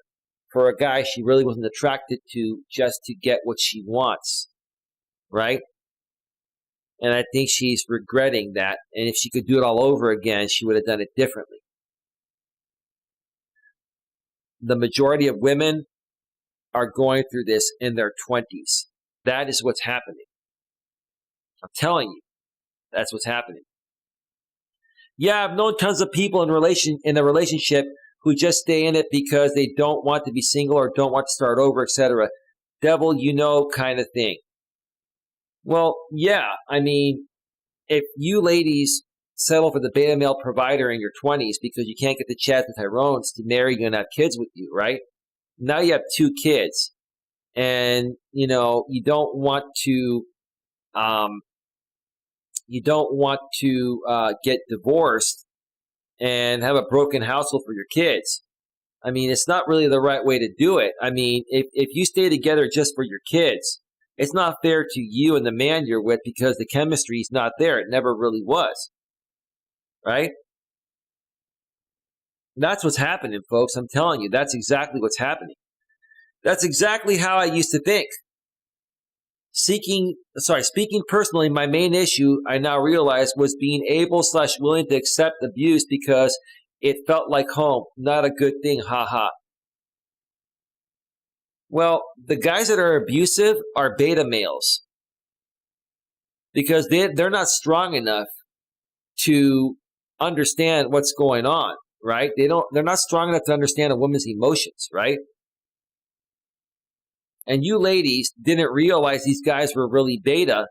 for a guy she really wasn't attracted to just to get what she wants, right? And I think she's regretting that. And if she could do it all over again, she would have done it differently. The majority of women are going through this in their 20s. That is what's happening. I'm telling you, that's what's happening. Yeah, I've known tons of people in a relationship who just stay in it because they don't want to be single or don't want to start over, etc. Devil, you know, kind of thing. Well, yeah, I mean, if you ladies settle for the beta male provider in your 20s because you can't get the Chads and Tyrones to marry you and have kids with you, right? Now you have 2 kids, and you know you don't want to get divorced and have a broken household for your kids. I mean, it's not really the right way to do it. I mean, if you stay together just for your kids, it's not fair to you and the man you're with because the chemistry is not there. It never really was. Right? That's what's happening, folks. I'm telling you, that's exactly what's happening. That's exactly how I used to think. Speaking personally, my main issue I now realize was being able/willing to accept abuse because it felt like home. Not a good thing, haha. Well, the guys that are abusive are beta males because they're not strong enough to understand what's going on, right? They're not strong enough to understand a woman's emotions, right? And you ladies didn't realize these guys were really beta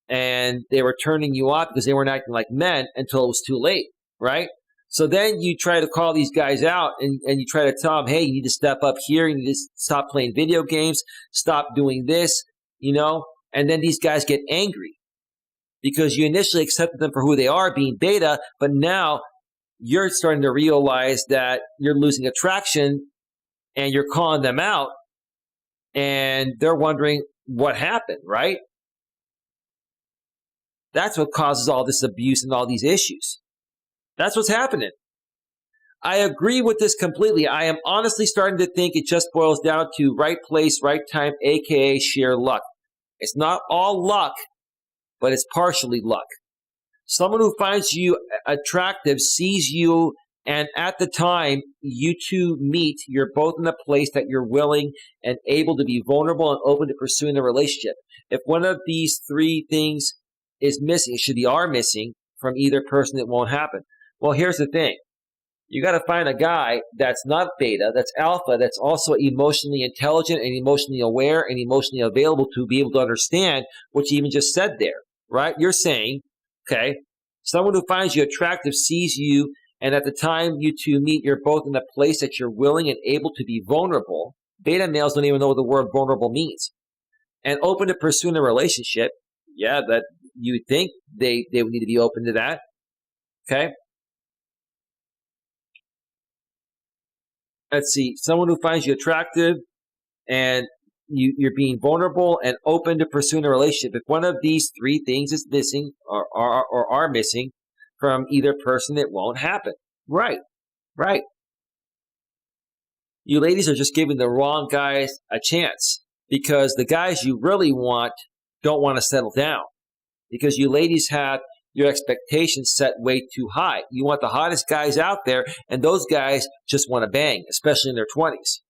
and they were turning you off because they weren't acting like men until it was too late, right? So then you try to call these guys out and you try to tell them, hey, you need to step up here. You need to stop playing video games, stop doing this, you know? And then these guys get angry because you initially accepted them for who they are, being beta, but now you're starting to realize that you're losing attraction and you're calling them out and they're wondering what happened, right? That's what causes all this abuse and all these issues. That's what's happening. I agree with this completely. I am honestly starting to think it just boils down to right place, right time, aka sheer luck. It's not all luck, but it's partially luck. Someone who finds you attractive sees you, and at the time you two meet, you're both in a place that you're willing and able to be vulnerable and open to pursuing a relationship. If one of these 3 things is missing, are missing from either person, it won't happen. Well, here's the thing. You got to find a guy that's not beta, that's alpha, that's also emotionally intelligent and emotionally aware and emotionally available to be able to understand what you even just said there, right? You're saying, okay, someone who finds you attractive sees you, and at the time you two meet, you're both in a place that you're willing and able to be vulnerable. Beta males don't even know what the word vulnerable means. And open to pursuing a relationship. Yeah, that you would think they would need to be open to that. Okay? Let's see. Someone who finds you attractive and you're being vulnerable and open to pursuing a relationship. If one of these 3 things is missing or are missing from either person, it won't happen. Right. You ladies are just giving the wrong guys a chance because the guys you really want don't want to settle down because you ladies have your expectations set way too high. You want the hottest guys out there, and those guys just want to bang, especially in their 20s.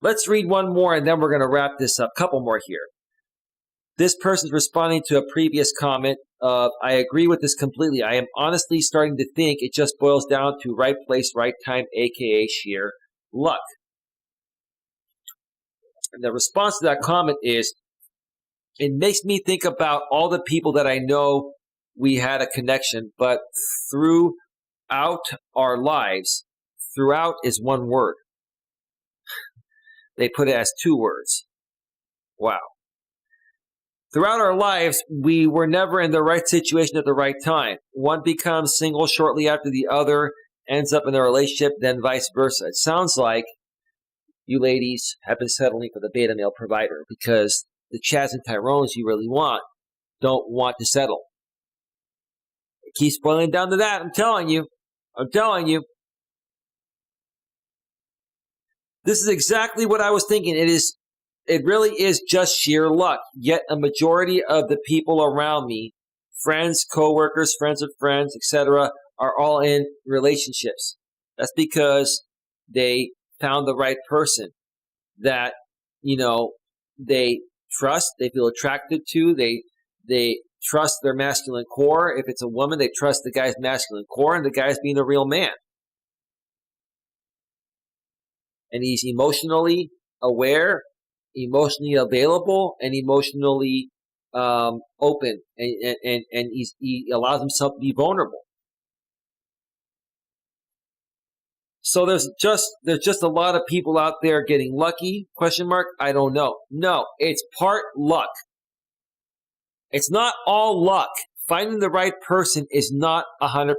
Let's read one more, and then we're going to wrap this up. Couple more here. This person's responding to a previous comment of I agree with this completely. I am honestly starting to think it just boils down to right place, right time, aka sheer luck. And the response to that comment is, it makes me think about all the people that I know we had a connection, but throughout our lives, throughout is one word. They put it as two words. Wow. Throughout our lives, we were never in the right situation at the right time. One becomes single shortly after the other ends up in a relationship, then vice versa. It sounds like you ladies have been settling for the beta male provider because the Chads and Tyrones you really want don't want to settle. It keeps boiling down to that. I'm telling you. This is exactly what I was thinking. It really is just sheer luck. Yet a majority of the people around me, friends, coworkers, friends of friends, etc., are all in relationships. That's because they found the right person that, they trust, they feel attracted to, they trust their masculine core. If it's a woman, they trust the guy's masculine core and the guy's being a real man. And he's emotionally aware, emotionally available, and emotionally open, and he allows himself to be vulnerable. So there's just a lot of people out there getting lucky, ? I don't know. No, it's part luck. It's not all luck. Finding the right person is not 100%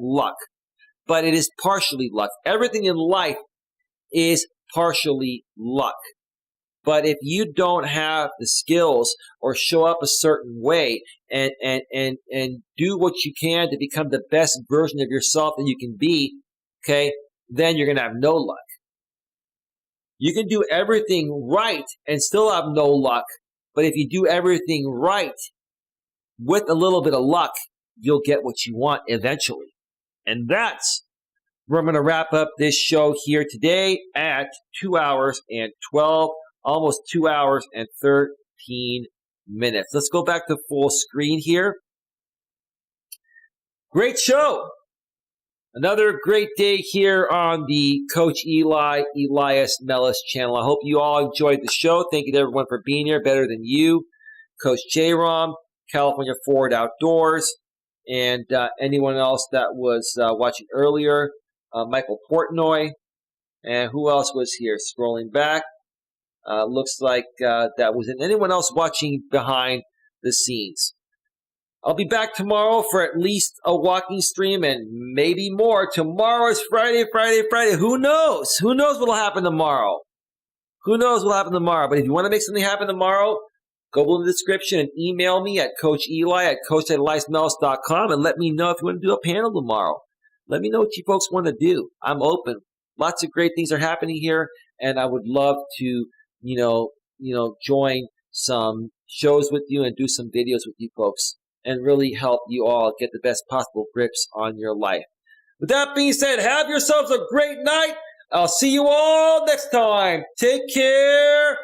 luck, but it is partially luck. Everything in life is partially luck. But if you don't have the skills or show up a certain way and do what you can to become the best version of yourself that you can be, okay, then you're going to have no luck. You can do everything right and still have no luck. But if you do everything right with a little bit of luck, you'll get what you want eventually. And that's where I'm going to wrap up this show here today at 2 hours and 12, almost 2 hours and 13 minutes. Let's go back to full screen here. Great show. Another great day here on the Coach Eli, Elias Melas channel. I hope you all enjoyed the show. Thank you to everyone for being here. Better Than You, Coach J-Rom, California Forward Outdoors, and anyone else that was watching earlier. Michael Portnoy, and who else was here? Scrolling back, looks like that was it. Anyone else watching behind the scenes? I'll be back tomorrow for at least a walking stream and maybe more. Tomorrow is Friday. Who knows? Who knows what will happen tomorrow? But if you want to make something happen tomorrow, go below in the description and email me at Coach Eli at coach@eliasmelas.com and let me know if you want to do a panel tomorrow. Let me know what you folks want to do. I'm open. Lots of great things are happening here, and I would love to, join some shows with you and do some videos with you folks and really help you all get the best possible grips on your life. With that being said, have yourselves a great night. I'll see you all next time. Take care.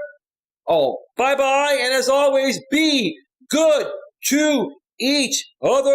Oh, bye-bye. And as always, be good to each other.